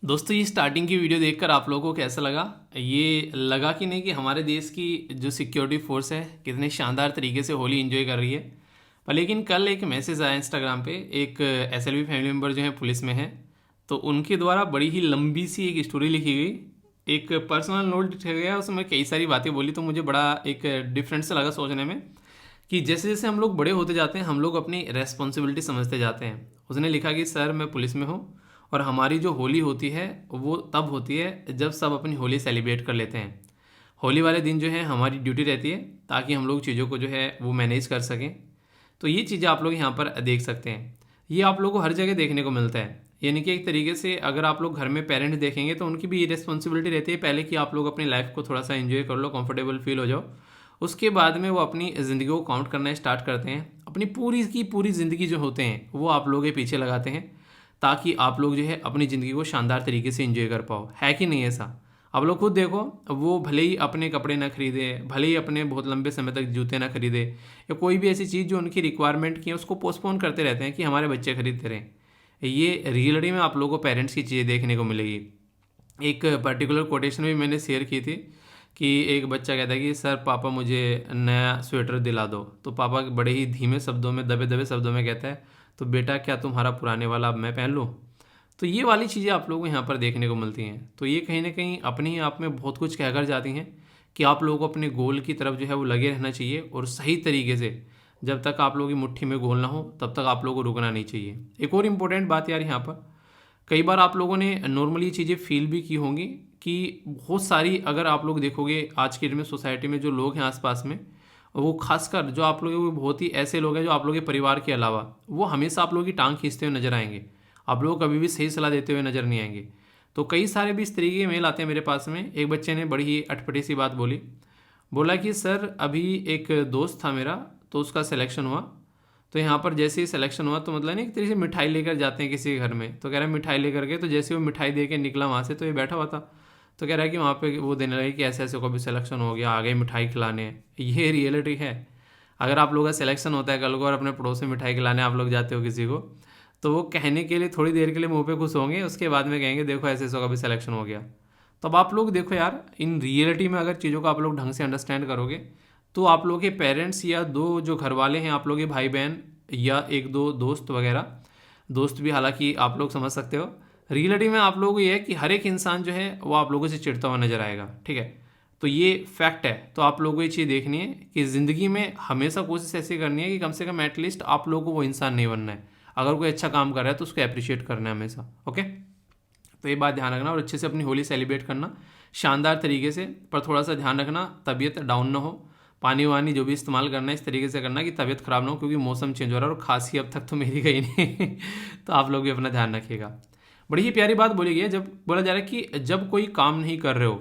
दोस्तों ये स्टार्टिंग की वीडियो देखकर आप लोगों को कैसा लगा? ये लगा कि नहीं कि हमारे देश की जो सिक्योरिटी फोर्स है कितने शानदार तरीके से होली एंजॉय कर रही है। पर लेकिन कल एक मैसेज आया इंस्टाग्राम पे, एक एसएलवी फैमिली मेम्बर जो है पुलिस में है, तो उनके द्वारा बड़ी ही लंबी सी एक स्टोरी लिखी गई, एक पर्सनल नोट लिखा गया, उसमें कई सारी बातें बोली। तो मुझे बड़ा एक डिफरेंट से लगा सोचने में कि जैसे जैसे हम लोग बड़े होते जाते हैं हम लोग अपनी रेस्पॉन्सिबिलिटी समझते जाते हैं। उसने लिखा कि सर मैं पुलिस में हूँ और हमारी जो होली होती है वो तब होती है जब सब अपनी होली सेलिब्रेट कर लेते हैं। होली वाले दिन जो है हमारी ड्यूटी रहती है ताकि हम लोग चीज़ों को जो है वो मैनेज कर सकें। तो ये चीज़ें आप लोग यहाँ पर देख सकते हैं, ये आप लोगों को हर जगह देखने को मिलता है। यानी कि एक तरीके से अगर आप लोग घर में पेरेंट्स देखेंगे तो उनकी भी ये रिस्पॉन्सिबिलिटी रहती है पहले कि आप लोग अपनी लाइफ को थोड़ा सा एंजॉय कर लो, कंफर्टेबल फील हो जाओ। उसके बाद में वो अपनी ज़िंदगी को काउंट करना स्टार्ट करते हैं, अपनी पूरी की पूरी ज़िंदगी जो होते हैं वो आप लोगों के पीछे लगाते हैं ताकि आप लोग जो है अपनी ज़िंदगी को शानदार तरीके से एंजॉय कर पाओ। है कि नहीं ऐसा? आप लोग खुद देखो, वो भले ही अपने कपड़े ना खरीदे, भले ही अपने बहुत लंबे समय तक जूते ना खरीदे, या कोई भी ऐसी चीज़ जो उनकी रिक्वायरमेंट की है उसको पोस्टपोन करते रहते हैं कि हमारे बच्चे खरीदते रहें। ये रियलिटी में आप लोगों को पेरेंट्स की चीज़ें देखने को मिलेगी। एक पर्टिकुलर कोटेशन भी मैंने शेयर की थी कि एक बच्चा कहता है कि सर पापा मुझे नया स्वेटर दिला दो, तो पापा बड़े ही धीमे शब्दों में, दबे दबे शब्दों में कहता है तो बेटा क्या तुम्हारा पुराने वाला अब मैं पहन लूँ? तो ये वाली चीज़ें आप लोगों को यहाँ पर देखने को मिलती हैं। तो ये कहीं ना कहीं अपने ही आप में बहुत कुछ कहकर जाती हैं कि आप लोगों को अपने गोल की तरफ जो है वो लगे रहना चाहिए, और सही तरीके से जब तक आप लोगों की मुट्ठी में गोल ना हो तब तक आप लोगों को रुकना नहीं चाहिए। एक और इम्पोर्टेंट बात यार, यहाँ पर कई बार आप लोगों ने नॉर्मली ये चीज़ें फील भी की होंगी कि बहुत सारी, अगर आप लोग देखोगे आज के डेट में सोसाइटी में जो लोग हैं आसपास में, वो खासकर जो आप लोग बहुत ही ऐसे लोग हैं जो आप लोगों के परिवार के अलावा, वो हमेशा आप लोगों की टांग खींचते हुए नजर आएंगे, आप लोग कभी भी सही सलाह देते हुए नजर नहीं आएंगे। तो कई सारे भी इस तरीके के मेल आते हैं मेरे पास में। एक बच्चे ने बड़ी ही अटपटी सी बात बोली, बोला कि सर अभी एक दोस्त था मेरा, तो उसका सिलेक्शन हुआ, तो यहाँ पर जैसे ही सिलेक्शन हुआ तो मतलब नहीं एक तरीके से मिठाई लेकर जाते हैं किसी के घर में, तो कह रहा है मिठाई लेकर गए, तो जैसे वो मिठाई दे के निकला वहाँ से तो ये बैठा हुआ था, तो कह रहा है कि वहाँ पे वो देने लगे कि ऐसे ऐसे को भी सिलेक्शन हो गया, आ गए मिठाई खिलाने। ये रियलिटी है। अगर आप लोगों का सिलेक्शन होता है कल को और अपने पड़ोस में मिठाई खिलाने आप लोग जाते हो किसी को, तो वो कहने के लिए थोड़ी देर के लिए मुंह पे खुश होंगे, उसके बाद में कहेंगे देखो ऐसे ऐसे का भी सिलेक्शन हो गया। तो अब आप लोग देखो यार, इन रियलिटी में अगर चीज़ों को आप लोग ढंग से अंडरस्टैंड करोगे तो आप लोगों के पेरेंट्स या दो जो घर वाले हैं आप लोग के भाई बहन, या एक दो दोस्त वगैरह, दोस्त भी हालांकि आप लोग समझ सकते हो, रियलिटी में आप लोगों को ये है कि हर एक इंसान जो है वो आप लोगों से चिढ़ता हुआ नजर आएगा। ठीक है, तो ये फैक्ट है। तो आप लोगों को ये चीज़ देखनी है कि ज़िंदगी में हमेशा कोशिश ऐसी करनी है कि कम से कम एटलीस्ट आप लोगों को वो इंसान नहीं बनना है। अगर कोई अच्छा काम कर रहा है तो उसको अप्रिशिएट करना है हमेशा। ओके, तो ये बात ध्यान रखना और अच्छे से अपनी होली सेलिब्रेट करना शानदार तरीके से। पर थोड़ा सा ध्यान रखना तबीयत डाउन ना हो, पानी वानी जो भी इस्तेमाल करना है इस तरीके से करना कि तबीयत ख़राब ना हो, क्योंकि मौसम चेंज हो रहा है और खांसी अब तक तो मेरी गई नहीं तो आप लोग भी अपना ध्यान रखिएगा। बड़ी ही प्यारी बात बोली गई है, जब बोला जा रहा है कि जब कोई काम नहीं कर रहे हो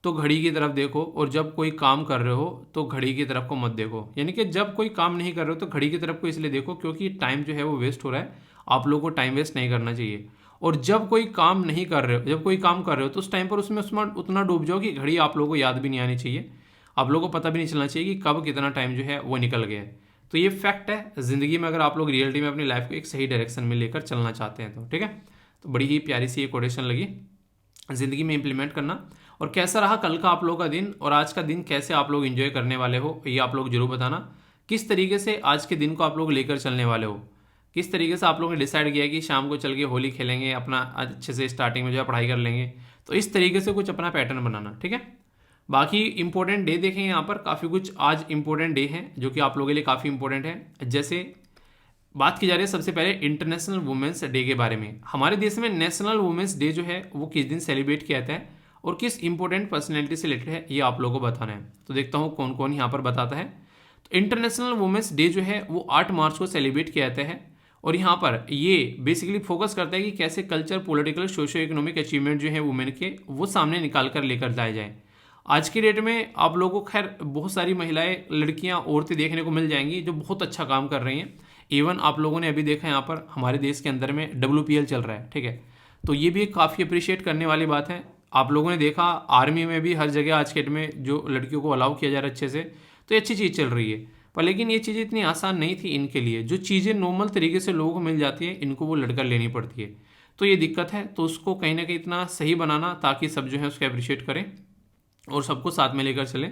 तो घड़ी की तरफ देखो, और जब कोई काम कर रहे हो तो घड़ी की तरफ को मत देखो। यानी कि जब कोई काम नहीं कर रहे हो तो घड़ी की तरफ को इसलिए देखो क्योंकि टाइम जो है वो वेस्ट हो रहा है, आप लोगों को टाइम वेस्ट नहीं करना चाहिए। और जब कोई काम नहीं कर रहे हो, जब कोई काम कर रहे हो तो उस टाइम पर उसमें उतना डूब जाओ कि घड़ी आप लोगों को याद भी नहीं आनी चाहिए, आप लोगों को पता भी नहीं चलना चाहिए कि कब कितना टाइम जो है वो निकल गया है। तो ये फैक्ट है ज़िंदगी में, अगर आप लोग रियलिटी में अपनी लाइफ को एक सही डायरेक्शन में लेकर चलना चाहते हैं तो। ठीक है, तो बड़ी ही प्यारी सी ये कोटेशन लगी, ज़िंदगी में इंप्लीमेंट करना। और कैसा रहा कल का आप लोगों का दिन, और आज का दिन कैसे आप लोग एंजॉय करने वाले हो, ये आप लोग जरूर बताना। किस तरीके से आज के दिन को आप लोग लेकर चलने वाले हो, किस तरीके से आप लोगों ने डिसाइड किया कि शाम को चल के होली खेलेंगे, अपना अच्छे से स्टार्टिंग में जो है पढ़ाई कर लेंगे। तो इस तरीके से कुछ अपना पैटर्न बनाना। ठीक है, बाकी इंपॉर्टेंट डे देखें यहाँ पर, काफ़ी कुछ आज इंपॉर्टेंट डे हैं जो कि आप लोगों के लिए काफ़ी इंपॉर्टेंट है। जैसे बात की जा रही है सबसे पहले इंटरनेशनल वुमेंस डे के बारे में। हमारे देश में नेशनल वुमेंस डे जो है वो किस दिन सेलिब्रेट किया जाता है और किस इंपॉर्टेंट पर्सनैलिटी से रिलेटेड है, ये आप लोगों को बताना है। तो देखता हूँ कौन कौन यहाँ पर बताता है। तो इंटरनेशनल वुमेंस डे जो है वो 8 मार्च को सेलिब्रेट किया जाता है, और यहाँ पर ये बेसिकली फोकस करता है कि कैसे culture, political, socio economic achievement जो है वुमेन के, वो सामने निकाल कर लेकर जाए जाए। आज की डेट में आप लोगों को खैर बहुत सारी महिलाएं, लड़कियां, औरतें देखने को मिल जाएंगी जो बहुत अच्छा काम कर रही हैं। इवन आप लोगों ने अभी देखा यहाँ पर हमारे देश के अंदर में WPL चल रहा है। ठीक है, तो ये भी एक काफ़ी अप्रिशिएट करने वाली बात है। आप लोगों ने देखा आर्मी में भी हर जगह आज के डेट में जो लड़कियों को अलाउ किया जा रहा है अच्छे से, तो ये अच्छी चीज़ चल रही है। पर लेकिन ये चीज़ें इतनी आसान नहीं थी इनके लिए। जो चीज़ें नॉर्मल तरीके से लोगों को मिल जाती है, इनको वो लड़कर लेनी पड़ती है। तो ये दिक्कत है। तो उसको कहीं ना कहीं इतना सही बनाना ताकि सब जो है उसको अप्रिशिएट करें और सबको साथ में लेकर चलें।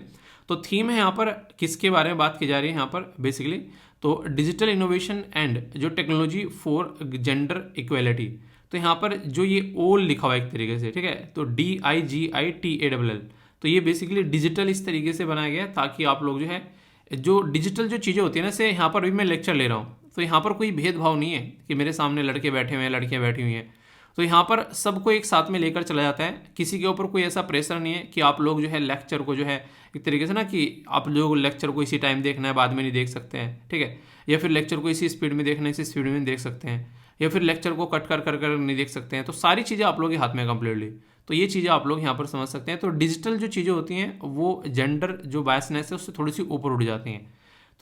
तो थीम है यहाँ पर किसके बारे में बात की जा रही है यहाँ पर बेसिकली, तो डिजिटल इनोवेशन एंड जो टेक्नोलॉजी फॉर जेंडर इक्वेलिटी। तो यहाँ पर जो ये ओल लिखा हुआ है एक तरीके से, ठीक है, तो DIGITALL, तो ये बेसिकली डिजिटल इस तरीके से बनाया गया है ताकि आप लोग जो है जो डिजिटल जो चीज़ें होती है ना, से यहाँ पर भी मैं लेक्चर ले रहा हूँ तो यहाँ पर कोई भेदभाव नहीं है कि मेरे सामने लड़के बैठे हुए हैं लड़कियाँ बैठी हुई हैं, तो यहाँ पर सबको एक साथ में लेकर चला जाता है। किसी के ऊपर कोई ऐसा प्रेशर नहीं है कि आप लोग जो है लेक्चर को जो है एक तरीके से ना कि आप लोग लेक्चर को इसी टाइम देखना है बाद में नहीं देख सकते हैं, ठीक है, या फिर लेक्चर को इसी स्पीड में देखना है इसी स्पीड में देख सकते हैं, या फिर लेक्चर को कट कर नहीं देख सकते हैं। तो सारी चीज़ें आप लोग के हाथ में कंप्लीटली, तो ये चीज़ें आप लोग यहाँ पर समझ सकते हैं। तो डिजिटल जो चीज़ें होती हैं वो जेंडर जो बायसनेस है उससे थोड़ी सी ऊपर उठ जाती हैं।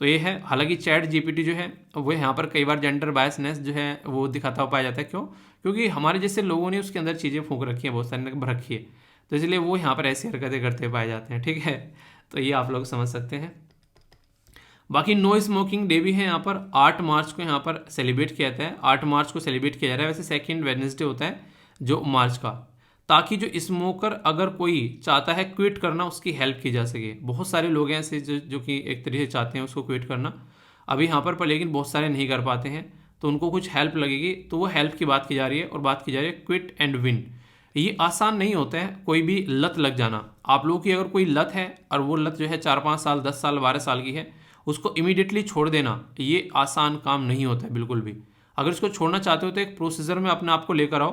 तो ये है, हालांकि चैट GPT जो है वो यहाँ पर कई बार जेंडर बायसनेस जो है वो दिखाता हुआ पाया जाता है। क्यों? क्योंकि हमारे जैसे लोगों ने उसके अंदर चीज़ें फूंक रखी हैं, बहुत सारी भर रखी है, तो इसलिए वो यहाँ पर ऐसी हरकतें करते पाए जाते हैं, ठीक है। तो ये आप लोग समझ सकते हैं। बाकी नो स्मोकिंग डे भी है यहाँ पर, 8 मार्च को यहाँ पर सेलिब्रेट किया जाता है। 8 मार्च को सेलिब्रेट किया जा रहा है, वैसे सेकेंड वेडनेसडे होता है जो मार्च का, ताकि जो स्मोकर अगर कोई चाहता है क्विट करना उसकी हेल्प की जा सके। बहुत सारे लोग हैं ऐसे जो कि एक तरीके से चाहते हैं उसको क्विट करना अभी यहाँ पर लेकिन बहुत सारे नहीं कर पाते हैं, तो उनको कुछ हेल्प लगेगी, तो वो हेल्प की बात की जा रही है। और बात की जा रही है क्विट एंड विन। ये आसान नहीं होता है कोई भी लत लग जाना। आप लोगों की अगर कोई लत है और वो लत जो है 4-5 साल 10 साल 12 साल की है, उसको इमीडिएटली छोड़ देना ये आसान काम नहीं होता है बिल्कुल भी। अगर इसको छोड़ना चाहते हो तो एक प्रोसीजर में अपने आप को लेकर आओ,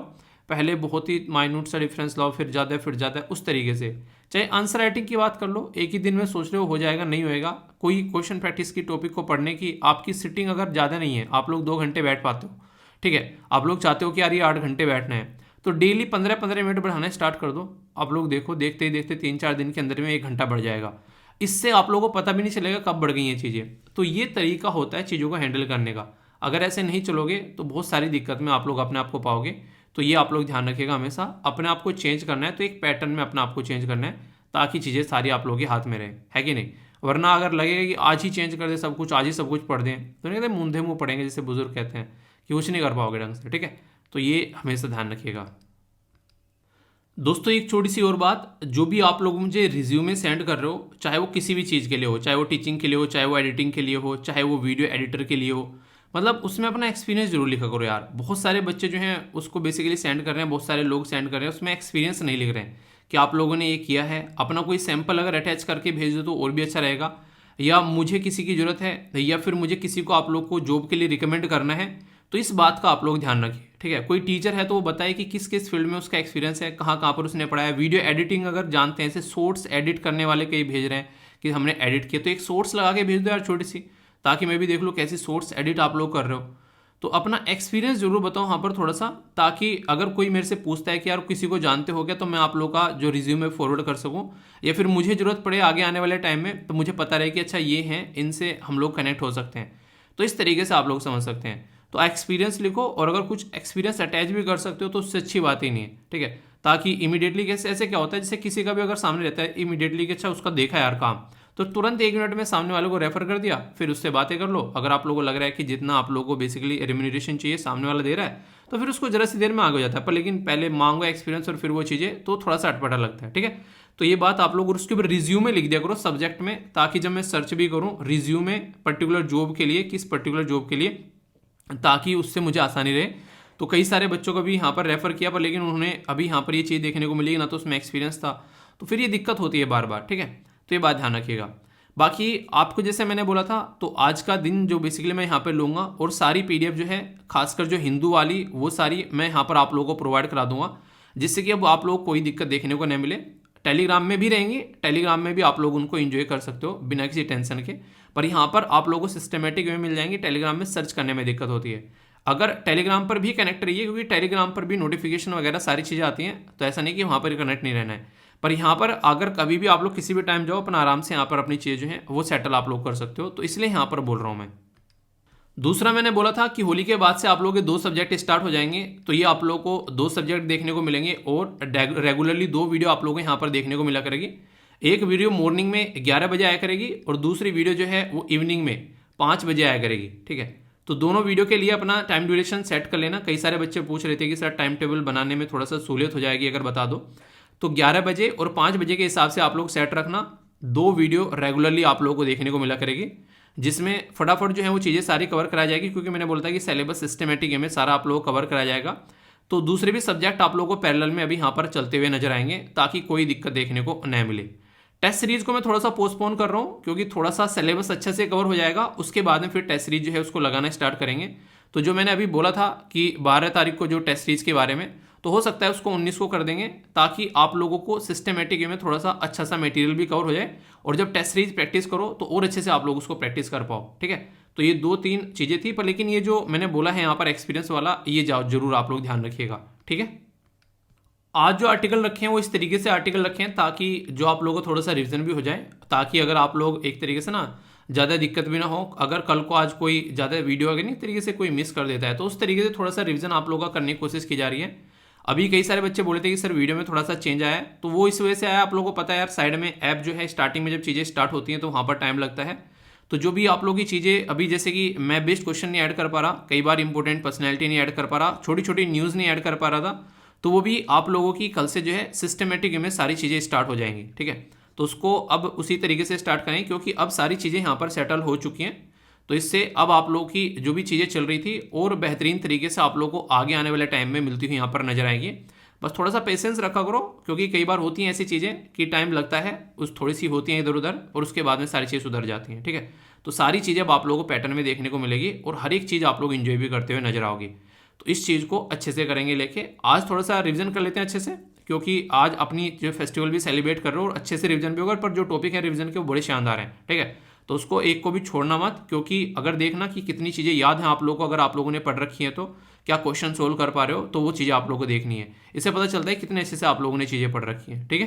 पहले बहुत ही माइन्यूट सा डिफरेंस लाओ, फिर ज़्यादा है उस तरीके से। चाहे आंसर राइटिंग की बात कर लो, एक ही दिन में सोच रहे हो जाएगा, नहीं होएगा। कोई क्वेश्चन प्रैक्टिस की टॉपिक को पढ़ने की आपकी सिटिंग अगर ज़्यादा नहीं है, आप लोग 2 घंटे बैठ पाते हो, ठीक है, आप लोग चाहते हो कि यार ये 8 घंटे बैठना है, तो डेली 15-15 मिनट बढ़ाना स्टार्ट कर दो। आप लोग देखो, देखते ही देखते 3-4 दिन के अंदर में 1 घंटा बढ़ जाएगा। इससे आप लोगों को पता भी नहीं चलेगा कब बढ़ गई ये चीज़ें। तो ये तरीका होता है चीज़ों को हैंडल करने का। अगर ऐसे नहीं चलोगे तो बहुत सारी दिक्कत में आप लोग अपने आप को पाओगे। तो ये आप लोग ध्यान रखिएगा, हमेशा अपने आप को चेंज करना है तो एक पैटर्न में अपने आप को चेंज करना है ताकि चीज़ें सारी आप लोगों के हाथ में रहे, है कि नहीं। वरना अगर लगेगा कि आज ही चेंज कर दे सब कुछ, आज ही सब कुछ पढ़ दें, तो नहीं कहते मूंधे मुँह पढ़ेंगे, जैसे बुजुर्ग कहते हैं, कि कुछ नहीं कर पाओगे ढंग से, ठीक है। तो ये हमेशा ध्यान रखिएगा। दोस्तों एक छोटी सी और बात, जो भी आप लोग मुझे रिज्यूमे सेंड कर रहे हो, चाहे वो किसी भी चीज़ के लिए हो, चाहे वो टीचिंग के लिए हो, चाहे वो एडिटिंग के लिए हो, चाहे वो वीडियो एडिटर के लिए हो, मतलब उसमें अपना एक्सपीरियंस जरूर लिखा करो यार। बहुत सारे बच्चे जो हैं उसको बेसिकली सेंड कर रहे हैं, बहुत सारे लोग सेंड कर रहे हैं, उसमें एक्सपीरियंस नहीं लिख रहे हैं कि आप लोगों ने ये किया है। अपना कोई सैंपल अगर अटैच करके भेज दो तो और भी अच्छा रहेगा। या मुझे किसी की ज़रूरत है या फिर मुझे किसी को आप लोग को जॉब के लिए रिकमेंड करना है, तो इस बात का आप लोग ध्यान रखिए, ठीक है। कोई टीचर है तो वो बताए कि किस किस फील्ड में उसका एक्सपीरियंस है, कहाँ कहाँ पर उसने पढ़ाया। वीडियो एडिटिंग अगर जानते हैं, ऐसे शॉर्ट्स एडिट करने वाले कई भेज रहे हैं कि हमने एडिट किया, तो एक शॉर्ट्स लगा के भेज दो यार छोटी सी, ताकि मैं भी देख लूँ कैसी शॉर्ट्स एडिट आप लोग कर रहे हो। तो अपना एक्सपीरियंस जरूर बताओ वहाँ पर थोड़ा सा, ताकि अगर कोई मेरे से पूछता है कि यार किसी को जानते हो क्या, तो मैं आप लोग का जो रिज्यूमे फॉरवर्ड कर सकूँ, या फिर मुझे ज़रूरत पड़े आगे आने वाले टाइम में तो मुझे पता रहे कि अच्छा ये हैं, इनसे हम लोग कनेक्ट हो सकते हैं। तो इस तरीके से आप लोग समझ सकते हैं। तो एक्सपीरियंस लिखो, और अगर कुछ एक्सपीरियंस अटैच भी कर सकते हो तो उससे अच्छी बात ही नहीं है, ठीक है। ताकि इमीडिएटली कैसे, ऐसे क्या होता है जैसे किसी का भी अगर सामने रहता है इमीडिएटली कि अच्छा उसका देखा यार काम, तो तुरंत 1 मिनट में सामने वाले को रेफर कर दिया, फिर उससे बातें कर लो। अगर आप लोगों को लग रहा है कि जितना आप लोगों को बेसिकली रेम्यूनरेशन चाहिए सामने वाला दे रहा है, तो फिर उसको जरा सी देर में आगे हो जाता है। पर लेकिन पहले मांगो एक्सपीरियंस और फिर वो चीज़ें, तो थोड़ा सा अटपटा लगता है, ठीक है। तो ये बात आप लोग उसके ऊपर रिज्यूमे लिख दिया करो सब्जेक्ट में, ताकि जब मैं सर्च भी करूँ रिज्यूमे पर्टिकुलर जॉब के लिए, किस पर्टिकुलर जॉब के लिए, ताकि उससे मुझे आसानी रहे। तो कई सारे बच्चों को भी यहाँ पर रेफ़र किया, पर लेकिन उन्होंने अभी यहाँ पर ये चीज़ देखने को मिली ना, तो उसमें एक्सपीरियंस था, तो फिर ये दिक्कत होती है बार बार, ठीक है। तो ये बात ध्यान रखिएगा। बाकी आपको जैसे मैंने बोला था, तो आज का दिन जो बेसिकली मैं यहाँ पर लूँगा, और सारी PDF जो है खासकर जो हिंदू वाली, वो सारी मैं यहाँ पर आप लोगों को प्रोवाइड करा दूंगा, जिससे कि अब आप लोग कोई दिक्कत देखने को नहीं मिले। टेलीग्राम में भी रहेंगे, टेलीग्राम में भी आप लोग उनको एंजॉय कर सकते हो बिना किसी टेंशन के, पर यहाँ पर आप लोगों को सिस्टमेटिक वे मिल जाएंगे। टेलीग्राम में सर्च करने में दिक्कत होती है। अगर टेलीग्राम पर भी कनेक्ट रहिए, क्योंकि टेलीग्राम पर भी नोटिफिकेशन वगैरह सारी चीज़ें आती हैं, तो ऐसा नहीं कि वहाँ पर कनेक्ट नहीं रहना है। पर यहाँ पर अगर कभी भी आप लोग किसी भी टाइम जाओ, अपना आराम से यहाँ पर अपनी चीज़ जो है वो सेटल आप लोग कर सकते हो, तो इसलिए यहाँ पर बोल रहा हूँ मैं। दूसरा मैंने बोला था कि होली के बाद से आप लोगों के 2 सब्जेक्ट स्टार्ट हो जाएंगे, तो ये आप लोगों को 2 सब्जेक्ट देखने को मिलेंगे, और रेगुलरली 2 वीडियो आप लोगों को यहाँ पर देखने को मिला करेगी। एक वीडियो मॉर्निंग में 11 बजे आया करेगी, और दूसरी वीडियो जो है वो इवनिंग में 5 बजे आया करेगी, ठीक है। तो दोनों वीडियो के लिए अपना टाइम ड्यूरेशन सेट कर लेना। कई सारे बच्चे पूछ रहे थे कि सर टाइम टेबल बनाने में थोड़ा सा सहूलियत हो जाएगी अगर बता दो, तो 11 बजे और 5 बजे के हिसाब से आप लोग सेट रखना। 2 वीडियो रेगुलरली आप लोगों को देखने को मिला करेगी, जिसमें फटाफट जो है वो चीज़ें सारी कवर कराई जाएगी, क्योंकि मैंने बोला था कि सिलेबस सिस्टमेटिक में सारा आप लोगों को कवर कराया जाएगा। तो दूसरे भी सब्जेक्ट आप लोगों को पैरेलल में अभी यहाँ पर चलते हुए नजर आएंगे, ताकि कोई दिक्कत देखने को न मिले। टेस्ट सीरीज को मैं थोड़ा सा पोस्टपोन कर रहा हूँ, क्योंकि थोड़ा सा सिलेबस अच्छे से कवर हो जाएगा, उसके बाद में फिर टेस्ट सीरीज जो है उसको लगाना स्टार्ट करेंगे। तो जो मैंने अभी बोला था कि 12 तारीख को जो टेस्ट सीरीज के बारे में, तो हो सकता है उसको 19 को कर देंगे, ताकि आप लोगों को सिस्टमेटिक वे में थोड़ा सा अच्छा सा मटेरियल भी कवर हो जाए, और जब टेस्ट सीरीज प्रैक्टिस करो तो और अच्छे से आप लोग उसको प्रैक्टिस कर पाओ। ठीक है, तो ये 2-3 चीज़ें थी, पर लेकिन ये जो मैंने बोला है यहाँ पर एक्सपीरियंस वाला, ये जरूर आप लोग ध्यान रखिएगा। ठीक है, आज जो आर्टिकल रखे हैं वो इस तरीके से आर्टिकल रखे हैं ताकि जो आप लोगों को थोड़ा सा रिवीजन भी हो जाए, ताकि अगर आप लोग एक तरीके से ना ज़्यादा दिक्कत भी ना हो, अगर कल को आज कोई ज़्यादा वीडियो अगर नहीं तरीके से कोई मिस कर देता है, तो उस तरीके से थोड़ा सा रिवीजन आप लोगों का करने की कोशिश की जा रही है। अभी कई सारे बच्चे बोले थे कि सर वीडियो में थोड़ा सा चेंज आया है, तो वो इस वजह से आया, आप लोगों को पता है यार, साइड में ऐप जो है स्टार्टिंग में जब चीज़ें स्टार्ट होती हैं तो वहाँ पर टाइम लगता है। तो जो भी आप लोगों की चीज़ें अभी, जैसे कि मैं बेस्ट क्वेश्चन नहीं ऐड कर पा रहा, कई बार इंपॉर्टेंट पर्सनैलिटी नहीं ऐड कर पा रहा, छोटी छोटी न्यूज़ नहीं ऐड कर पा रहा था, तो वो भी आप लोगों की कल से जो है सिस्टमेटिक में सारी चीज़ें स्टार्ट हो जाएंगी। ठीक है, तो उसको अब उसी तरीके से स्टार्ट करें, क्योंकि अब सारी चीज़ें यहाँ पर सेटल हो चुकी हैं। तो इससे अब आप लोगों की जो भी चीज़ें चल रही थी और बेहतरीन तरीके से आप लोगों को आगे आने वाले टाइम में मिलती हुई यहाँ पर नजर आएंगी। बस थोड़ा सा पेशेंस रखा करो, क्योंकि कई बार होती हैं ऐसी चीज़ें कि टाइम लगता है, उस थोड़ी सी होती हैं इधर उधर, और उसके बाद में सारी चीज़ें सुधर जाती हैं। ठीक है, तो सारी चीज़ें अब आप लोगों को पैटर्न में देखने को मिलेगी, और हर एक चीज़ आप लोग इंजॉय भी करते हुए नजर आओगी। तो इस चीज़ को अच्छे से करेंगे लेके। आज थोड़ा सा रिवीजन कर लेते हैं अच्छे से, क्योंकि आज अपनी जो फेस्टिवल भी सेलिब्रेट कर रहे हो और अच्छे से रिवीजन भी होगा, पर जो टॉपिक है रिवीजन के वो बड़े शानदार हैं। ठीक है, तो उसको एक को भी छोड़ना मत, क्योंकि अगर देखना कि कितनी चीज़ें याद हैं आप लोगों को, अगर आप लोगों ने पढ़ रखी हैं तो क्या क्वेश्चन सोल्व कर पा रहे हो, तो वो चीज़ें आप लोगों को देखनी है। इससे पता चलता है कितने अच्छे से आप लोगों ने चीज़ें पढ़ रखी हैं। ठीक है,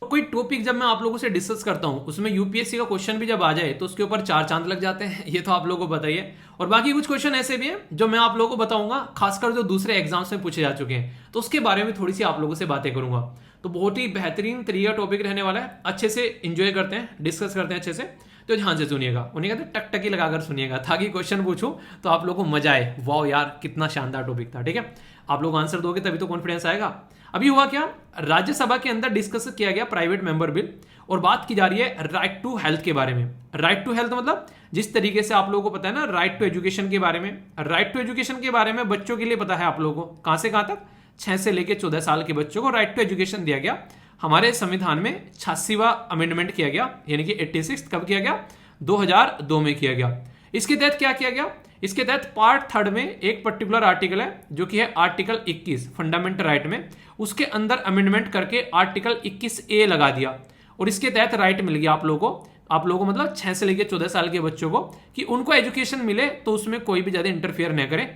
कोई टॉपिक जब मैं आप लोगों से डिस्कस करता हूं, उसमें यूपीएससी का क्वेश्चन भी जब आ जाए तो उसके ऊपर 4 चांद लग जाते हैं, ये तो आप लोगों को बताइए। और बाकी कुछ क्वेश्चन ऐसे भी हैं जो मैं आप लोगों को बताऊंगा, खासकर जो दूसरे एग्जाम्स में पूछे जा चुके हैं, तो उसके बारे में थोड़ी सी आप लोगों से बातें करूंगा। तो बहुत ही बेहतरीन तरीका टॉपिक रहने वाला है, अच्छे से इंजॉय करते हैं, डिस्कस करते हैं अच्छे से। तो ध्यान से सुनिएगा, उन्हें कहते हैं टकटकी लगाकर सुनिएगा, ताकि क्वेश्चन पूछूं तो आप लोगों को मजा आए, वाह यार कितना शानदार टॉपिक था। ठीक है, आप लोग आंसर दोगे तभी तो कॉन्फिडेंस आएगा। अभी हुआ क्या, राज्यसभा के अंदर डिस्कस किया गया प्राइवेट मेंबर बिल, और बात की जा रही है राइट टू हेल्थ के बारे में। राइट टू हेल्थ मतलब जिस तरीके से आप लोगों को पता है ना, राइट टू एजुकेशन के बारे में। राइट टू एजुकेशन के बारे में बच्चों के लिए पता है आप लोगों को, कहां से कहां तक, 6 से लेकर 14 साल के बच्चों को राइट टू एजुकेशन दिया गया। हमारे संविधान में 86वां अमेंडमेंट किया गया, यानी कि 86 कब किया गया, 2002 में किया गया। इसके तहत क्या किया गया, इसके तहत पार्ट 3 में एक पर्टिकुलर आर्टिकल है, जो कि है आर्टिकल 21 फंडामेंटल राइट में, उसके अंदर अमेंडमेंट करके आर्टिकल 21A लगा दिया, और इसके तहत राइट मिल गया आप लोगों को मतलब 6 से लेकर 14 साल के बच्चों को, कि उनको एजुकेशन मिले तो उसमें कोई भी ज्यादा इंटरफेयर न करे,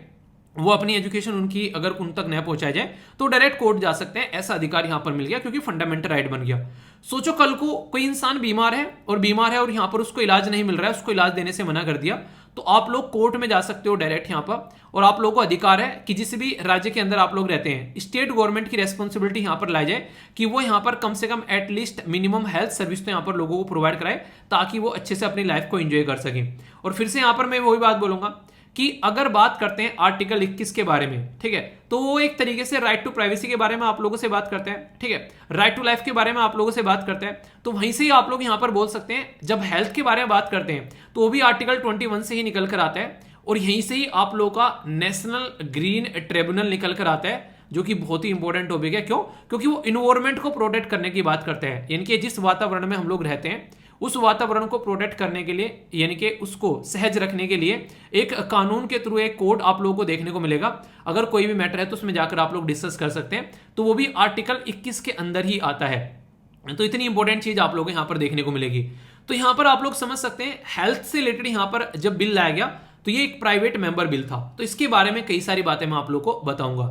वो अपनी एजुकेशन उनकी अगर उन तक न पहुंचाया जाए तो डायरेक्ट कोर्ट जा सकते हैं, ऐसा अधिकार यहां पर मिल गया, क्योंकि फंडामेंटल राइट बन गया। सोचो कल को कोई इंसान बीमार है और यहां पर उसको इलाज नहीं मिल रहा है, उसको इलाज देने से मना कर दिया, तो आप लोग कोर्ट में जा सकते हो डायरेक्ट यहां पर, और आप लोगों को अधिकार है कि जिस भी राज्य के अंदर आप लोग रहते हैं, स्टेट गवर्नमेंट की रेस्पॉन्सिबिलिटी यहां पर लाई जाए कि वो यहां पर कम से कम एटलीस्ट मिनिमम हेल्थ सर्विस तो यहां पर लोगों को प्रोवाइड कराए, ताकि वो अच्छे से अपनी लाइफ को एंजॉय कर सकें। और फिर से यहां पर मैं वही बात बोलूंगा कि अगर बात करते हैं आर्टिकल 21 के बारे में, ठीक है, तो वो एक तरीके से राइट टू प्राइवेसी के बारे में आप लोगों से बात करते हैं, ठीक है, राइट टू लाइफ के बारे में आप लोगों से बात करते हैं। तो वहीं से ही आप लोग यहां पर बोल सकते हैं, जब हेल्थ के बारे में बात करते हैं तो वो भी आर्टिकल 21 से ही निकल कर आता है, और यहीं से ही आप लोगों का नेशनल ग्रीन ट्रिब्यूनल निकल कर आता है, जो कि बहुत ही इंपॉर्टेंट टॉपिक है। क्यों? क्योंकि वो इन्वायरमेंट को प्रोटेक्ट करने की बात करते हैं, यानी कि जिस वातावरण में हम लोग रहते हैं उस वातावरण को प्रोटेक्ट करने के लिए, यानी कि उसको सहज रखने के लिए एक कानून के थ्रू एक कोड आप लोगों को देखने को मिलेगा। अगर कोई भी मैटर है तो उसमें जाकर आप लोग डिस्कस कर सकते हैं, तो वो भी आर्टिकल 21 के अंदर ही आता है। तो इतनी इंपॉर्टेंट चीज आप लोगों को यहां पर देखने को मिलेगी। तो यहां पर आप लोग समझ सकते हैं, हेल्थ से रिलेटेड यहां पर जब बिल लाया गया तो ये एक प्राइवेट मेंबर बिल था, तो इसके बारे में कई सारी बातें मैं आप लोगों को बताऊंगा।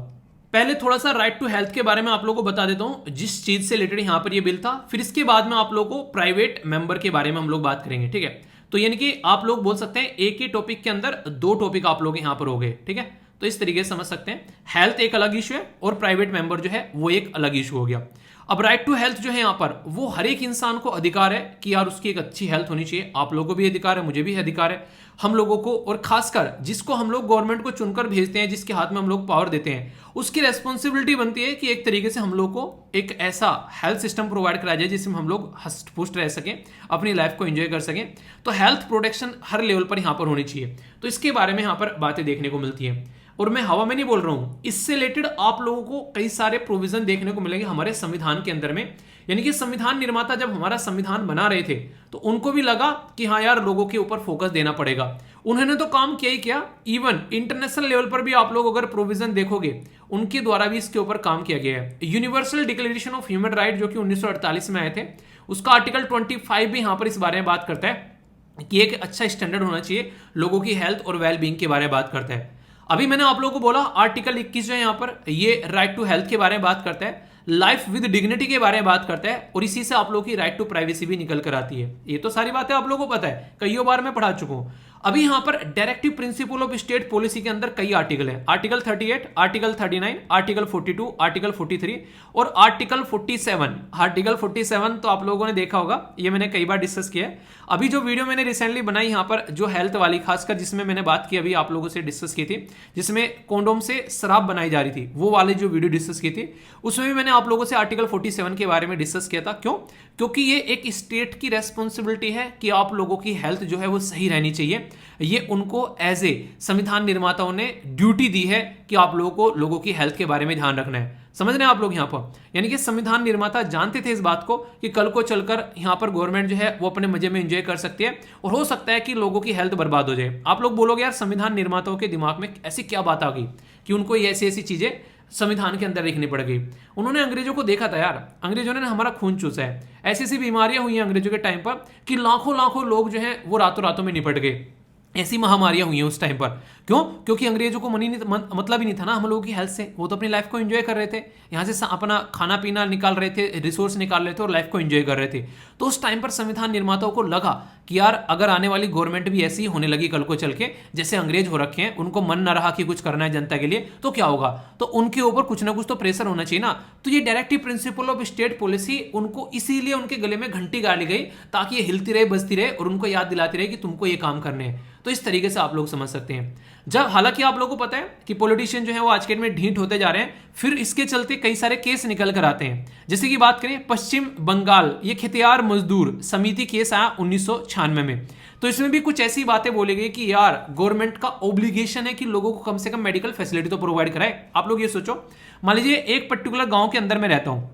पहले थोड़ा सा राइट टू हेल्थ के बारे में आप लोगों को बता देता हूं, जिस चीज से रिलेटेड यहां पर ये बिल था, फिर इसके बाद में आप लोगों को प्राइवेट मेंबर के बारे में हम लोग बात करेंगे, ठीक है। तो यानी कि आप लोग बोल सकते हैं एक ही टॉपिक के अंदर 2 टॉपिक आप लोग यहां पर हो गए, ठीक है। तो इस तरीके से समझ सकते हैं, हेल्थ एक अलग इशू है और प्राइवेट मेंबर जो है वो एक अलग इशू हो गया। अब राइट टू हेल्थ जो है यहाँ पर वो हर एक इंसान को अधिकार है कि यार उसकी एक अच्छी हेल्थ होनी चाहिए। आप लोगों को भी अधिकार है, मुझे भी अधिकार है, हम लोगों को, और खासकर जिसको हम लोग गवर्नमेंट को चुनकर भेजते हैं, जिसके हाथ में हम लोग पावर देते हैं, उसकी रेस्पॉन्सिबिलिटी बनती है कि एक तरीके से हम लोग को एक ऐसा हेल्थ सिस्टम प्रोवाइड कराया जाए जिसमें हम लोग हष्ट पुष्ट रह सकें, अपनी लाइफ को एंजॉय कर सकें। तो हेल्थ प्रोटेक्शन हर लेवल पर यहाँ पर होनी चाहिए। तो इसके बारे में यहाँ पर बातें देखने को मिलती हैं, और मैं हवा में नहीं बोल रहा हूं, इससे रिलेटेड आप लोगों को कई सारे प्रोविजन देखने को मिलेंगे हमारे संविधान के अंदर में। यानी कि संविधान निर्माता जब हमारा संविधान बना रहे थे तो उनको भी लगा कि हाँ यार लोगों के ऊपर फोकस देना पड़ेगा। उन्होंने तो काम किया ही किया, इवन इंटरनेशनल लेवल पर भी आप लोग अगर प्रोविजन देखोगे उनके द्वारा भी इसके ऊपर काम किया गया है। Universal declaration of human right जो कि 1948 में आए थे, उसका आर्टिकल 25 भी यहां पर इस बारे में बात करता है कि एक अच्छा स्टैंडर्ड होना चाहिए, लोगों की हेल्थ और वेलबींग के बारे में बात करता है। अभी मैंने आप लोगों को बोला आर्टिकल 21 जो है यहाँ पर ये राइट टू हेल्थ के बारे में बात करता है, लाइफ विद डिग्निटी के बारे में बात करता है, और इसी से आप लोगों की राइट टू प्राइवेसी भी निकल कर आती है। ये तो सारी बातें आप लोगों को पता है, कईयों बार मैं पढ़ा चुका हूं। अभी यहां पर directive principle of state policy के अंदर कई आर्टिकल है, आर्टिकल 38, आर्टिकल 39, आर्टिकल 42, आर्टिकल 43 और आर्टिकल 47। आर्टिकल 47 तो आप लोगों ने देखा होगा, ये मैंने कई बार डिस्कस किया है। अभी जो वीडियो मैंने रिसेंटली बनाई यहाँ पर जो हेल्थ वाली, खासकर जिसमें मैंने बात की, अभी आप लोगों से डिस्कस की थी, जिसमें कॉन्डोम से शराब बनाई जा रही थी, वो वाली जो वीडियो डिस्कस की थी, उसमें भी मैंने आप लोगों से आर्टिकल 47 के बारे में डिस्कस किया था। क्यों? क्योंकि ये एक स्टेट की रेस्पॉन्सिबिलिटी है कि आप लोगों की हेल्थ जो है वो सही रहनी चाहिए। ये उनको एज ए संविधान निर्माताओं ने ड्यूटी दी है कि आप लोगों को लोगों की हेल्थ के बारे में ध्यान रखना है। समझ रहे हैं आप लोग यहाँ पर? यानी कि संविधान निर्माता जानते थे इस बात को कि कल को चलकर यहाँ पर गवर्नमेंट जो है वो अपने मजे में एंजॉय कर सकती है, और हो सकता है कि लोगों की हेल्थ बर्बाद हो जाए। आप लोग बोलोगे यार संविधान निर्माताओं के दिमाग में ऐसी क्या बात आ गई कि उनको ये ऐसी ऐसी चीजें संविधान के अंदर लिखनी पड़ गई। उन्होंने अंग्रेजों को देखा था यार, अंग्रेजों ने हमारा खून चूसा है। ऐसी ऐसी बीमारियां हुई हैं अंग्रेजों के टाइम पर कि लाखों लाखों लोग जो हैं वो रातों रातों में निपट गए। ऐसी महामारियां हुई हैं उस टाइम पर। क्यों? क्योंकि अंग्रेजों को मतलब ही नहीं था ना हम लोगों की हेल्थ से। वो तो अपनी लाइफ को एंजॉय कर रहे थे, यहाँ से अपना खाना पीना निकाल रहे थे, रिसोर्स निकाल रहे थे और लाइफ को एंजॉय कर रहे थे। तो उस टाइम पर संविधान निर्माताओं को लगा कि यार अगर आने वाली गवर्नमेंट भी ऐसी होने लगी कल को चल के, जैसे अंग्रेज हो रखे हैं, उनको मन ना रहा कि कुछ करना है जनता के लिए, तो क्या होगा? तो उनके ऊपर कुछ ना कुछ तो प्रेशर होना चाहिए ना। तो ये directive principle of state policy उनको इसीलिए उनके गले में घंटी गाड़ी गई ताकि ये हिलती रहे, बजती रहे और उनको याद दिलाती रहे कि तुमको ये काम करने हैं। तो इस तरीके से आप लोग समझ सकते हैं। जब हालांकि आप लोगों को पता है कि पॉलिटिशियन जो है वो आज के डेट में ढीठ होते जा रहे हैं, फिर इसके चलते कई सारे केस निकल कर आते हैं। जैसे कि बात करें पश्चिम बंगाल, ये खेतियार मजदूर समिति केस आया 1996 में। तो इसमें भी कुछ ऐसी बातें बोली गई कि यार गवर्नमेंट का ऑब्लिगेशन है कि लोगों को कम से कम मेडिकल फैसिलिटी तो प्रोवाइड कराए। आप लोग ये सोचो, मान लीजिए एक पर्टिकुलर गांव के अंदर मैं रहता हूं,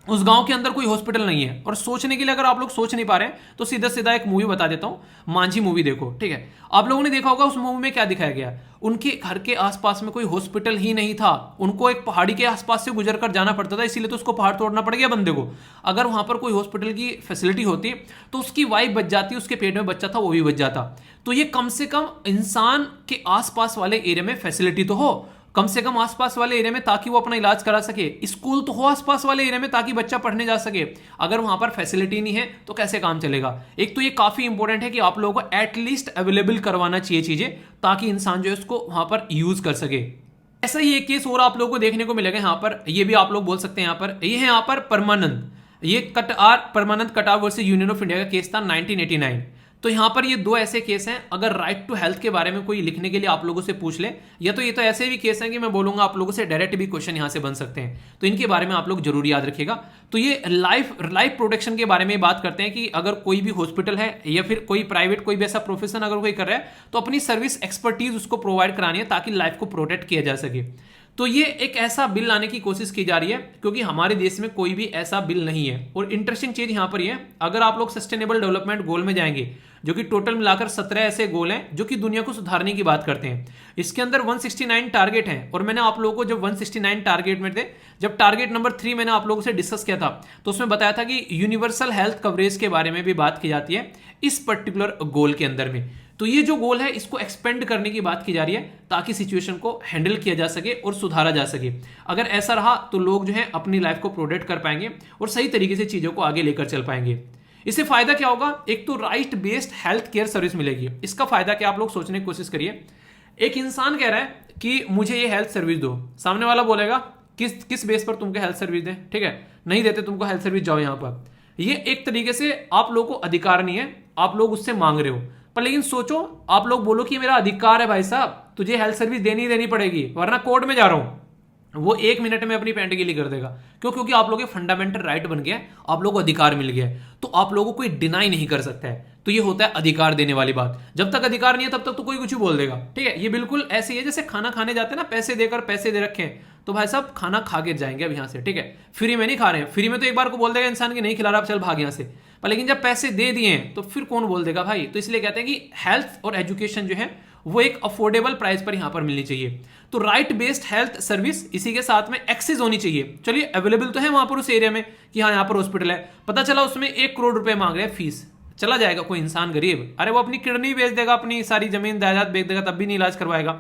उस गांव के अंदर कोई हॉस्पिटल नहीं है, और सोचने के लिए अगर आप लोग सोच नहीं पा रहे हैं तो सीधा सीधा एक मूवी बता देता हूं, मांझी मूवी देखो, ठीक है? आप लोगों ने देखा होगा उस मूवी में क्या दिखाया गया। उनके घर के आसपास में कोई हॉस्पिटल ही नहीं था, उनको एक पहाड़ी के आसपास से गुजर कर जाना पड़ता था, इसीलिए तो उसको पहाड़ तोड़ना पड़ गया बंदे को। अगर वहां पर कोई हॉस्पिटल की फैसिलिटी होती तो उसकी वाइफ बच जाती, उसके पेट में बच्चा था वो भी बच जाता। तो ये कम से कम इंसान के आसपास वाले एरिया में फैसिलिटी तो हो, कम से कम आसपास वाले एरिया में, ताकि वो अपना इलाज करा सके। स्कूल तो हो आसपास वाले एरिया में ताकि बच्चा पढ़ने जा सके। अगर वहां पर फैसिलिटी नहीं है तो कैसे काम चलेगा? एक तो ये काफी इंपॉर्टेंट है कि आप लोगों को एटलीस्ट अवेलेबल करवाना चाहिए चीजें, ताकि इंसान जो है उसको वहां पर यूज कर सके। ऐसा ही एक केस और आप लोगों को देखने को मिलेगा यहाँ पर, ये भी आप लोग बोल सकते हैं यहाँ पर, ये है यहाँ पर परमानंद, ये परमानंद कटार वर्सेस यूनियन ऑफ इंडिया का केस था 1989। तो यहां पर ये दो ऐसे केस हैं, अगर राइट टू हेल्थ के बारे में कोई लिखने के लिए आप लोगों से पूछ ले, या तो ये तो ऐसे भी केस हैं कि मैं बोलूंगा आप लोगों से डायरेक्ट भी क्वेश्चन यहां से बन सकते हैं, तो इनके बारे में आप लोग जरूर याद रखिएगा। तो ये लाइफ प्रोटेक्शन के बारे में बात करते हैं कि अगर कोई भी हॉस्पिटल है या फिर कोई प्राइवेट कोई भी ऐसा प्रोफेशन अगर कोई कर रहा है तो अपनी सर्विस एक्सपर्टीज उसको प्रोवाइड करानी है ताकि लाइफ को प्रोटेक्ट किया जा सके। तो ये एक ऐसा बिल लाने की कोशिश की जा रही है क्योंकि हमारे देश में कोई भी ऐसा बिल नहीं है। और इंटरेस्टिंग चीज यहां पर ये है, अगर आप लोग सस्टेनेबल डेवलपमेंट गोल में जाएंगे, जो कि टोटल मिलाकर 17 ऐसे गोल हैं जो कि दुनिया को सुधारने की बात करते हैं, इसके अंदर 169 टारगेट हैं। और मैंने आप लोगों को जब 169 टारगेट में थे, जब टारगेट नंबर 3 मैंने आप लोगों से डिस्कस किया था तो उसमें बताया था कि यूनिवर्सल हेल्थ कवरेज के बारे में भी बात की जाती है इस पर्टिकुलर गोल के अंदर में। तो ये जो गोल है इसको एक्सपेंड करने की बात की जा रही है ताकि सिचुएशन को हैंडल किया जा सके और सुधारा जा सके। अगर ऐसा रहा तो लोग जो है अपनी लाइफ को प्रोटेक्ट कर पाएंगे और सही तरीके से चीजों को आगे लेकर चल पाएंगे। इससे फायदा क्या होगा? एक तो right based health care service मिलेगी। इसका फायदा क्या, आप लोग सोचने की कोशिश करिए। एक इंसान कह रहा है कि मुझे ये हेल्थ सर्विस दो, सामने वाला बोलेगा किस बेस पर तुमको हेल्थ सर्विस दें, ठीक है? नहीं देते तुमको हेल्थ सर्विस, जाओ यहाँ पर। ये एक तरीके से आप लोगों को अधिकार नहीं है, आप लोग उससे मांग रहे हो। पर लेकिन सोचो, आप लोग बोलो कि मेरा अधिकार है भाई साहब, तुझे हेल्थ सर्विस देनी ही देनी पड़ेगी, वरना कोर्ट में जा रहा हूं, वो 1 मिनट में अपनी पैंट गीली कर देगा। क्यों? क्योंकि आप लोगों के फंडामेंटल राइट बन गया है, आप लोगों को अधिकार मिल गया है, तो आप लोगों को कोई डिनाई नहीं कर सकता है। तो ये होता है अधिकार देने वाली बात। जब तक अधिकार नहीं है तब तक तो कोई कुछ भी बोल देगा, ठीक है। ये बिल्कुल ऐसे ही है जैसे खाना खाने जाते हैं ना, पैसे देकर, पैसे दे रखे हैं तो भाई साहब खाना खा के जाएंगे अब यहाँ से, ठीक है। फ्री में नहीं खा रहे हैं, फ्री में तो एक बार को बोल देगा इंसान की नहीं खिला रहा, अब चल भाग यहाँ से। पर लेकिन जब पैसे दे दिए हैं तो फिर कौन बोल देगा भाई। तो इसलिए कहते हैं कि हेल्थ और एजुकेशन जो है वो एक अफोर्डेबल प्राइस पर यहां पर मिलनी चाहिए। तो राइट बेस्ड हेल्थ सर्विस, इसी के साथ में एक्सेस होनी चाहिए। चलिए अवेलेबल तो है वहां पर उस एरिया में कि हाँ यहाँ पर हॉस्पिटल है, पता चला उसमें 1 करोड़ रुपए मांग रहे हैं फीस, चला जाएगा कोई इंसान गरीब? अरे वो अपनी किडनी बेच देगा, अपनी सारी जमीन जायदाद बेच देगा, तब भी नहीं इलाज करवाएगा।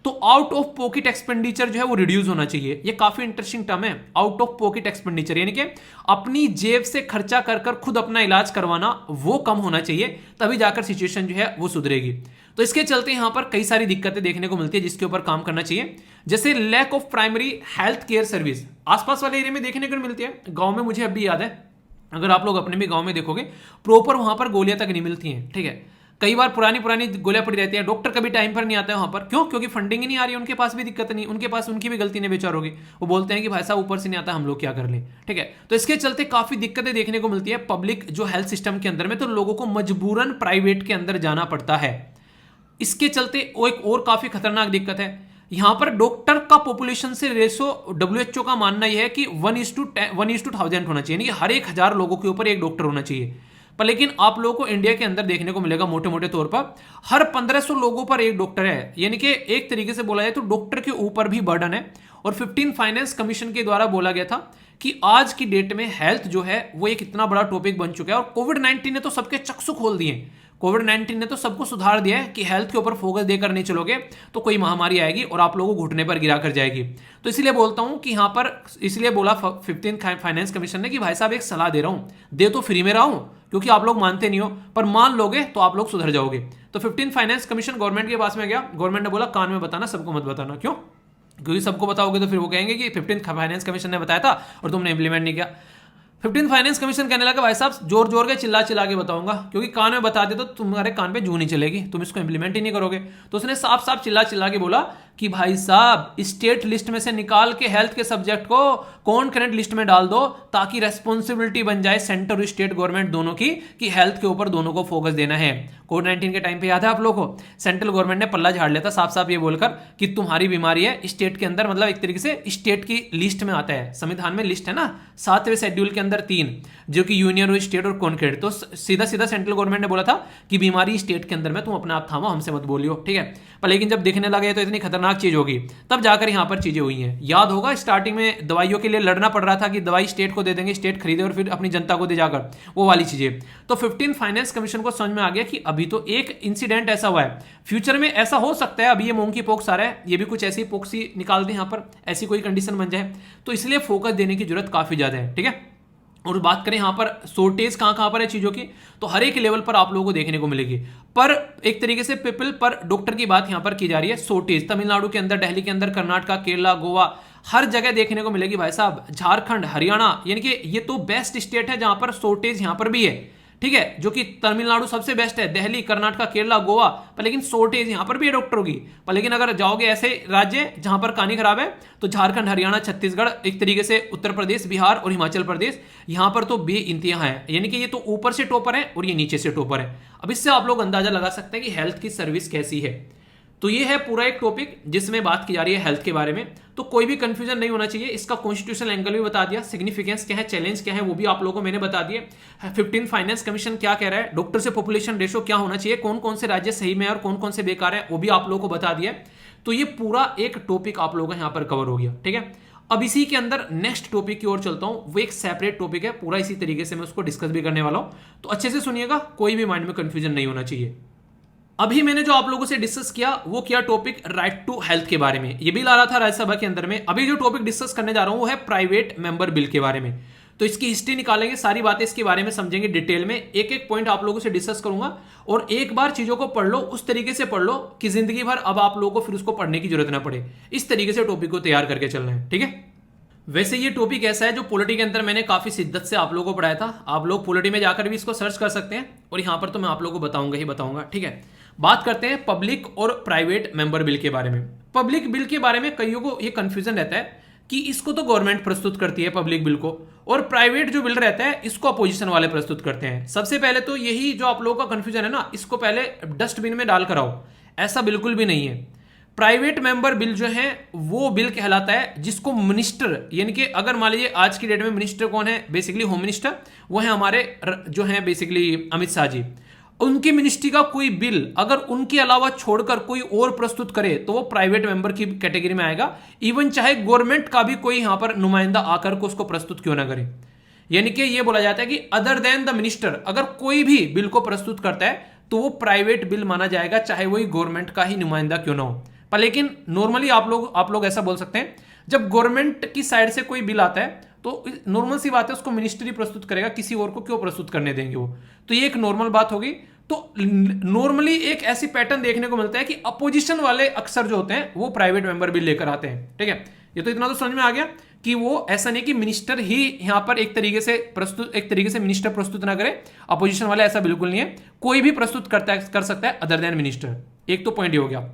तो आउट ऑफ पॉकेट एक्सपेंडिचर जो है वो रिड्यूस होना चाहिए। ये काफी इंटरेस्टिंग टर्म है, आउट ऑफ पॉकेट एक्सपेंडिचर, यानी कि अपनी जेब से खर्चा कर कर खुद अपना इलाज करवाना, वो कम होना चाहिए, तभी जाकर सिचुएशन जो है वो सुधरेगी। तो इसके चलते यहां पर कई सारी दिक्कतें देखने को मिलती है जिसके ऊपर काम करना चाहिए, जैसे lack of primary health care service. आसपास वाले एरिया में देखने को मिलती है, गांव में मुझे अभी याद है, अगर आप लोग अपने भी गांव में देखोगे प्रॉपर वहां पर गोलियां तक नहीं मिलती हैं, ठीक है। कई बार पुरानी गोलियां पड़ी रहती हैं, डॉक्टर कभी टाइम पर नहीं आता है वहां पर। क्यों? क्योंकि फंडिंग ही नहीं आ रही है, उनके पास भी दिक्कत नहीं, उनके पास उनकी भी गलती नहीं बेचारोगे, वो बोलते हैं कि भाई साहब ऊपर से नहीं आता, हम लोग क्या कर लें, ठीक है। तो इसके चलते काफी दिक्कतें देखने को मिलती है पब्लिक जो हेल्थ सिस्टम के अंदर में, तो लोगों को मजबूरन प्राइवेट के अंदर जाना पड़ता है। इसके चलते वो एक और काफी खतरनाक दिक्कत है, यहां पर डॉक्टर का पॉपुलेशन से रेशो, WHO का मानना यह है कि 1:1000 होना चाहिए, यानी कि हर 1000 लोगों के ऊपर एक डॉक्टर होना चाहिए। पर लेकिन आप लोगों को इंडिया के अंदर देखने को मिलेगा मोटे मोटे तौर पर हर 1500 लोगों पर एक डॉक्टर है, यानी कि एक तरीके से बोला जाए तो डॉक्टर के ऊपर भी बर्डन है। और 15 फाइनेंस कमीशन के द्वारा बोला गया था कि आज की डेट में हेल्थ जो है वो एक इतना बड़ा टॉपिक बन चुका है, और कोविड-19 ने तो सबके चक्षु खोल दिए। कोविड-19 ने तो सबको सुधार दिया है कि हेल्थ के ऊपर फोकस देकर नहीं चलोगे तो कोई महामारी आएगी और आप लोगों को घुटने पर गिरा कर जाएगी। तो इसलिए बोलता हूं कि यहां पर, इसलिए बोला 15 फाइनेंस कमीशन ने कि भाई साहब एक सलाह दे रहा हूं, दे तो फ्री में रहा हूं, क्योंकि आप लोग मानते नहीं हो, पर मान लोगे तो आप लोग सुधर जाओगे। तो 15 फाइनेंस कमीशन गवर्नमेंट के पास में गया, गवर्नमेंट ने बोला कान में बताना, सबको मत बताना। क्यों? क्योंकि सबको बताओगे तो फिर वो कहेंगे कि 15 फाइनेंस कमीशन ने बताया था और तुमने इंप्लीमेंट नहीं किया। 15 फाइनेंस कमीशन कहने लगा भाई साहब जोर जोर के चिल्ला चिल्ला के बताऊंगा, क्योंकि कान में बता दे तो तुम्हारे कान पे जू नहीं चलेगी, तुम इसको इंप्लीमेंट ही नहीं करोगे। तो उसने साफ साफ चिल्ला चिल्ला के बोला कि भाई साहब स्टेट लिस्ट में से निकाल के हेल्थ के सब्जेक्ट को कॉन्करेंट लिस्ट में डाल दो, ताकि रेस्पॉन्सिबिलिटी बन जाए सेंटर और स्टेट गवर्नमेंट दोनों की कि हेल्थ के ऊपर दोनों को फोकस देना है। कोविड-19 के टाइम पे याद है आप लोगों को, सेंट्रल गवर्नमेंट ने पल्ला झाड़ लिया था साफ साफ ये बोलकर कि तुम्हारी बीमारी है स्टेट के अंदर, मतलब एक तरीके से स्टेट की लिस्ट में आता है, संविधान में लिस्ट है ना 7वें शेड्यूल के अंदर 3, जो कि यूनियन और स्टेट और कॉन्करेंट। तो सीधा सीधा सेंट्रल गवर्नमेंट ने बोला था कि बीमारी स्टेट के अंदर में, तुम अपने आप थामो, हमसे मत बोलियो, ठीक है। पर लेकिन जब देखने लगे तो इतनी खतरनाक चीज होगी, तब जाकर यहां पर चीजें हुई हैं। याद होगा स्टार्टिंग में दवाइयों के लिए लड़ना पड़ रहा था कि दवाई स्टेट को दे देंगे, स्टेट खरीदे और फिर अपनी जनता को दे जाकर, वो वाली चीजें। तो 15 फाइनेंस कमीशन को समझ में आ गया कि अभी तो एक इंसिडेंट ऐसा हुआ है, फ्यूचर में ऐसा हो सकता है, अभी ये मोंकी पॉक्स आ रहा है, ये भी कुछ ऐसी पॉक्स ही निकाल दे यहां पर, ऐसी कोई कंडीशन बन जाए, तो इसलिए फोकस देने की जरूरत काफी ज्यादा है, ठीक है। और बात करें यहां पर शॉर्टेज कहां पर है चीजों की, तो हर एक लेवल पर आप लोगों को देखने को मिलेगी, पर एक तरीके से पीपल पर डॉक्टर की बात यहां पर की जा रही है। शॉर्टेज तमिलनाडु के अंदर, दिल्ली के अंदर, कर्नाटका, केरला, गोवा, हर जगह देखने को मिलेगी भाई साहब। झारखंड, हरियाणा, यानी कि ये तो बेस्ट स्टेट है जहां पर शॉर्टेज यहां पर भी है, ठीक है, जो कि तमिलनाडु सबसे बेस्ट है, दिल्ली, कर्नाटका, केरला, गोवा, पर लेकिन शॉर्टेज यहां पर भी है डॉक्टरों की। पर लेकिन अगर जाओगे ऐसे राज्य जहां पर कहानी खराब है, तो झारखंड, हरियाणा, छत्तीसगढ़, एक तरीके से उत्तर प्रदेश, बिहार और हिमाचल प्रदेश, यहां पर तो बेइंतहा है, यानी कि ये तो ऊपर से टॉपर है और ये नीचे से टॉपर है। अब इससे आप लोग अंदाजा लगा सकते हैं कि हेल्थ की सर्विस कैसी है। तो ये है पूरा एक टॉपिक जिसमें बात की जा रही है हेल्थ के बारे में, तो कोई भी कंफ्यूजन नहीं होना चाहिए। इसका कॉन्स्टिट्यूशनल एंगल भी बता दिया, सिग्निफिकेंस क्या है, चैलेंज क्या है, वो भी आप लोगों को मैंने बता दिया। 15 फाइनेंस कमीशन क्या कह रहा है, डॉक्टर से पॉपुलेशन रेशो क्या होना चाहिए, कौन कौन से राज्य सही में और कौन कौन से बेकार है, वो भी आप लोगों को बता दिया। तो ये पूरा एक टॉपिक आप लोगों का यहाँ पर कवर हो गया, ठीक है। अब इसी के अंदर नेक्स्ट टॉपिक की ओर चलता हूं, वो एक सेपरेट टॉपिक है, पूरा इसी तरीके से मैं उसको डिस्कस भी करने वाला हूं, तो अच्छे से सुनिएगा, कोई भी माइंड में कंफ्यूजन नहीं होना चाहिए। अभी मैंने जो आप लोगों से डिस्कस किया वो किया टॉपिक राइट टू हेल्थ के बारे में, ये बिल आ रहा था राज्यसभा के अंदर में। अभी जो टॉपिक डिस्कस करने जा रहा हूं वो है प्राइवेट मेंबर बिल के बारे में। तो इसकी हिस्ट्री निकालेंगे, सारी बातें इसके बारे में समझेंगे डिटेल में, एक एक पॉइंट आप लोगों से डिस्कस करूंगा, और एक बार चीजों को पढ़ लो, उस तरीके से पढ़ लो कि जिंदगी भर अब आप लोगों को फिर उसको पढ़ने की जरूरत ना पड़े। इस तरीके से टॉपिक को तैयार करके चलना है, ठीक है। वैसे ये टॉपिक ऐसा है जो पॉलिटी के अंदर मैंने काफ़ी शिद्दत से आप लोगों को पढ़ाया था। आप लोग पॉलिटी में जाकर भी इसको सर्च कर सकते हैं और यहाँ पर तो मैं आप लोगों को बताऊंगा ही बताऊंगा। ठीक है, बात करते हैं पब्लिक और प्राइवेट मेंबर बिल के बारे में। पब्लिक बिल के बारे में कईयों को ये कंफ्यूजन रहता है कि इसको तो गवर्नमेंट प्रस्तुत करती है पब्लिक बिल को, और प्राइवेट जो बिल रहता है इसको अपोजिशन वाले प्रस्तुत करते हैं। सबसे पहले तो यही जो आप लोगों का कंफ्यूजन है ना, इसको पहले डस्टबिन में डाल कर आओ। ऐसा बिल्कुल भी नहीं है। प्राइवेट मेंबर बिल जो है वो बिल कहलाता है जिसको मिनिस्टर, यानी कि अगर मान लीजिए आज की डेट में मिनिस्टर कौन है, बेसिकली होम मिनिस्टर, वो है हमारे जो है बेसिकली अमित शाह जी। उनकी मिनिस्ट्री का कोई बिल अगर उनके अलावा छोड़कर कोई और प्रस्तुत करे तो वो प्राइवेट मेंबर की कैटेगरी में आएगा, इवन चाहे गवर्नमेंट का भी कोई यहां पर नुमाइंदा आकर को उसको प्रस्तुत क्यों ना करे। यानी कि ये बोला जाता है कि अदर देन द मिनिस्टर अगर कोई भी बिल को प्रस्तुत करता है तो वो प्राइवेट बिल माना जाएगा, चाहे वही गवर्नमेंट का ही नुमाइंदा क्यों ना हो। पर लेकिन नॉर्मली आप लोग ऐसा बोल सकते हैं, जब गवर्नमेंट की साइड से कोई बिल आता है तो नॉर्मल सी बात है उसको मिनिस्ट्री प्रस्तुत करेगा, किसी और को क्यों प्रस्तुत करने देंगे वो। तो ये एक नॉर्मल बात होगी। तो नॉर्मली एक ऐसी पैटर्न देखने को मिलता है कि अपोजिशन वाले अक्सर जो होते हैं वो प्राइवेट मेंबर बिल लेकर आते हैं। ठीक है, ये तो इतना तो समझ में आ गया कि वो ऐसा नहीं कि मिनिस्टर ही यहां पर एक तरीके से मिनिस्टर प्रस्तुत ना करे, अपोजिशन वाले ऐसा बिल्कुल नहीं है, कोई भी प्रस्तुत कर सकता है अदर देन मिनिस्टर। एक तो पॉइंट ये हो गया।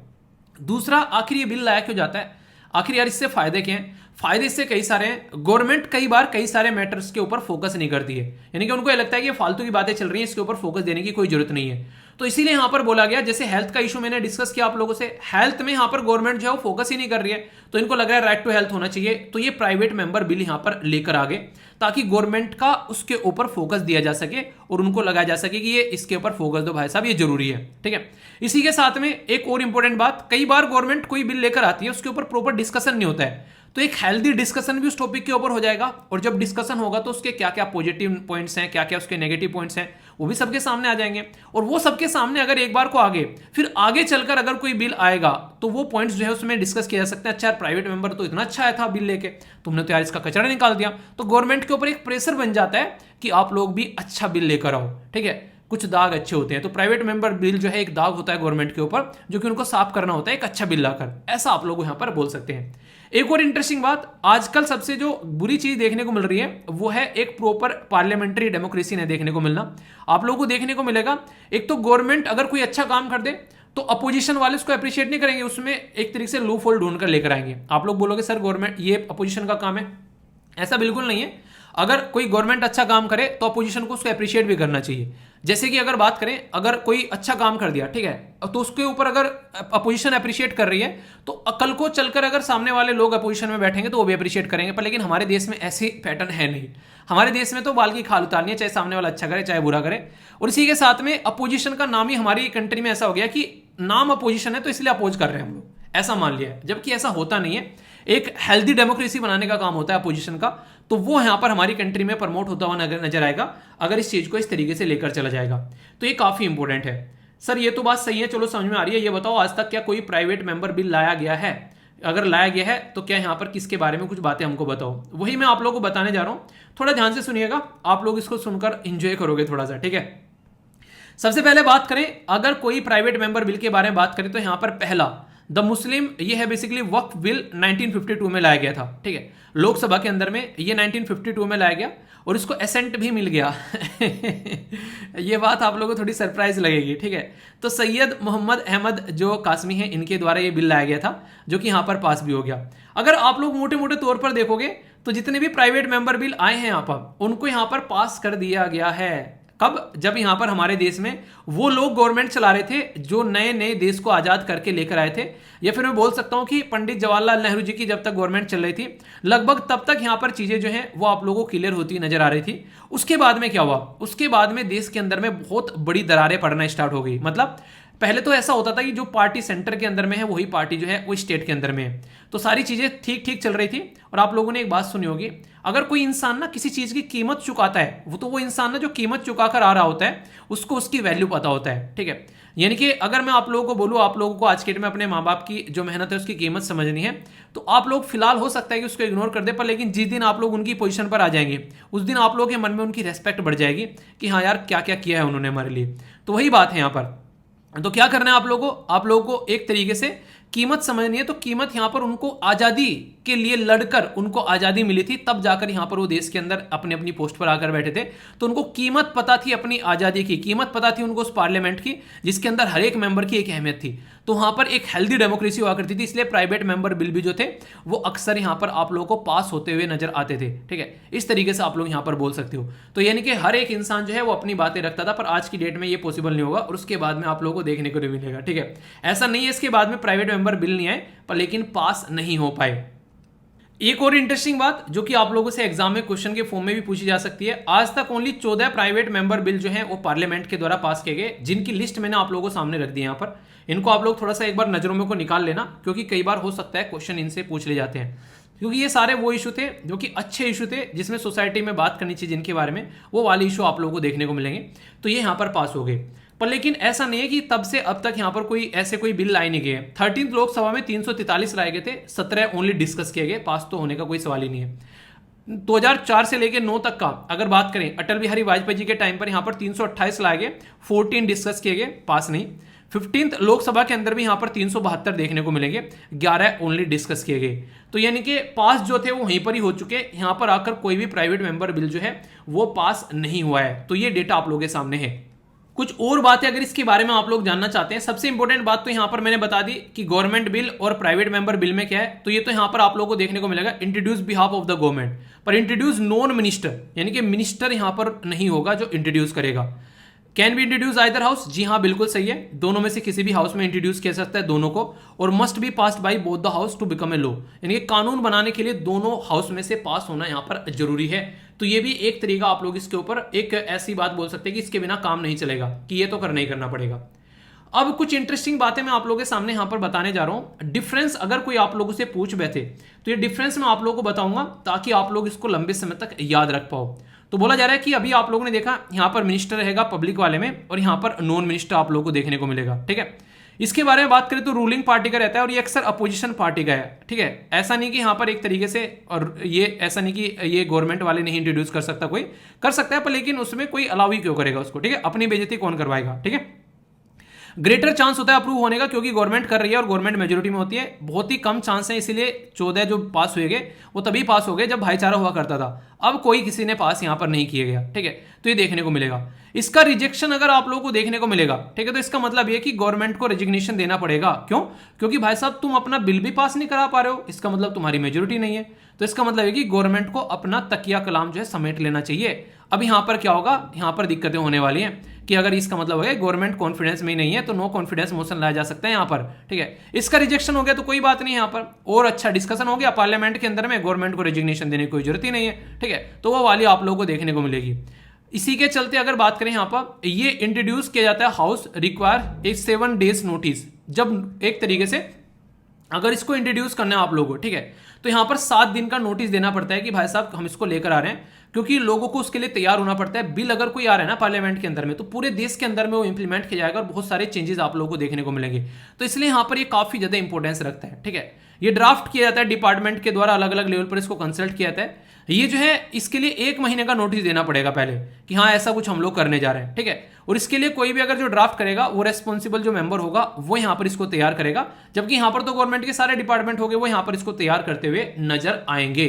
दूसरा, आखिर ये बिल लाया क्यों जाता है, आखिर यार इससे फायदे क्या हैं? फायदे इससे कई सारे हैं। गवर्नमेंट कई बार कई सारे मैटर्स के ऊपर फोकस नहीं करती है, यानी कि उनको ये लगता है कि ये फालतू की बातें चल रही हैं, इसके ऊपर फोकस देने की कोई जरूरत नहीं है। तो इसीलिए यहां पर बोला गया, जैसे हेल्थ का इशू मैंने डिस्कस किया आप लोगों से, हेल्थ में यहां पर गवर्नमेंट जो है वो फोकस ही नहीं कर रही है, तो इनको लग रहा है राइट टू हेल्थ होना चाहिए, तो ये प्राइवेट मेंबर बिल यहां पर लेकर आ गए ताकि गवर्नमेंट का उसके ऊपर फोकस दिया जा सके और उनको लगाया जा सके कि ये इसके ऊपर फोकस दो भाई साहब, ये जरूरी है। ठीक है, इसी के साथ में एक और इंपॉर्टेंट बात, कई बार गवर्नमेंट कोई बिल लेकर आती है उसके ऊपर प्रॉपर डिस्कशन नहीं होता है, तो एक हेल्दी डिस्कशन भी उस टॉपिक के ऊपर हो जाएगा, और जब डिस्कशन होगा तो उसके क्या क्या पॉजिटिव पॉइंट्स हैं, क्या क्या उसके नेगेटिव पॉइंट्स हैं, वो भी सबके सामने आ जाएंगे। और वो सबके सामने अगर एक बार को आगे, फिर आगे चलकर अगर कोई बिल आएगा तो वो पॉइंट्स जो है उसमें डिस्कस किया जा सकता है। अच्छा यार, प्राइवेट मेंबर तो इतना अच्छा आया था बिल लेके, तुमने तो यार इसका कचरा निकाल दिया, तो गवर्नमेंट के ऊपर एक प्रेशर बन जाता है कि आप लोग भी अच्छा बिल लेकर आओ। ठीक है, कुछ दाग अच्छे होते हैं, तो प्राइवेट मेंबर बिल जो है एक दाग होता है गवर्नमेंट के ऊपर, जो कि उनको साफ करना होता है एक अच्छा बिल लाकर, ऐसा आप लोग यहां पर बोल सकते हैं। एक और इंटरेस्टिंग बात, आजकल सबसे जो बुरी चीज देखने को मिल रही है वो है एक प्रॉपर पार्लियामेंट्री डेमोक्रेसी नहीं देखने को मिलना। आप लोगों को देखने को मिलेगा, एक तो गवर्नमेंट अगर कोई अच्छा काम कर दे तो अपोजिशन वाले उसको अप्रिशिएट नहीं करेंगे, उसमें एक तरीके से लूप होल ढूंढ कर लेकर आएंगे। आप लोग बोलोगे सर गवर्नमेंट ये अपोजिशन का काम है, ऐसा बिल्कुल नहीं है। अगर कोई गवर्नमेंट अच्छा काम करे तो अपोजिशन को उसको अप्रिशिएट भी करना चाहिए। जैसे कि अगर बात करें, अगर कोई अच्छा काम कर दिया, ठीक है, तो उसके ऊपर अगर अपोजिशन अप्रिशिएट कर रही है तो कल को चलकर अगर सामने वाले लोग अपोजिशन में बैठेंगे तो वो भी अप्रिशिएट करेंगे। पर लेकिन हमारे देश में ऐसे पैटर्न है नहीं। हमारे देश में तो बाल की खाल उतारनी है, चाहे सामने वाला अच्छा करे चाहे बुरा करे। और इसी के साथ में अपोजिशन का नाम ही हमारी कंट्री में ऐसा हो गया कि नाम अपोजिशन है तो इसलिए अपोज कर रहे हैं हम लोग, ऐसा मान लिया है, जबकि ऐसा होता नहीं है। एक हेल्दी डेमोक्रेसी बनाने का काम होता है अपोजिशन का, तो वो यहां पर हमारी कंट्री में प्रमोट होता हुआ नजर आएगा अगर इस चीज को इस तरीके से लेकर चला जाएगा। तो ये काफी इंपॉर्टेंट है। सर ये तो बात सही है, चलो समझ में आ रही है। ये बताओ आज तक क्या कोई प्राइवेट मेंबर बिल लाया गया है? अगर लाया गया है तो क्या यहां पर किसके बारे में कुछ बातें हमको बताओ, वही मैं आप लोगों को बताने जा रहा हूं। थोड़ा ध्यान से सुनिएगा, आप लोग इसको सुनकर इंजॉय करोगे थोड़ा सा। ठीक है, सबसे पहले बात करें, अगर कोई प्राइवेट मेंबर बिल के बारे में बात करें तो यहां पर पहला द मुस्लिम, ये है बेसिकली वक्फ बिल 1952 में लाया गया था। ठीक है, लोकसभा के अंदर में ये 1952 में लाया गया और इसको एसेंट भी मिल गया। ये बात आप लोगों को थोड़ी सरप्राइज लगेगी। ठीक है, तो सैयद मोहम्मद अहमद जो कासमी है, इनके द्वारा ये बिल लाया गया था, जो कि यहां पर पास भी हो गया। अगर आप लोग मोटे मोटे तौर पर देखोगे तो जितने भी प्राइवेट मेंबर बिल आए हैं यहां पर, उनको यहां पर पास कर दिया गया है। कब? जब यहां पर हमारे देश में वो लोग गवर्नमेंट चला रहे थे जो नए नए देश को आजाद करके लेकर आए थे, या फिर मैं बोल सकता हूं कि पंडित जवाहरलाल नेहरू जी की जब तक गवर्नमेंट चल रही थी, लगभग तब तक यहां पर चीजें जो हैं वो आप लोगों को क्लियर होती नजर आ रही थी। उसके बाद में क्या हुआ? उसके बाद में देश के अंदर में बहुत बड़ी दरारें पड़ना स्टार्ट हो गई। मतलब पहले तो ऐसा होता था कि जो पार्टी सेंटर के अंदर में है वही पार्टी जो है वो स्टेट के अंदर में है, तो सारी चीजें ठीक ठीक चल रही थी। और आप लोगों ने एक बात सुनी होगी, अगर कोई इंसान ना किसी चीज की कीमत चुकाता है, वो इंसान ना जो कीमत चुकाकर आ रहा होता है उसको उसकी वैल्यू पता होता है। ठीक है, यानी कि अगर मैं आप लोगों को बोलूं, आप लोगों को आज के डेट में अपने माँ बाप की जो मेहनत है उसकी कीमत समझनी है, तो आप लोग फिलहाल हो सकता है कि उसको इग्नोर कर दे, पर लेकिन जिस दिन आप लोग उनकी पोजीशन पर आ जाएंगे उस दिन आप लोगों के मन में उनकी रेस्पेक्ट बढ़ जाएगी कि हाँ यार क्या क्या किया है उन्होंने हमारे लिए। तो वही बात है यहाँ पर। तो क्या करना है आप लोगों को एक तरीके से कीमत समझनी है तो कीमत यहां पर उनको आजादी के लिए लड़कर उनको आजादी मिली थी, तब जाकर यहां पर वो देश के अंदर अपनी अपनी पोस्ट पर आकर बैठे थे। तो उनको कीमत पता थी अपनी आजादी की, कीमत पता थी उनको उस पार्लियामेंट की जिसके अंदर हर एक मेंबर की एक अहमियत थी। तो वहां पर एक हेल्दी डेमोक्रेसी हुआ करती थी, इसलिए प्राइवेट मेंबर बिल भी जो थे वो अक्सर यहां पर आप लोगों को पास होते हुए नजर आते थे। ठीक है, इस तरीके से आप लोग यहां पर बोल सकते हो। तो यानी कि हर एक इंसान जो है वो अपनी बातें रखता था, पर आज की डेट में ये पॉसिबल नहीं होगा और उसके बाद में आप लोगों को देखने को नहीं मिलेगा। ठीक है, ऐसा नहीं है इसके बाद में प्राइवेट मेंबर बिल नहीं आए, पर लेकिन पास नहीं हो पाए। एक और इंटरेस्टिंग बात जो कि आप लोगों से एग्जाम में क्वेश्चन के फॉर्म में भी पूछी जा सकती है, आज तक ओनली 14 प्राइवेट मेंबर बिल जो है वो पार्लियामेंट के द्वारा पास किए गए, जिनकी लिस्ट मैंने आप लोगों को सामने रख दी। यहां पर इनको आप लोग थोड़ा सा एक बार नजरों में को निकाल लेना, क्योंकि कई बार हो सकता है क्वेश्चन इनसे पूछ ले जाते हैं। क्योंकि ये सारे वो इशू थे जो कि अच्छे इशू थे, जिसमें सोसाइटी में बात करनी चाहिए जिनके बारे में, वो वाले इशू आप लोगों को देखने को मिलेंगे। तो ये यहां पर पास हो गए। पर लेकिन ऐसा नहीं है कि तब से अब तक यहां पर कोई ऐसे कोई बिल लाए नहीं गए। 13th लोकसभा में 343 लाए गए थे, 17 ओनली डिस्कस किए गए, पास तो होने का कोई सवाल ही नहीं है। 2004 से लेकर 9 तक का अगर बात करें, अटल बिहारी वाजपेयी जी के टाइम पर यहां पर 328 लाए गए, 14 डिस्कस किए गए, पास नहीं। 15th लोकसभा के अंदर भी यहां पर 372 देखने को मिलेंगे, 11 ओनली डिस्कस किए गए। तो यानी कि पास जो थे वो वहीं पर ही हो चुके, यहां पर आकर कोई भी प्राइवेट मेंबर बिल जो है वो पास नहीं हुआ है। तो ये डेटा आप लोगों के सामने है। कुछ और बातें अगर इसके बारे में आप लोग जानना चाहते हैं, सबसे इंपॉर्टेंट बात तो यहां पर मैंने बता दी कि गवर्नमेंट बिल और प्राइवेट मेंबर बिल में क्या है। तो ये तो यहां पर आप लोगों को देखने को मिलेगा introduce behalf of the government, पर इंट्रोड्यूस नॉन मिनिस्टर, यानी कि मिनिस्टर यहां पर नहीं होगा जो इंट्रोड्यूस करेगा। Can be introduce either house, जी हाँ बिल्कुल सही है, दोनों में से किसी भी हाउस में इंट्रोड्यूस किया सकता है दोनों को। और must be passed by both the house to become a law, यानी कि कानून बनाने के लिए दोनों हाउस में से पास होना यहां पर जरूरी है। तो ये भी एक तरीका आप लोग इसके ऊपर एक ऐसी बात बोल सकते हैं कि इसके बिना काम नहीं चलेगा, कि ये तो करना ही करना पड़ेगा। अब कुछ इंटरेस्टिंग बातें मैं आप लोगों के सामने यहां पर बताने जा रहा हूं। डिफरेंस अगर कोई आप लोगों से पूछ बैठे तो ये डिफरेंस मैं आप लोगों को बताऊंगा, ताकि आप लोग इसको लंबे समय तक याद रख पाओ। तो बोला जा रहा है कि अभी आप लोगों ने देखा यहां पर मिनिस्टर रहेगा पब्लिक वाले में, और यहां पर नॉन मिनिस्टर आप लोगों को देखने को मिलेगा। ठीक है, इसके बारे में बात करें तो रूलिंग पार्टी का रहता है और ये अक्सर अपोजिशन पार्टी का है। ठीक है, ऐसा नहीं कि यहां पर एक तरीके से, और ये ऐसा नहीं कि ये गवर्नमेंट वाले नहीं इंट्रोड्यूस कर सकता, कोई कर सकता है, पर लेकिन उसमें कोई अलाउ ही क्यों करेगा उसको। ठीक है, अपनी बेइज्जती कौन करवाएगा। ठीक है, ग्रेटर चांस होता है अप्रूव होने का, क्योंकि गवर्नमेंट कर रही है और गवर्नमेंट मेजोरिटी में होती है। बहुत ही कम चांस है, इसीलिए 14 जो पास हुए गए वो तभी पास हो गए जब भाईचारा हुआ करता था। अब कोई किसी ने पास यहां पर नहीं किया गया। ठीक है, तो ये देखने को मिलेगा। इसका रिजेक्शन अगर आप लोगों को देखने को मिलेगा, ठीक है, तो इसका मतलब ये कि गवर्नमेंट को रेजिग्नेशन देना पड़ेगा। क्यों? क्योंकि भाई साहब तुम अपना बिल भी पास नहीं करा पा रहे हो, इसका मतलब तुम्हारी मेजोरिटी नहीं है। तो इसका मतलब है कि गवर्नमेंट को अपना तकिया कलाम जो है समेट लेना चाहिए। अब यहां पर क्या होगा, यहां पर दिक्कतें होने वाली हैं कि अगर इसका मतलब है गवर्नमेंट कॉन्फिडेंस में ही नहीं है, तो नो कॉन्फिडेंस मोशन लाया जा सकता है यहां पर। ठीक है, इसका रिजेक्शन हो गया तो कोई बात नहीं, यहां पर और अच्छा डिस्कशन हो गया पार्लियामेंट के अंदर में, गवर्नमेंट को रेजिग्नेशन देने की कोई जरूरत ही नहीं है। ठीक है, तो वो वाली आप लोगों को देखने को मिलेगी। इसी के चलते अगर बात करें यहां पर, ये इंट्रोड्यूस किया जाता है हाउस रिक्वायर एक 7 days नोटिस। जब एक तरीके से अगर इसको इंट्रोड्यूस करना है आप लोगों को, ठीक है, तो यहां पर 7 दिन का नोटिस देना पड़ता है कि भाई साहब हम इसको लेकर आ रहे हैं, क्योंकि लोगों को उसके लिए तैयार होना पड़ता है। बिल अगर कोई आ रहा है ना पार्लियामेंट के अंदर में, तो पूरे देश के अंदर में वो इंप्लीमेंट किया जाएगा और बहुत सारे चेंजेस आप लोगों को देखने को मिलेंगे। तो इसलिए यहां पर ये काफी ज्यादा इंपॉर्टेंस रखता है। ठीक है, ये ड्राफ्ट किया जाता है डिपार्टमेंट के द्वारा, अलग अलग लेवल पर इसको कंसल्ट किया जाता है। ये जो है इसके लिए 1 महीने का नोटिस देना पड़ेगा पहले कि हाँ ऐसा कुछ हम लोग करने जा रहे हैं। ठीक है, और इसके लिए कोई भी अगर जो ड्राफ्ट करेगा वो रेस्पॉन्सिबल जो मेंबर होगा वो यहां पर इसको तैयार करेगा, जबकि यहां पर तो गवर्नमेंट के सारे डिपार्टमेंट होंगे वो यहां पर इसको तैयार करते हुए नजर आएंगे।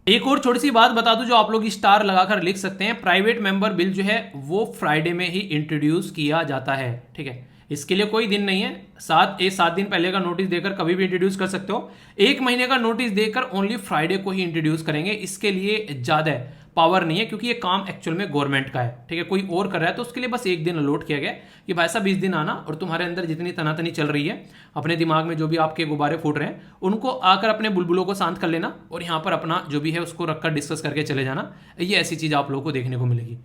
एक और छोटी सी बात बता दूं जो आप लोग स्टार लगाकर लिख सकते हैं, प्राइवेट मेंबर बिल जो है वो फ्राइडे में ही इंट्रोड्यूस किया जाता है। ठीक है, इसके लिए कोई दिन नहीं है, 7 दिन पहले का नोटिस देकर कभी भी इंट्रोड्यूस कर सकते हो। 1 महीने का नोटिस देकर ओनली फ्राइडे को ही इंट्रोड्यूस करेंगे, इसके लिए ज्यादा पावर नहीं है, क्योंकि ये काम एक्चुअल में गवर्नमेंट का है। ठीक है, कोई और कर रहा है तो उसके लिए बस 1 दिन अलॉट किया गया कि भाई साहब 20 दिन आना, और तुम्हारे अंदर जितनी तनातनी चल रही है, अपने दिमाग में जो भी आपके गुब्बारे फूट रहे हैं, उनको आकर अपने बुलबुलों को शांत कर लेना और यहाँ पर अपना जो भी है उसको रखकर डिस्कस करके चले जाना। ये ऐसी चीज आप लोगों को देखने को मिलेगी।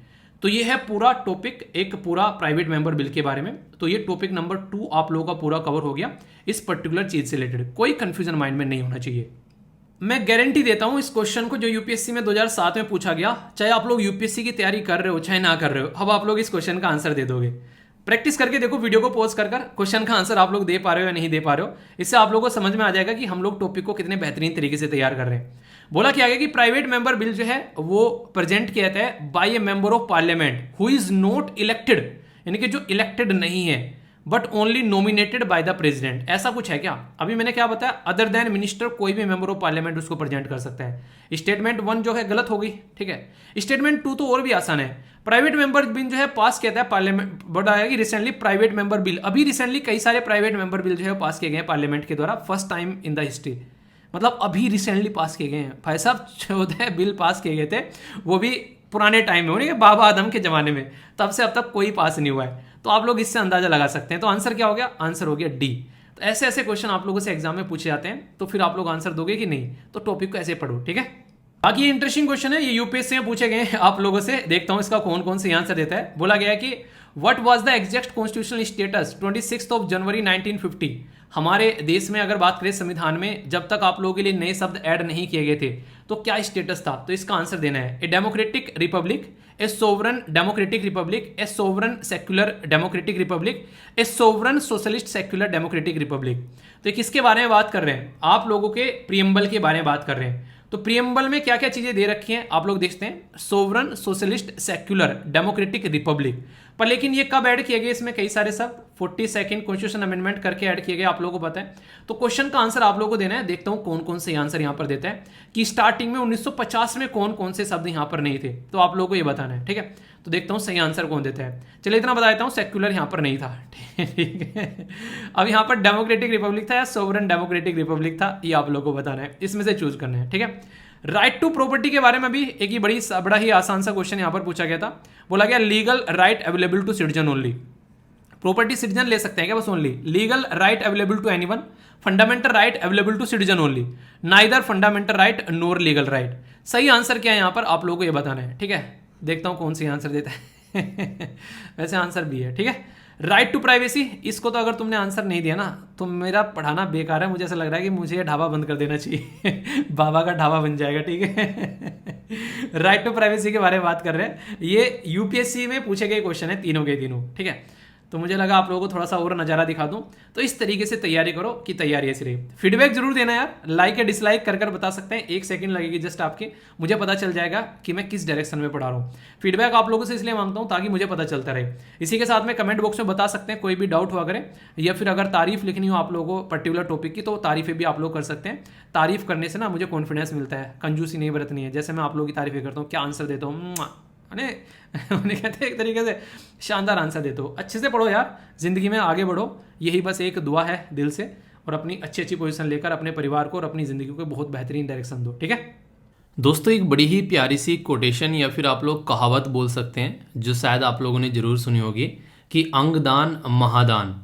तो ये है पूरा टॉपिक, एक पूरा प्राइवेट मेंबर बिल के बारे में। तो ये टॉपिक नंबर 2 आप लोगों का पूरा कवर हो गया इस पर्टिकुलर चीज से रिलेटेड। कोई कंफ्यूजन माइंड में नहीं होना चाहिए। मैं गारंटी देता हूं इस क्वेश्चन को जो यूपीएससी में 2007 में पूछा गया, चाहे आप लोग यूपीएससी की तैयारी कर रहे हो चाहे ना कर रहे हो, अब आप लोग इस क्वेश्चन का आंसर दे दोगे। प्रैक्टिस करके देखो, वीडियो को पॉज कर क्वेश्चन का आंसर आप लोग दे पा रहे हो या नहीं दे पा रहे हो। इससे आप लोगों को समझ में आ जाएगा कि हम लोग टॉपिक को कितने बेहतरीन तरीके से तैयार कर रहे हैं। बोला क्या गया कि प्राइवेट मेंबर बिल जो है वो प्रेजेंट किया जाता है by a member of parliament who is not elected, यानी कि जो इलेक्टेड नहीं है, but only nominated by the president, ऐसा कुछ है क्या? अभी मैंने क्या बताया, अदर देन मिनिस्टर कोई भी मेंबर ऑफ पार्लियामेंट उसको प्रेजेंट कर सकता है। स्टेटमेंट 1 जो है गलत हो गई, ठीक है। स्टेटमेंट 2 तो और भी आसान है, प्राइवेट मेंबर बिल जो है पास किया था पार्लियामेंट, बताया कि रिसेंटली प्राइवेट मेंबर बिल, अभी रिसेंटली कई सारे प्राइवेट मेंबर बिल जो है पास किए गए हैं पार्लियामेंट के द्वारा, first time in the history, मतलब अभी रिसेंटली पास किए गए हैं भाई साहब। 14 बिल पास किए गए थे, वो भी पुराने टाइम में, उन्हें बाबा आदम के जमाने में, तब से अब तक कोई पास नहीं हुआ है। तो आप लोग इससे अंदाजा लगा सकते हैं। तो आंसर क्या हो गया? आंसर हो गया डी। तो ऐसे ऐसे क्वेश्चन आप लोगों से एग्जाम में पूछे जाते हैं, तो फिर आप लोग आंसर दोगे कि नहीं? तो टॉपिक को ऐसे पढ़ो, ठीक है। बाकी ये इंटरेस्टिंग क्वेश्चन है, ये यूपीएससी में पूछे गए हैं आप लोगों से, देखता हूं इसका कौन कौन से आंसर देता है। बोला गया है कि what was the exact constitutional status 26 जनवरी 1950। हमारे देश में अगर बात करें संविधान में, जब तक आप लोगों के लिए नए शब्द ऐड नहीं किए गए थे, तो क्या स्टेटस था? तो इसका आंसर देना है a democratic Republic, A sovereign democratic Republic, A sovereign secular democratic Republic, A sovereign socialist secular democratic Republic. तो ये किसके बारे में बात कर रहे हैं? आप लोगों के प्रियम्बल के बारे में बात कर रहे हैं। तो प्रियम्बल में क्या क्या चीजें दे रखी हैं आप लोग देखते हैं, sovereign socialist secular democratic Republic. पर लेकिन ये कब ऐड किए गए? इसमें कई सारे सब 42nd कॉन्स्टिट्यूशन अमेंडमेंट करके ऐड किए गए, आप लोगों को पता है। तो क्वेश्चन का आंसर आप लोगों को देना है, देखता हूं कौन कौन से आंसर यहां पर देता है कि स्टार्टिंग में 1950 में कौन कौन से शब्द यहां पर नहीं थे, तो आप लोगों को ये बताना है, ठीक है। तो देखता हूं सही आंसर कौन देता है। चलिए इतना बता देता हूं, सेक्युलर यहां पर नहीं था, ठीक है। अब यहां पर डेमोक्रेटिक रिपब्लिक था या सोवरन डेमोक्रेटिक रिपब्लिक था, ये आप लोगों को बताना है, इसमें से चूज करना है, ठीक है। राइट टू प्रॉपर्टी के बारे में भी एक ही बड़ा ही आसान सा क्वेश्चन यहां पर पूछा गया था। बोला गया legal right available to citizen only. Property citizen ले सकते हैं क्या? बस only legal right available to anyone, fundamental right available to citizen only, neither fundamental right nor legal right. सही आंसर क्या है यहां पर आप लोगों को ये बताना है, ठीक है। देखता हूं कौन सी आंसर देता है। वैसे आंसर भी है, ठीक है। राइट टू प्राइवेसी, इसको तो अगर तुमने आंसर नहीं दिया ना तो मेरा पढ़ाना बेकार है। मुझे ऐसा लग रहा है कि मुझे ढाबा बंद कर देना चाहिए। बाबा का ढाबा बन जाएगा, ठीक है। राइट टू प्राइवेसी के बारे में बात कर रहे हैं, ये यूपीएससी में पूछे गए क्वेश्चन है, तीनों के तीनों, ठीक है। तो मुझे लगा आप लोगों को थोड़ा सा और नज़ारा दिखा दूं, तो इस तरीके से तैयारी करो कि तैयारी ऐसी रही। फीडबैक जरूर देना यार, लाइक या डिसलाइक कर बता सकते हैं, 1 सेकंड लगेगी जस्ट आपके, मुझे पता चल जाएगा कि मैं किस डायरेक्शन में पढ़ा रहा हूँ। फीडबैक आप लोगों से इसलिए मांगता हूँ ताकि मुझे पता चलता रहे। इसी के साथ में कमेंट बॉक्स में बता सकते हैं कोई भी डाउट हुआ करें, या फिर अगर तारीफ लिखनी हो आप लोगों को पर्टिकुलर टॉपिक की, तो तारीफें भी आप लोग कर सकते हैं। तारीफ करने से ना मुझे कॉन्फिडेंस मिलता है, कंजूसी नहीं बरतनी है। जैसे मैं आप लोगों की तारीफें करता हूँ, क्या आंसर देता हूँ, उन्हें कहते हैं एक तरीके से शानदार आंसर देते हो। अच्छे से पढ़ो यार, जिंदगी में आगे बढ़ो, यही बस एक दुआ है दिल से, और अपनी अच्छी अच्छी पोजीशन लेकर अपने परिवार को और अपनी जिंदगी को बहुत बेहतरीन डायरेक्शन दो, ठीक है दोस्तों। एक बड़ी ही प्यारी सी कोटेशन या फिर आप लोग कहावत बोल सकते हैं, जो शायद आप लोगों ने जरूर सुनी होगी कि अंगदान महादान।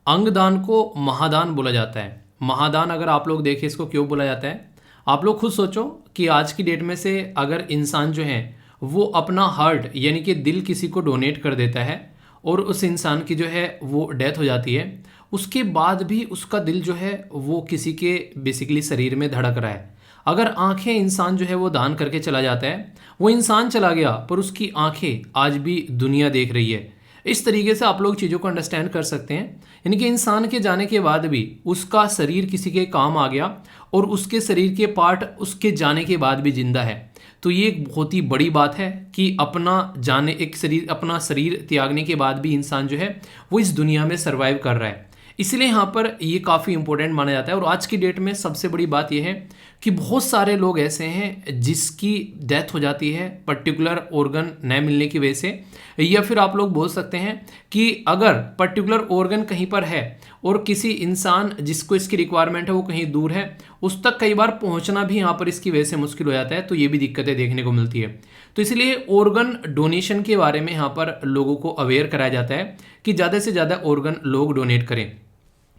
अंगदान को महादान बोला जाता है। महादान अगर आप लोग देखें इसको क्यों बोला जाता है, आप लोग खुद सोचो कि आज की डेट में से अगर इंसान जो है वो अपना हार्ट यानी कि दिल किसी को डोनेट कर देता है और उस इंसान की जो है वो डेथ हो जाती है, उसके बाद भी उसका दिल जो है वो किसी के बेसिकली शरीर में धड़क रहा है। अगर आंखें इंसान जो है वो दान करके चला जाता है, वो इंसान चला गया पर उसकी आंखें आज भी दुनिया देख रही है। इस तरीके से आप लोग चीज़ों को अंडरस्टैंड कर सकते हैं, यानी कि इंसान के जाने के बाद भी उसका शरीर किसी के काम आ गया और उसके शरीर के पार्ट उसके जाने के बाद भी जिंदा है। तो ये एक बहुत ही बड़ी बात है कि अपना शरीर त्यागने के बाद भी इंसान जो है वो इस दुनिया में सर्वाइव कर रहा है। इसलिए यहाँ पर ये काफ़ी इंपॉर्टेंट माना जाता है। और आज की डेट में सबसे बड़ी बात यह है कि बहुत सारे लोग ऐसे हैं जिसकी डेथ हो जाती है पर्टिकुलर ऑर्गन न मिलने की वजह से, या फिर आप लोग बोल सकते हैं कि अगर पर्टिकुलर ऑर्गन कहीं पर है और किसी इंसान जिसको इसकी रिक्वायरमेंट है वो कहीं दूर है, उस तक कई बार पहुंचना भी यहाँ पर इसकी वजह से मुश्किल हो जाता है। तो ये भी दिक्कतें देखने को मिलती है। तो इसलिए ऑर्गन डोनेशन के बारे में यहाँ पर लोगों को अवेयर कराया जाता है कि ज़्यादा से ज़्यादा ऑर्गन लोग डोनेट करें।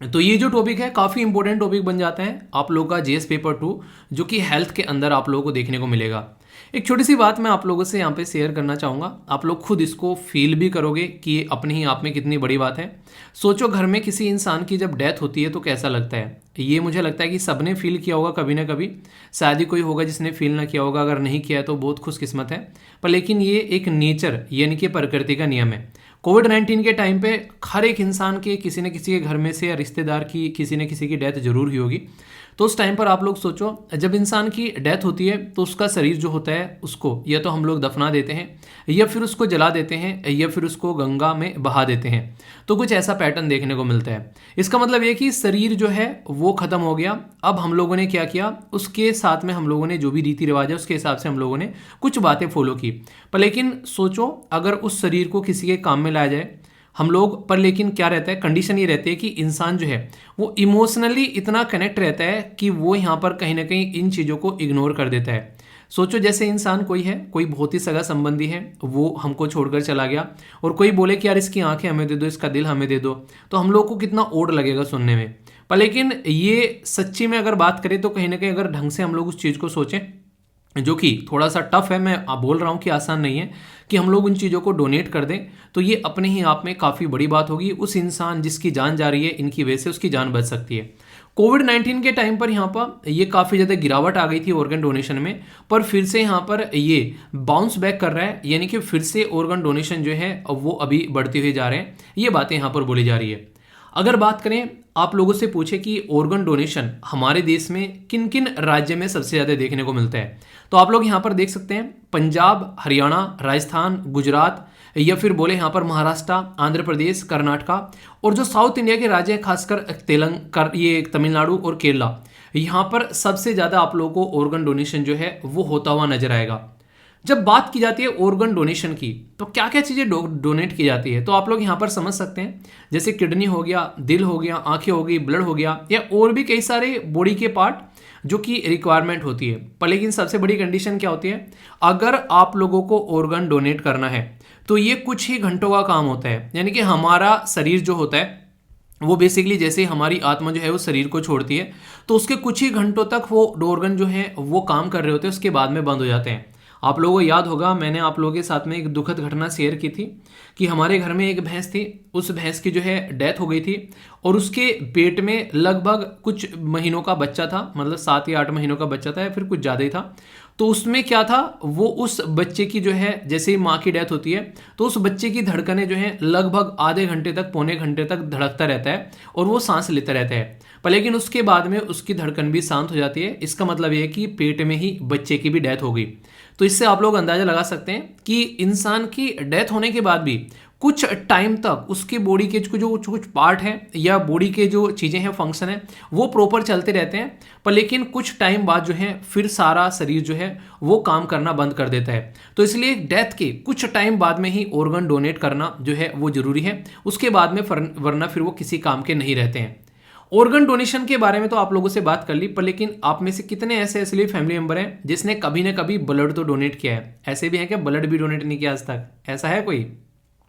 तो ये जो टॉपिक है काफ़ी इंपॉर्टेंट टॉपिक बन जाता है आप लोगों का जीएस पेपर 2, जो कि हेल्थ के अंदर आप लोगों को देखने को मिलेगा। एक छोटी सी बात मैं आप लोगों से यहाँ पे शेयर करना चाहूँगा, आप लोग खुद इसको फील भी करोगे कि ये अपने ही आप में कितनी बड़ी बात है। सोचो घर में किसी इंसान की जब डेथ होती है तो कैसा लगता है। ये मुझे लगता है कि सबने फील किया होगा कभी ना कभी, शायद ही कोई होगा जिसने फील ना किया होगा। अगर नहीं किया है तो बहुत खुशकिस्मत है। पर लेकिन ये एक नेचर यानी कि प्रकृति का नियम है। कोविड-19 के टाइम पे हर एक इंसान के किसी न किसी के घर में से या रिश्तेदार की किसी न किसी की डेथ जरूर हुई होगी। तो उस टाइम पर आप लोग सोचो, जब इंसान की डेथ होती है तो उसका शरीर जो होता है उसको या तो हम लोग दफना देते हैं या फिर उसको जला देते हैं या फिर उसको गंगा में बहा देते हैं। तो कुछ ऐसा पैटर्न देखने को मिलता है। इसका मतलब ये कि शरीर जो है वो खत्म हो गया। अब हम लोगों ने क्या किया, उसके साथ में हम लोगों ने जो भी रीति रिवाज है उसके हिसाब से हम लोगों ने कुछ बातें फॉलो की। पर लेकिन सोचो, अगर उस शरीर को किसी के काम में लाया जाए हम लोग, पर लेकिन क्या रहता है, कंडीशन ये रहती है कि इंसान जो है वो इमोशनली इतना कनेक्ट रहता है कि वो यहाँ पर कहीं ना कहीं इन चीज़ों को इग्नोर कर देता है। सोचो, जैसे इंसान कोई है, कोई बहुत ही सगा संबंधी है, वो हमको छोड़कर चला गया और कोई बोले कि यार इसकी आंखें हमें दे दो, इसका दिल हमें दे दो, तो हम लोग को कितना ओड लगेगा सुनने में। पर लेकिन ये सच्ची में अगर बात करें तो कहीं ना कहीं अगर ढंग से हम लोग उस चीज़ को सोचें, जो कि थोड़ा सा टफ है, मैं बोल रहा हूँ कि आसान नहीं है, कि हम लोग उन चीज़ों को डोनेट कर दें, तो ये अपने ही आप में काफ़ी बड़ी बात होगी। उस इंसान जिसकी जान जा रही है इनकी वजह से उसकी जान बच सकती है। कोविड-19 के टाइम पर यहाँ पर ये काफ़ी ज़्यादा गिरावट आ गई थी ऑर्गन डोनेशन में, पर फिर से यहाँ पर ये बाउंस बैक कर रहा है, यानी कि फिर से ऑर्गन डोनेशन जो है वो अभी बढ़ते हुए जा रहे हैं। ये बातें यहाँ पर बोली जा रही है। अगर बात करें, आप लोगों से पूछे कि ऑर्गन डोनेशन हमारे देश में किन किन राज्य में सबसे ज़्यादा देखने को मिलता है, तो आप लोग यहाँ पर देख सकते हैं पंजाब, हरियाणा, राजस्थान, गुजरात, या फिर बोले यहाँ पर महाराष्ट्र, आंध्र प्रदेश, कर्नाटका, और जो साउथ इंडिया के राज्य हैं खासकर ये तमिलनाडु और केरला, यहाँ पर सबसे ज़्यादा आप लोगों को ऑर्गन डोनेशन जो है वो होता हुआ नजर आएगा। जब बात की जाती है ऑर्गन डोनेशन की, तो क्या क्या चीज़ें डोनेट की जाती है, तो आप लोग यहाँ पर समझ सकते हैं, जैसे किडनी हो गया, दिल हो गया, आंखें हो गई, ब्लड हो गया, या और भी कई सारे बॉडी के पार्ट जो कि रिक्वायरमेंट होती है। पर लेकिन सबसे बड़ी कंडीशन क्या होती है, अगर आप लोगों को ऑर्गन डोनेट करना है तो ये कुछ ही घंटों का काम होता है। यानी कि हमारा शरीर जो होता है वो बेसिकली जैसे हमारी आत्मा जो है वो शरीर को छोड़ती है, तो उसके कुछ ही घंटों तक वो ऑर्गन जो है वो काम कर रहे होते हैं, उसके बाद में बंद हो जाते हैं। आप लोगों को याद होगा, मैंने आप लोगों के साथ में एक दुखद घटना शेयर की थी कि हमारे घर में एक भैंस थी, उस भैंस की जो है डेथ हो गई थी और उसके पेट में लगभग कुछ महीनों का बच्चा था, मतलब 7 या 8 महीनों का बच्चा था या फिर कुछ ज़्यादा ही था। तो उसमें क्या था, वो उस बच्चे की जो है, जैसे ही माँ की डेथ होती है तो उस बच्चे की धड़कनें जो है लगभग आधे घंटे तक, पौने घंटे तक धड़कता रहता है और वो सांस लेता रहता है। पर लेकिन उसके बाद में उसकी धड़कन भी शांत हो जाती है। इसका मतलब ये है कि पेट में ही बच्चे की भी डेथ हो गई। तो इससे आप लोग अंदाजा लगा सकते हैं कि इंसान की डेथ होने के बाद भी कुछ टाइम तक उसकी बॉडी के जो कुछ पार्ट हैं या बॉडी के जो चीज़ें हैं, फंक्शन है, वो प्रॉपर चलते रहते हैं। पर लेकिन कुछ टाइम बाद जो है फिर सारा शरीर जो है वो काम करना बंद कर देता है। तो इसलिए डेथ के कुछ टाइम बाद में ही ऑर्गन डोनेट करना जो है वो जरूरी है, उसके बाद में वरना फिर वो किसी काम के नहीं रहते हैं। ऑर्गन डोनेशन के बारे में तो आप लोगों से बात कर ली, पर लेकिन आप में से कितने ऐसे इसलिए फैमिली मेंबर हैं जिसने कभी ना कभी ब्लड तो डोनेट किया है? ऐसे भी हैं क्या ब्लड भी डोनेट नहीं किया आज तक? ऐसा है कोई?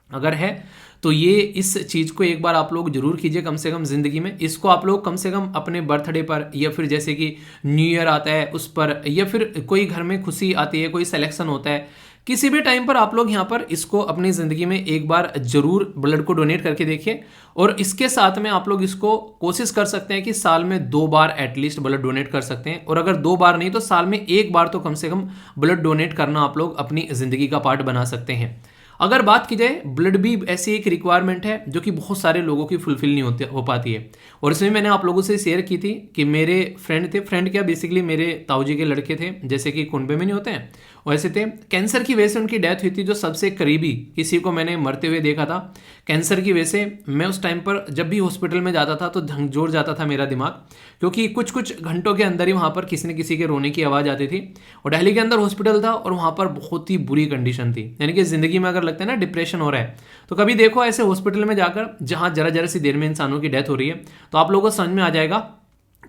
अगर है तो ये इस चीज़ को एक बार आप लोग जरूर कीजिए कम से कम ज़िंदगी में। इसको आप लोग कम से कम अपने बर्थडे पर या फिर जैसे कि न्यू ईयर आता है उस पर, या फिर कोई घर में खुशी आती है, कोई सिलेक्शन होता है, किसी भी टाइम पर आप लोग यहाँ पर इसको अपनी ज़िंदगी में एक बार जरूर ब्लड को डोनेट करके देखिए। और इसके साथ में आप लोग इसको कोशिश कर सकते हैं कि साल में 2 बार एटलीस्ट ब्लड डोनेट कर सकते हैं, और अगर 2 बार नहीं तो साल में 1 बार तो कम से कम ब्लड डोनेट करना आप लोग अपनी ज़िंदगी का पार्ट बना सकते हैं। अगर बात की जाए, ब्लड भी ऐसी एक रिक्वायरमेंट है जो कि बहुत सारे लोगों की फुलफिल नहीं हो पाती है। और इसमें मैंने आप लोगों से शेयर की थी कि मेरे फ्रेंड क्या बेसिकली मेरे ताऊ जी के लड़के थे, जैसे कि कुनबे में नहीं होते हैं वैसे थे। कैंसर की वजह से उनकी डेथ हुई थी। जो सबसे करीबी किसी को मैंने मरते हुए देखा था कैंसर की वजह से, मैं उस टाइम पर जब भी हॉस्पिटल में जाता था तो झकझोर जाता था मेरा दिमाग, क्योंकि कुछ कुछ घंटों के अंदर ही वहाँ पर किसी न किसी के रोने की आवाज़ आती थी। और दिल्ली के अंदर हॉस्पिटल था और वहाँ पर बहुत ही बुरी कंडीशन थी। यानी कि ज़िंदगी में अगर लगता है ना डिप्रेशन हो रहा है, तो कभी देखो ऐसे हॉस्पिटल में जाकर जहाँ जरा जरा सी देर में इंसानों की डेथ हो रही है, तो आप लोगों को समझ में आ जाएगा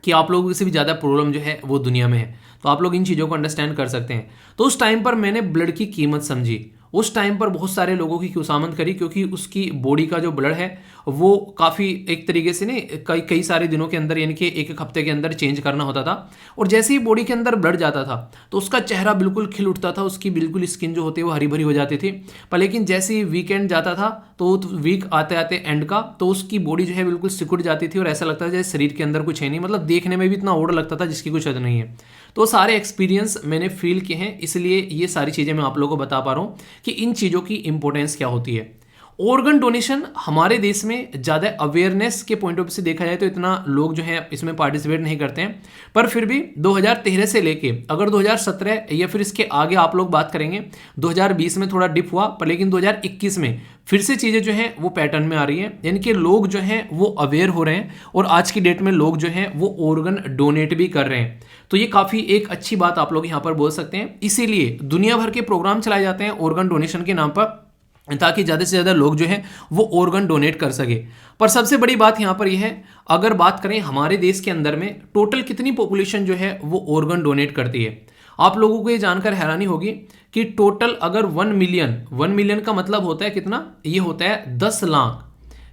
कि आप लोगों से भी ज़्यादा प्रॉब्लम जो है वो दुनिया में है। तो आप लोग इन चीज़ों को अंडरस्टैंड कर सकते हैं। तो उस टाइम पर मैंने ब्लड की कीमत समझी। उस टाइम पर बहुत सारे लोगों की खुशामद करी, क्योंकि उसकी बॉडी का जो ब्लड है वो काफ़ी एक तरीके से नहीं कई सारे दिनों के अंदर, यानी कि एक हफ्ते के अंदर चेंज करना होता था। और जैसे ही बॉडी के अंदर ब्लड जाता था तो उसका चेहरा बिल्कुल खिल उठता था, उसकी बिल्कुल स्किन जो होती है वो हरी भरी हो जाती थी। पर लेकिन जैसे ही वीकेंड जाता था तो वीक आते आते एंड का, तो उसकी बॉडी जो है बिल्कुल सिकुड़ जाती थी और ऐसा लगता था जैसे शरीर के अंदर कुछ है नहीं, मतलब देखने में भी इतना ओड लगता था जिसकी कुछ हद नहीं है। तो सारे एक्सपीरियंस मैंने फील किए हैं, इसलिए ये सारी चीज़ें मैं आप लोगों को बता पा रहा हूँ कि इन चीज़ों की इंपॉर्टेंस क्या होती है। ऑर्गन डोनेशन हमारे देश में ज़्यादा अवेयरनेस के पॉइंट ऑफ व्यू से देखा जाए तो इतना लोग जो है इसमें पार्टिसिपेट नहीं करते हैं, पर फिर भी 2013 से लेके अगर 2017 या फिर इसके आगे आप लोग बात करेंगे, 2020 में थोड़ा डिप हुआ, पर लेकिन 2021 में फिर से चीज़ें जो हैं वो पैटर्न में आ रही हैं, यानी कि लोग जो हैं वो अवेयर हो रहे हैं और आज की डेट में लोग जो हैं वो ऑर्गन डोनेट भी कर रहे हैं। तो ये काफ़ी एक अच्छी बात आप लोग यहाँ पर बोल सकते हैं। इसीलिए दुनिया भर के प्रोग्राम चलाए जाते हैं ऑर्गन डोनेशन के नाम पर, ताकि ज़्यादा से ज़्यादा लोग जो हैं वो ऑर्गन डोनेट कर सके। पर सबसे बड़ी बात यहाँ पर यह है, अगर बात करें हमारे देश के अंदर में टोटल कितनी पॉपुलेशन जो है वो ऑर्गन डोनेट करती है, आप लोगों को ये जानकर हैरानी होगी कि टोटल अगर 1 मिलियन का मतलब होता है कितना, ये होता है 10 लाख,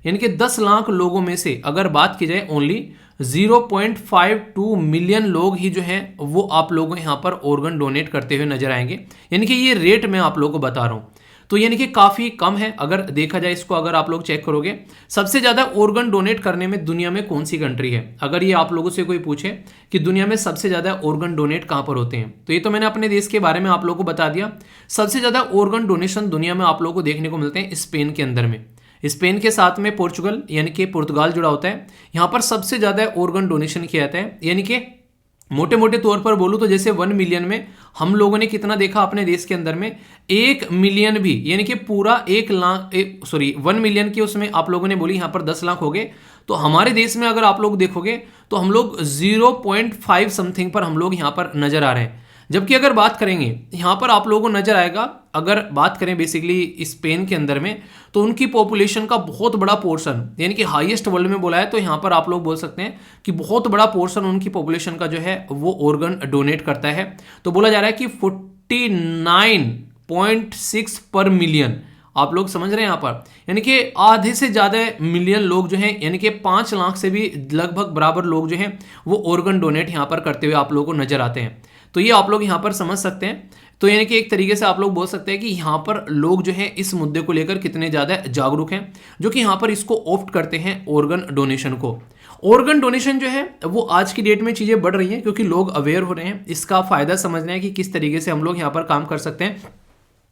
यानी कि 10 लाख लोगों में से अगर बात की जाए ओनली 0.52 मिलियन लोग ही जो हैं वो आप लोगों को यहाँ पर ऑर्गन डोनेट करते हुए नजर आएंगे। यानी कि ये रेट मैं आप लोगों को बता रहा हूँ, तो यानी कि काफ़ी कम है अगर देखा जाए इसको। अगर आप लोग चेक करोगे सबसे ज़्यादा ऑर्गन डोनेट करने में दुनिया में कौन सी कंट्री है, अगर ये आप लोगों से कोई पूछे कि दुनिया में सबसे ज़्यादा ऑर्गन डोनेट कहाँ पर होते हैं, तो ये तो मैंने अपने देश के बारे में आप लोगों को बता दिया। सबसे ज़्यादा ऑर्गन डोनेशन दुनिया में आप लोगों को देखने को मिलते हैं स्पेन के अंदर में। स्पेन के साथ में पोर्चुगल यानी कि पुर्तगाल जुड़ा होता है, यहाँ पर सबसे ज़्यादा ऑर्गन डोनेशन किया जाता है। यानी कि मोटे मोटे तौर पर बोलूँ तो जैसे 1 मिलियन में हम लोगों ने कितना देखा अपने देश के अंदर में, 1 मिलियन भी, यानी कि पूरा 1 मिलियन के उसमें आप लोगों ने बोली यहाँ पर 10 लाख हो गए, तो हमारे देश में अगर आप लोग देखोगे तो हम लोग 0.5 समथिंग पर हम लोग यहाँ पर नजर आ रहे हैं। जबकि अगर बात करेंगे यहाँ पर आप लोगों को नजर आएगा, अगर बात करें बेसिकली स्पेन के अंदर में, तो उनकी पॉपुलेशन का बहुत बड़ा पोर्शन, यानी कि हाईएस्ट वर्ल्ड में बोला है तो यहाँ पर आप लोग बोल सकते हैं कि बहुत बड़ा पोर्शन उनकी पॉपुलेशन का जो है वो ऑर्गन डोनेट करता है। तो बोला जा रहा है कि 49.6 पर मिलियन, आप लोग समझ रहे हैं यहाँ पर, यानी कि आधे से ज़्यादा मिलियन लोग जो हैं, यानी कि 5 लाख से भी लगभग बराबर लोग जो हैं वो ऑर्गन डोनेट यहाँ पर करते हुए आप लोगों को नजर आते हैं। तो ये आप लोग यहाँ पर समझ सकते हैं। तो यानी कि एक तरीके से आप लोग बोल सकते हैं कि यहाँ पर लोग जो हैं इस मुद्दे को लेकर कितने ज़्यादा जागरूक हैं, जो कि यहाँ पर इसको ऑप्ट करते हैं ऑर्गन डोनेशन को। ऑर्गन डोनेशन जो है वो आज की डेट में चीज़ें बढ़ रही हैं क्योंकि लोग अवेयर हो रहे हैं, इसका फ़ायदा समझ रहे हैं कि किस तरीके से हम लोग यहाँ पर काम कर सकते हैं।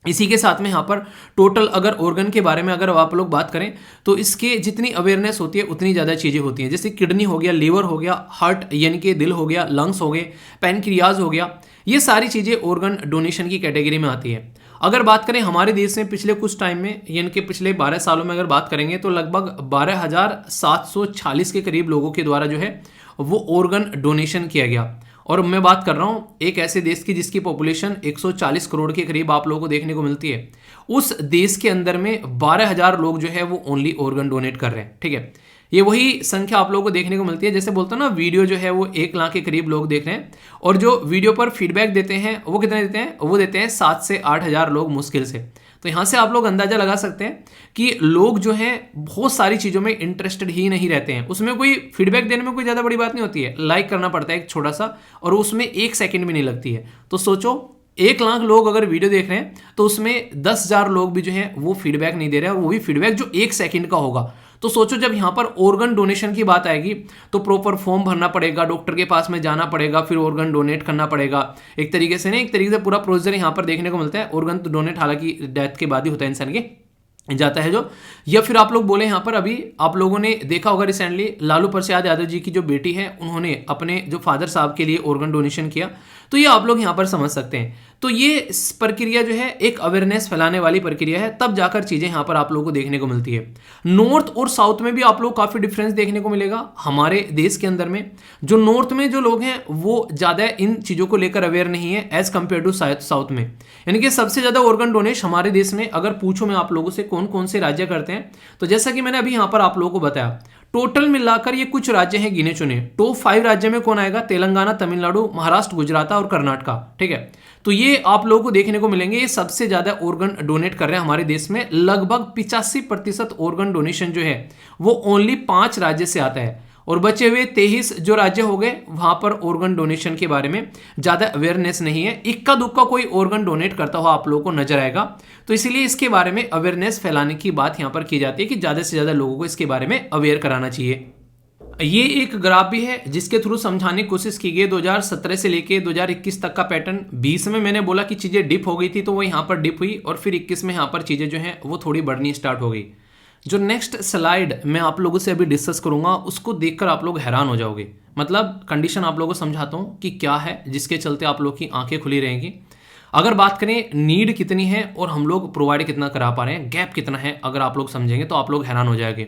इसी के साथ में यहाँ पर टोटल अगर ऑर्गन के बारे में अगर आप लोग बात करें तो इसके जितनी अवेयरनेस होती है उतनी ज़्यादा चीज़ें होती हैं, जैसे किडनी हो गया, लीवर हो गया, हार्ट यानी कि दिल हो गया, लंग्स हो गए, पैनक्रियाज हो गया, ये सारी चीज़ें ऑर्गन डोनेशन की कैटेगरी में आती है। अगर बात करें हमारे देश में पिछले कुछ टाइम में, यानी कि पिछले 12 सालों में अगर बात करेंगे तो लगभग 12,740 के करीब लोगों के द्वारा जो है वो ऑर्गन डोनेशन किया गया। और मैं बात कर रहा हूँ एक ऐसे देश की जिसकी पॉपुलेशन 140 करोड़ के करीब आप लोगों को देखने को मिलती है, उस देश के अंदर में 12,000 लोग जो है वो ओनली ऑर्गन डोनेट कर रहे हैं। ठीक है, ये वही संख्या आप लोगों को देखने को मिलती है, जैसे बोलते हैं ना वीडियो जो है वो 1 लाख के करीब लोग देख रहे हैं, और जो वीडियो पर फीडबैक देते हैं वो कितने देते हैं, वो देते हैं 7 से 8 हज़ार लोग मुश्किल से। तो यहाँ से आप लोग अंदाजा लगा सकते हैं कि लोग जो हैं बहुत सारी चीज़ों में इंटरेस्टेड ही नहीं रहते हैं, उसमें कोई फीडबैक देने में कोई ज़्यादा बड़ी बात नहीं होती है, लाइक करना पड़ता है एक छोटा सा, और उसमें 1 सेकंड भी नहीं लगती है। तो सोचो 1 लाख लोग अगर वीडियो देख रहे हैं तो उसमें 10,000 लोग भी जो हैं वो फीडबैक नहीं दे रहे हैं, और वो भी फीडबैक जो 1 सेकंड का होगा। तो सोचो जब यहाँ पर ऑर्गन डोनेशन की बात आएगी तो प्रॉपर फॉर्म भरना पड़ेगा, डॉक्टर के पास में जाना पड़ेगा, फिर ऑर्गन डोनेट करना पड़ेगा, एक तरीके से नहीं, एक तरीके से पूरा प्रोसीजर यहाँ पर देखने को मिलता है। ऑर्गन तो डोनेट हालांकि डेथ के बाद ही होता है इंसान के जाता है जो, या फिर आप लोग बोले यहाँ पर अभी आप लोगों ने देखा होगा रिसेंटली लालू प्रसाद यादव जी की जो बेटी है उन्होंने अपने जो फादर साहब के लिए ऑर्गन डोनेशन किया, तो ये आप लोग यहाँ पर समझ सकते हैं। तो ये प्रक्रिया जो है एक अवेयरनेस फैलाने वाली प्रक्रिया है, तब जाकर चीज़ें यहाँ पर आप लोगों को देखने को मिलती है। नॉर्थ और साउथ में भी आप लोग काफ़ी डिफरेंस देखने को मिलेगा हमारे देश के अंदर में। जो नॉर्थ में जो लोग हैं वो ज़्यादा इन चीज़ों को लेकर अवेयर नहीं है एज कम्पेयर टू साउथ में, यानी कि सबसे ज़्यादा ऑर्गन डोनेशन हमारे देश में अगर पूछूं मैं आप लोगों से कौन कौन से राज्य करते हैं, तो जैसा कि मैंने अभी यहाँ पर आप लोगों को बताया, टोटल मिलाकर ये कुछ राज्य हैं गिने चुने। टॉप 5 राज्य में कौन आएगा, तेलंगाना, तमिलनाडु, महाराष्ट्र, गुजरात और कर्नाटका। ठीक है, तो ये आप लोगों को देखने को मिलेंगे, ये सबसे ज्यादा ऑर्गन डोनेट कर रहे हैं हमारे देश में। लगभग 85% ऑर्गन डोनेशन जो है वो ओनली 5 राज्य से आता है, और बचे हुए 23 जो राज्य हो गए वहां पर ऑर्गन डोनेशन के बारे में ज्यादा अवेयरनेस नहीं है। इक्का दुक्का कोई ऑर्गन डोनेट करता हुआ आप लोगों को नजर आएगा, तो इसीलिए इसके बारे में अवेयरनेस फैलाने की बात यहां पर की जाती है कि ज्यादा से ज्यादा लोगों को इसके बारे में अवेयर कराना चाहिए। ये एक ग्राफ भी है जिसके थ्रू समझाने की कोशिश की गई 2017 से लेके 2021 तक का पैटर्न। 20 में मैंने बोला कि चीजें डिप हो गई थी तो वो यहाँ पर डिप हुई, और फिर 21 में यहाँ पर चीजें जो हैं वो थोड़ी बढ़नी स्टार्ट हो गई। जो नेक्स्ट स्लाइड मैं आप लोगों से अभी डिस्कस करूंगा उसको देखकर आप लोग हैरान हो जाओगे। मतलब कंडीशन आप लोगों को समझाता हूं कि क्या है जिसके चलते आप लोग की आंखें खुली रहेंगी। अगर बात करें नीड कितनी है और हम लोग प्रोवाइड कितना करा पा रहे हैं, गैप कितना है, अगर आप लोग समझेंगे तो आप लोग हैरान हो जाएंगे।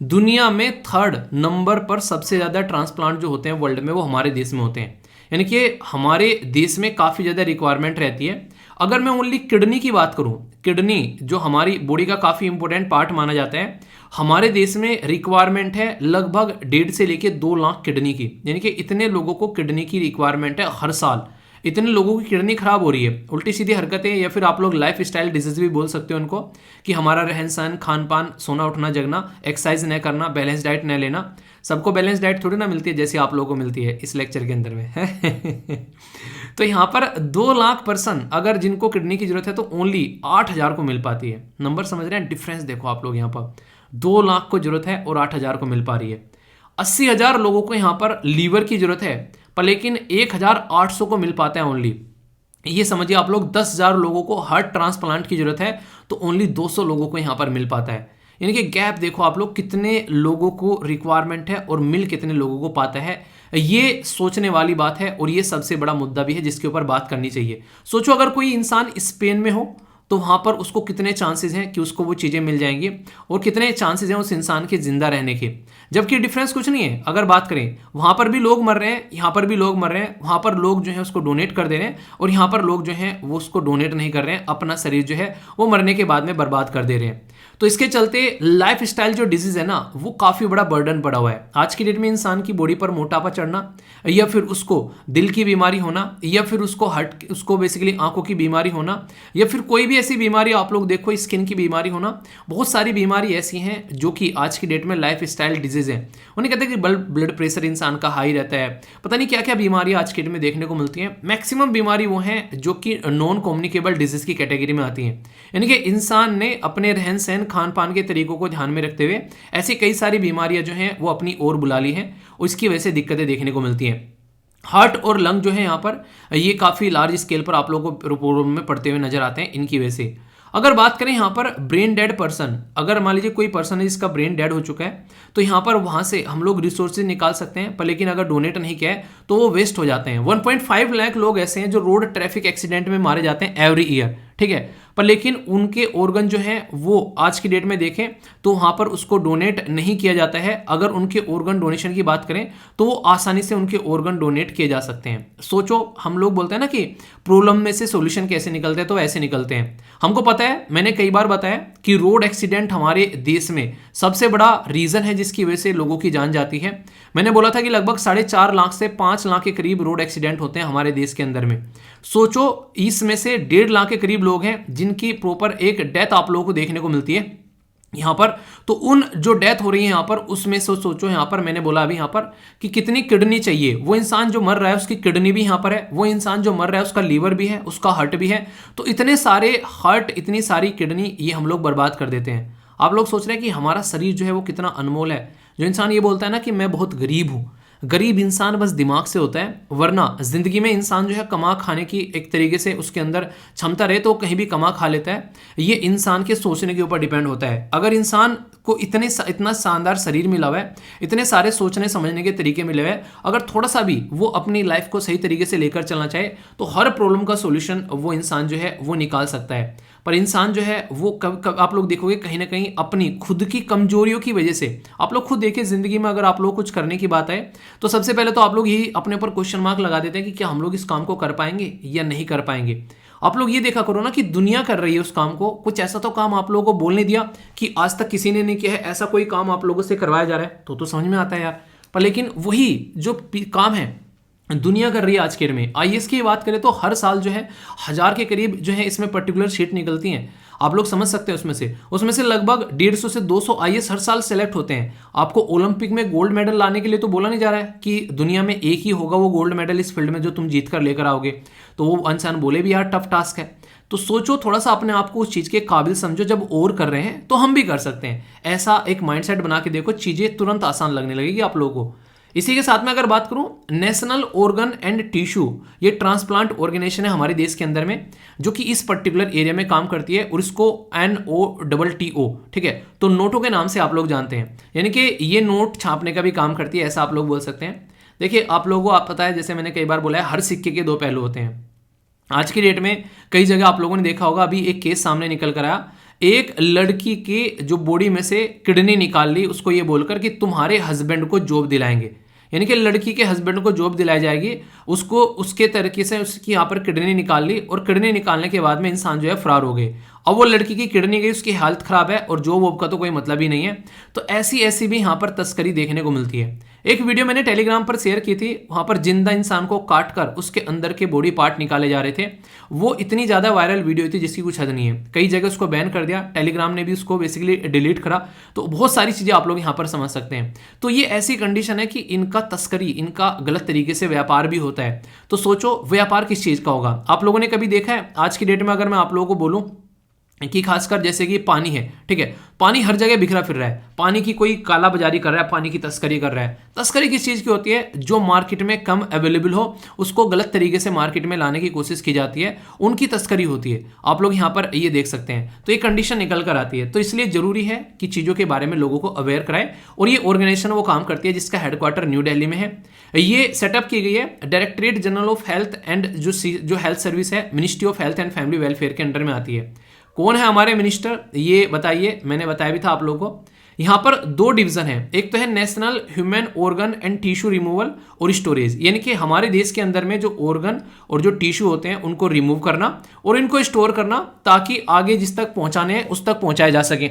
दुनिया में 3rd नंबर पर सबसे ज़्यादा ट्रांसप्लांट जो होते हैं वर्ल्ड में वो हमारे देश में होते हैं। यानी कि हमारे देश में काफ़ी ज़्यादा रिक्वायरमेंट रहती है। अगर मैं ओनली किडनी की बात करूं, किडनी जो हमारी बॉडी का काफ़ी इंपॉर्टेंट पार्ट माना जाता है, हमारे देश में रिक्वायरमेंट है लगभग 1.5 से लेके 2 लाख किडनी की। यानी कि इतने लोगों को किडनी की रिक्वायरमेंट है हर साल। इतने लोगों की किडनी खराब हो रही है, उल्टी सीधी हरकतें या फिर आप लोग लाइफ स्टाइल डिजीज भी बोल सकते हो उनको, कि हमारा रहन सहन, खान पान, सोना उठना जगना, एक्सरसाइज न करना, बैलेंस डाइट न लेना। सबको बैलेंस डाइट थोड़ी ना मिलती है जैसे आप लोगों को मिलती है इस लेक्चर के अंदर में तो यहाँ पर 2 लाख पर्सन अगर जिनको किडनी की जरूरत है तो ओनली 8,000 को मिल पाती है। नंबर समझ रहे हैं, डिफरेंस देखो आप लोग। यहाँ पर 2 लाख को जरूरत है और 8,000 को मिल पा रही है। 80,000 लोगों को यहाँ पर लीवर की जरूरत है पर लेकिन 1,800 को मिल पाता है ओनली। ये समझिए आप लोग 10,000 लोगों को हार्ट ट्रांसप्लांट की जरूरत है तो ओनली 200 लोगों को यहाँ पर मिल पाता है। यानी कि गैप देखो आप लोग, कितने लोगों को रिक्वायरमेंट है और मिल कितने लोगों को पाता है। ये सोचने वाली बात है और ये सबसे बड़ा मुद्दा भी है जिसके ऊपर बात करनी चाहिए। सोचो अगर कोई इंसान स्पेन में हो तो वहां पर उसको कितने चांसेस हैं कि उसको वो चीज़ें मिल जाएंगी और कितने चांसेस हैं उस इंसान के जिंदा रहने के। जबकि डिफरेंस कुछ नहीं है। अगर बात करें वहां पर भी लोग मर रहे हैं, यहाँ पर भी लोग मर रहे हैं। वहां पर लोग जो है उसको डोनेट कर दे रहे हैं और यहाँ पर लोग जो है वो उसको डोनेट नहीं कर रहे हैं, अपना शरीर जो है वो मरने के बाद में बर्बाद कर दे रहे हैं। तो इसके चलते लाइफ स्टाइल जो डिजीज है ना वो काफ़ी बड़ा बर्डन पड़ा हुआ है। आज की डेट में इंसान की बॉडी पर मोटापा चढ़ना या फिर उसको दिल की बीमारी होना या फिर उसको बेसिकली आंखों की बीमारी होना या फिर कोई भी ऐसी बीमारी आप लोग देखो, स्किन की बीमारी होना, बहुत सारी बीमारी ऐसी हैं जो कि आज की डेट में लाइफ स्टाइल डिजीज है। उन्हें कहते हैं कि ब्लड प्रेशर इंसान का हाई रहता है, पता नहीं क्या क्या बीमारी आज की डेट में देखने को मिलती हैं। मैक्सिमम बीमारी वो हैं जो कि नॉन कम्युनिकेबल डिजीज की कैटेगरी में आती हैं। यानी कि इंसान ने अपने रहन सहन, खान पान के तरीकों को ध्यान में रखते हुए ऐसी कई सारी बीमारियां जो हैं वो अपनी ओर बुला ली हैं और इसकी वजह से दिक्कतें देखने को मिलती हैं। हार्ट और लंग जो है यहाँ पर ये काफ़ी लार्ज स्केल पर आप लोगों को प्रॉब्लम में पड़ते हुए नजर आते हैं इनकी वजह से। अगर बात करें यहाँ पर ब्रेन डेड पर्सन, अगर मान लीजिए कोई पर्सन है जिसका ब्रेन डेड हो चुका है तो यहाँ पर वहाँ से हम लोग रिसोर्सेज निकाल सकते हैं, पर लेकिन अगर डोनेट नहीं किया है तो वो वेस्ट हो जाते हैं। 1.5 लाख लोग ऐसे हैं जो रोड ट्रैफिक एक्सीडेंट में मारे जाते हैं एवरी ईयर, ठीक है, पर लेकिन उनके ऑर्गन जो है वो आज की डेट में देखें तो वहां पर उसको डोनेट नहीं किया जाता है। अगर उनके ऑर्गन डोनेशन की बात करें तो वो आसानी से उनके ऑर्गन डोनेट किए जा सकते हैं। सोचो, हम लोग बोलते हैं ना कि प्रॉब्लम में से सॉल्यूशन कैसे निकलते हैं, तो ऐसे निकलते हैं। हमको पता है, मैंने कई बार बताया कि रोड एक्सीडेंट हमारे देश में सबसे बड़ा रीजन है जिसकी वजह से लोगों की जान जाती है। मैंने बोला था कि लगभग 4.5 लाख से 5 लाख के करीब रोड एक्सीडेंट होते हैं हमारे देश के अंदर में। सोचो, इसमें से 1.5 लाख के करीब लोग हैं जिनकी प्रॉपर एक डेथ आप लोगों को देखने को मिलती है यहाँ पर। तो उन जो डेथ हो रही है यहाँ पर उसमें से सोचो, यहाँ पर मैंने बोला अभी यहाँ पर कि कितनी किडनी चाहिए। वो इंसान जो मर रहा है उसकी किडनी भी यहाँ पर है, वो इंसान जो मर रहा है उसका लीवर भी है, उसका हार्ट भी है। तो इतने सारे हार्ट, इतनी सारी किडनी, ये हम लोग बर्बाद कर देते हैं। आप लोग सोच रहे हैं कि हमारा शरीर जो है वो कितना अनमोल है। जो इंसान ये बोलता है ना कि मैं बहुत गरीब हूँ, गरीब इंसान बस दिमाग से होता है, वरना जिंदगी में इंसान जो है कमा खाने की एक तरीके से उसके अंदर क्षमता रहे तो कहीं भी कमा खा लेता है। ये इंसान के सोचने के ऊपर डिपेंड होता है। अगर इंसान को इतना शानदार शरीर मिला हुआ है, इतने सारे सोचने समझने के तरीके मिले हुए हैं, अगर थोड़ा सा भी वो अपनी लाइफ को सही तरीके से लेकर चलना चाहे तो हर प्रॉब्लम का सोल्यूशन वो इंसान जो है वो निकाल सकता है। पर इंसान जो है वो कब आप लोग देखोगे कहीं ना कहीं अपनी खुद की कमजोरियों की वजह से, आप लोग खुद देखिए जिंदगी में अगर आप लोग कुछ करने की बात है तो सबसे पहले तो आप लोग यही अपने ऊपर क्वेश्चन मार्क लगा देते हैं कि क्या हम लोग इस काम को कर पाएंगे या नहीं कर पाएंगे। आप लोग ये देखा करो ना कि दुनिया कर रही है उस काम को, कुछ ऐसा तो काम आप लोगों को बोलने दिया कि आज तक किसी ने नहीं किया है, ऐसा कोई काम आप लोगों से करवाया जा रहा है तो समझ में आता है यार। पर लेकिन वही जो काम है दुनिया कर रही है आज के डेट में। आईएएस की बात करें तो हर साल जो है 1000 के करीब जो है इसमें पर्टिकुलर शीट निकलती हैं। आप लोग समझ सकते हैं उसमें से लगभग 150 से 200 आईएएस हर साल सेलेक्ट होते हैं। आपको ओलंपिक में गोल्ड मेडल लाने के लिए तो बोला नहीं जा रहा है कि दुनिया में एक ही होगा वो गोल्ड मेडल इस फील्ड में जो तुम जीत कर लेकर आओगे, तो वो इंसान बोले भी यार टफ टास्क है। तो सोचो, थोड़ा सा अपने आप को उस चीज़ के काबिल समझो, जब और कर रहे हैं तो हम भी कर सकते हैं। ऐसा एक माइंडसेट बना के देखो, चीज़ें तुरंत आसान लगने लगेगी आप लोगों को। इसी के साथ में अगर बात करूं, नेशनल ऑर्गन एंड टिश्यू, ये ट्रांसप्लांट ऑर्गेनाइजेशन है हमारे देश के अंदर में, जो कि इस पर्टिकुलर एरिया में काम करती है, और इसको NOTTO, ठीक है, तो नोटो के नाम से आप लोग जानते हैं, यानी कि ये नोट छापने का भी काम करती है, ऐसा आप लोग बोल सकते हैं। देखिए आप लोगों को आप पता है, जैसे मैंने कई बार बोला है, हर सिक्के के दो पहलू होते हैं। आज की डेट में कई जगह आप लोगों ने देखा होगा, अभी एक केस सामने निकल कर आया, एक लड़की के जो बॉडी में से किडनी निकाल ली, उसको ये बोलकर कि तुम्हारे हस्बैंड को जॉब दिलाएंगे, यानी कि लड़की के हस्बैंड को जॉब दिलाई जाएगी, उसको उसके तरीके से उसकी यहाँ पर किडनी निकाल ली, और किडनी निकालने के बाद में इंसान जो है फरार हो गए। अब वो लड़की की किडनी गई, उसकी हालत खराब है, और जॉब वॉब का तो कोई मतलब ही नहीं है। तो ऐसी ऐसी भी यहाँ पर तस्करी देखने को मिलती है। एक वीडियो मैंने टेलीग्राम पर शेयर की थी, वहां पर जिंदा इंसान को काट कर उसके अंदर के बॉडी पार्ट निकाले जा रहे थे। वो इतनी ज्यादा वायरल वीडियो थी जिसकी कुछ हद नहीं है, कई जगह उसको बैन कर दिया, टेलीग्राम ने भी उसको बेसिकली डिलीट करा। तो बहुत सारी चीजें आप लोग यहाँ पर समझ सकते हैं। तो ये ऐसी कंडीशन है कि इनका तस्करी, इनका गलत तरीके से व्यापार भी होता है। तो सोचो व्यापार किस चीज का होगा। आप लोगों ने कभी देखा है, आज की डेट में अगर मैं आप लोगों को बोलूं कि खासकर जैसे कि पानी है, ठीक है, पानी हर जगह बिखरा फिर रहा है, पानी की कोई काला बाजारी कर रहा है, पानी की तस्करी कर रहा है। तस्करी किस चीज की होती है? जो मार्केट में कम अवेलेबल हो उसको गलत तरीके से मार्केट में लाने की कोशिश की जाती है, उनकी तस्करी होती है। आप लोग यहाँ पर ये देख सकते हैं। तो ये कंडीशन निकल कर आती है। तो इसलिए जरूरी है कि चीजों के बारे में लोगों को अवेयर कराएं। और ये ऑर्गेनाइजेशन वो काम करती है जिसका हेडक्वार्टर न्यू दिल्ली में है। ये सेटअप की गई है directorate general of health and जो हेल्थ सर्विस है, ministry of health and family welfare के अंडर में आती है। कौन है हमारे मिनिस्टर, ये बताइए। मैंने बताया भी था आप लोगों को। यहां पर दो डिवीजन है, एक तो है national human organ and tissue removal और स्टोरेज, यानी कि हमारे देश के अंदर में जो ऑर्गन और जो टिश्यू होते हैं उनको रिमूव करना और इनको स्टोर करना, ताकि आगे जिस तक पहुंचाने हैं उस तक पहुंचाए जा सके,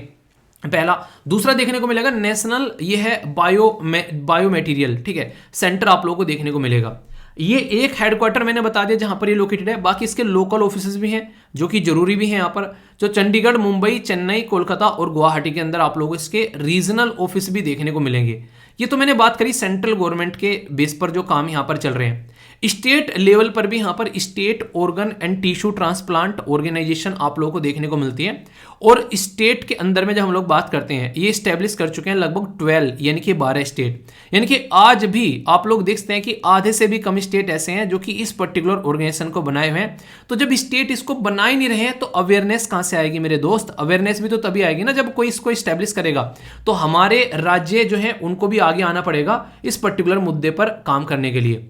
पहला। दूसरा देखने को मिलेगा नेशनल, ये है बायो मटेरियल, ठीक है, सेंटर आप लोगों को देखने को मिलेगा। ये एक हेडक्वार्टर मैंने बता दिया जहां पर ये लोकेटेड है। बाकी इसके लोकल ऑफिसेज भी हैं जो कि जरूरी भी हैं यहाँ पर, जो चंडीगढ़, मुंबई, चेन्नई, कोलकाता और गुवाहाटी के अंदर आप लोगों को इसके रीजनल ऑफिस भी देखने को मिलेंगे। ये तो मैंने बात करी सेंट्रल गवर्नमेंट के बेस पर जो काम यहाँ पर चल रहे हैं। स्टेट लेवल पर भी यहाँ पर state organ and tissue transplant organisation आप लोगों को देखने को मिलती है। और स्टेट के अंदर में जब हम लोग बात करते हैं, ये स्टैब्लिश कर चुके हैं लगभग 12 यानी कि 12 स्टेट, यानी कि आज भी आप लोग देखते हैं कि आधे से भी कम स्टेट ऐसे हैं जो कि इस पर्टिकुलर ऑर्गेनाइजेशन को बनाए हुए हैं। तो जब स्टेट इसको बना ही नहीं रहे हैं तो अवेयरनेस कहां से आएगी मेरे दोस्त? अवेयरनेस भी तो तभी आएगी ना जब कोई इसको स्टैब्लिश करेगा। तो हमारे राज्य जो है उनको भी आगे आना पड़ेगा इस पर्टिकुलर मुद्दे पर काम करने के लिए।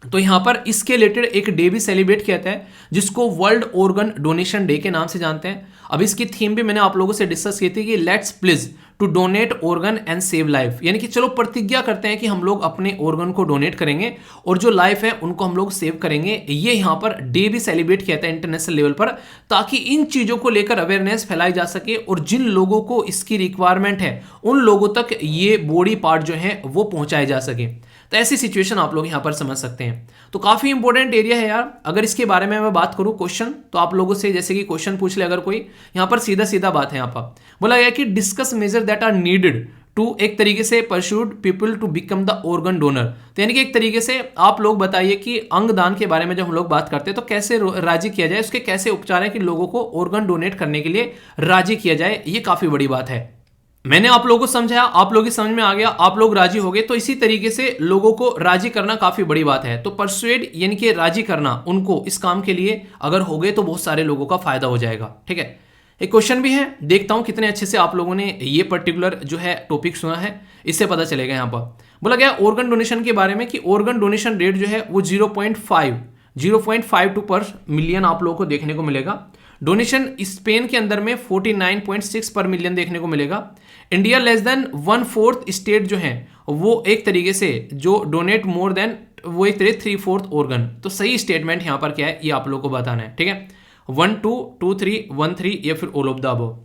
तो यहां पर इसके रिलेटेड एक डे भी सेलिब्रेट किया जाता है जिसको वर्ल्ड ऑर्गन डोनेशन डे के नाम से जानते हैं। अब इसकी थीम भी मैंने आप लोगों से डिस्कस की थी कि let's please to donate organ and save life, यानी कि चलो प्रतिज्ञा करते हैं कि हम लोग अपने ऑर्गन को डोनेट करेंगे और जो लाइफ है उनको हम लोग सेव करेंगे। ये यहाँ पर डे भी सेलिब्रेट किया था इंटरनेशनल लेवल पर, ताकि इन चीजों को लेकर अवेयरनेस फैलाई जा सके और जिन लोगों को इसकी रिक्वायरमेंट है उन लोगों तक ये बॉडी पार्ट जो है वो पहुंचाए जा सके। तो ऐसी सिचुएशन आप लोग यहां पर समझ सकते हैं। तो काफी इंपॉर्टेंट एरिया है यार। अगर इसके बारे में मैं बात करूं क्वेश्चन, तो आप लोगों से जैसे कि क्वेश्चन पूछ ले अगर कोई, यहां पर सीधा सीधा बात है। यहां पर बोला गया कि discuss measure that are needed to, एक तरीके से persuade people to become the organ donor. तो यानी कि एक तरीके से आप लोग बताइए कि अंग दान के बारे में जब हम लोग बात करते हैं तो कैसे राजी किया जाए, उसके कैसे उपचार है कि लोगों को ऑर्गन डोनेट करने के लिए राजी किया जाए। ये काफी बड़ी बात है। मैंने आप लोगों को समझाया, आप लोगों की समझ में आ गया, आप लोग राजी हो गए। तो इसी तरीके से लोगों को राजी करना काफी बड़ी बात है। तो परसुएड यानी कि राजी करना उनको इस काम के लिए अगर हो गए तो बहुत सारे लोगों का फायदा हो जाएगा। ठीक है, एक क्वेश्चन भी है, देखता हूं कितने अच्छे से आप लोगों ने ये पर्टिकुलर जो है टॉपिक सुना है, इससे पता चलेगा। यहां पर बोला गया ऑर्गन डोनेशन के बारे में कि ऑर्गन डोनेशन रेट जो है वो 0.52 पर मिलियन आप लोगों को देखने को मिलेगा। डोनेशन स्पेन के अंदर में 49.6 पर मिलियन देखने को मिलेगा। इंडिया लेस देन 1/4 स्टेट जो है वो एक तरीके से जो डोनेट मोर देन, वो एक तरीके 3/4 ऑर्गन। तो सही स्टेटमेंट यहां पर क्या है ये आप लोग को बताना है। ठीक है, 1 2 2 3 1 3 या फिर ऑल ऑफ द अबव।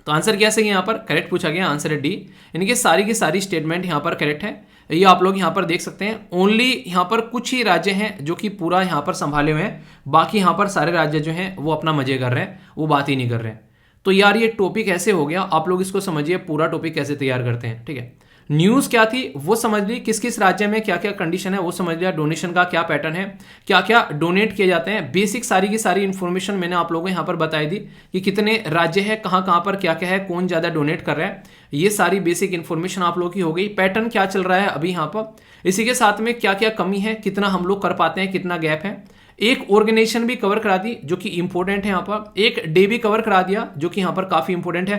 तो आंसर क्या सही है? यहां पर करेक्ट पूछा गया, आंसर है डी, यानी कि सारी की सारी स्टेटमेंट यहां पर करेक्ट है। ये आप लोग यहां पर देख सकते हैं। ओनली यहां पर कुछ ही राज्य हैं जो कि पूरा यहां पर संभाले हुए हैं, बाकी यहां पर सारे राज्य जो हैं वो अपना मजे कर रहे हैं, वो बात ही नहीं कर रहे हैं। तो यार ये टॉपिक ऐसे हो गया, आप लोग इसको समझिए पूरा टॉपिक कैसे तैयार करते हैं। ठीक है, न्यूज़ क्या थी वो समझ ली, किस किस राज्य में क्या क्या कंडीशन है वो समझ लिया, डोनेशन का क्या पैटर्न है, क्या क्या डोनेट किए जाते हैं, बेसिक सारी की सारी इन्फॉर्मेशन मैंने आप लोगों को यहाँ पर बताई दी कि कितने राज्य है, कहाँ कहाँ पर क्या क्या है, कौन ज़्यादा डोनेट कर रहा है, ये सारी बेसिक इन्फॉर्मेशन आप लोगों की हो गई। पैटर्न क्या चल रहा है अभी यहाँ पर, इसी के साथ में क्या क्या कमी है, कितना हम लोग कर पाते हैं, कितना गैप है, एक ऑर्गेनाइजेशन भी कवर करा दी जो कि इंपॉर्टेंट है यहाँ पर, एक डे भी कवर करा दिया जो कि यहाँ पर काफ़ी इंपॉर्टेंट है,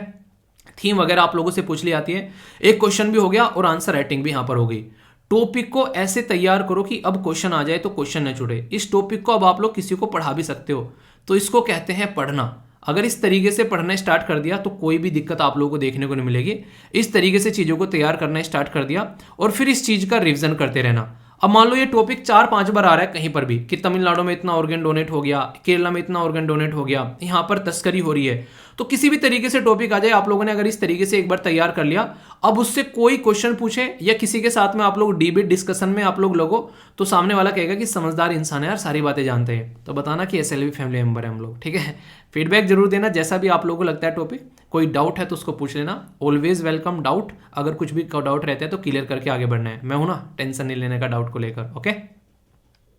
थीम वगैरह आप लोगों से पूछ ली जाती है, एक क्वेश्चन भी हो गया और आंसर राइटिंग भी यहां पर हो गई। टॉपिक को ऐसे तैयार करो कि अब क्वेश्चन आ जाए तो क्वेश्चन न छूटे। इस टॉपिक को अब आप लोग किसी को पढ़ा भी सकते हो, तो इसको कहते हैं पढ़ना। अगर इस तरीके से पढ़ना स्टार्ट कर दिया तो कोई भी दिक्कत आप लोगों को देखने को नहीं मिलेगी। इस तरीके से चीज़ों को तैयार करना स्टार्ट कर दिया और फिर इस चीज़ का रिविजन करते रहना। अब मान लो ये टॉपिक 4-5 बार आ रहा है कहीं पर भी कि तमिलनाडु में इतना ऑर्गन डोनेट हो गया, केरला में इतना ऑर्गन डोनेट हो गया, यहाँ पर तस्करी हो रही है, तो किसी भी तरीके से टॉपिक आ जाए, आप लोगों ने अगर इस तरीके से एक बार तैयार कर लिया, अब उससे कोई क्वेश्चन पूछे या किसी के साथ में आप लोग डिबेट डिस्कशन में आप लोग लगो तो सामने वाला कहेगा कि समझदार इंसान है यार, सारी बातें जानते हैं। तो बताना कि SLV फैमिली मेंबर है हम लोग, ठीक है। फीडबैक जरूर देना जैसा भी आप लोगों को लगता है टॉपिक, कोई डाउट है तो उसको पूछ लेना, ऑलवेज वेलकम डाउट। अगर कुछ भी डाउट रहता है तो क्लियर करके आगे बढ़ना है, मैं हूं ना, टेंशन नहीं लेने का डाउट को लेकर, ओके।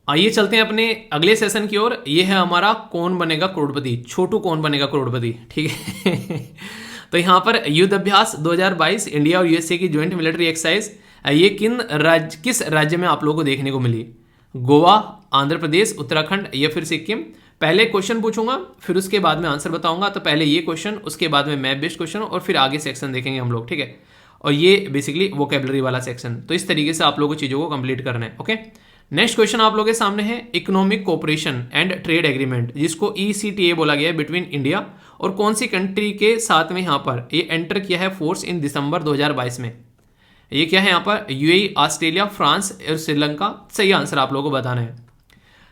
आइए चलते हैं अपने अगले सेशन की ओर। ये है हमारा कौन बनेगा करोड़पति, छोटू कौन बनेगा करोड़पति, ठीक है। तो यहाँ पर युद्ध अभ्यास 2022 इंडिया और USA की ज्वाइंट मिलिट्री एक्सरसाइज, ये किस राज्य में आप लोगों को देखने को मिली? गोवा, आंध्र प्रदेश, उत्तराखंड या फिर सिक्किम? पहले क्वेश्चन पूछूंगा फिर उसके बाद में आंसर बताऊंगा, तो पहले ये क्वेश्चन, उसके बाद में मैप बेस्ड क्वेश्चन और फिर आगे सेक्शन देखेंगे हम लोग, ठीक है। और ये बेसिकली वोकेबलरी वाला सेक्शन। तो इस तरीके से आप लोगों को चीज़ों को कंप्लीट करना है, ओके। नेक्स्ट क्वेश्चन आप लोगों के सामने है economic cooperation and trade agreement, जिसको ECTA बोला गया है, बिटवीन इंडिया और कौन सी कंट्री के साथ में यहाँ पर ये एंटर किया है फोर्स इन दिसंबर 2022 में? ये क्या है यहाँ पर? UAE, ऑस्ट्रेलिया, फ्रांस और श्रीलंका। सही आंसर आप लोगों को बताना है।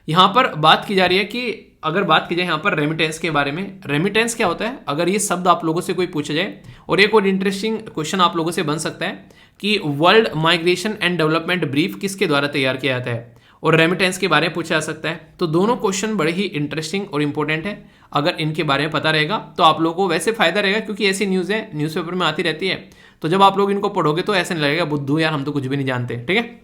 यहाँ पर बात की जा रही है कि अगर बात की जाए यहाँ पर रेमिटेंस के बारे में, रेमिटेंस क्या होता है, अगर ये शब्द आप लोगों से कोई पूछा जाए, और एक और इंटरेस्टिंग क्वेश्चन आप लोगों से बन सकता है कि world migration and development brief किसके द्वारा तैयार किया जाता है, और रेमिटेंस के बारे में पूछा जा सकता है। तो दोनों क्वेश्चन बड़े ही इंटरेस्टिंग और इंपॉर्टेंट है। अगर इनके बारे में पता रहेगा तो आप लोगों को वैसे फायदा रहेगा, क्योंकि ऐसी न्यूज़ है, न्यूज़पेपर में आती रहती है, तो जब आप लोग इनको पढ़ोगे तो ऐसा नहीं लगेगा बुद्धू यार हम तो कुछ भी नहीं जानते, ठीक है,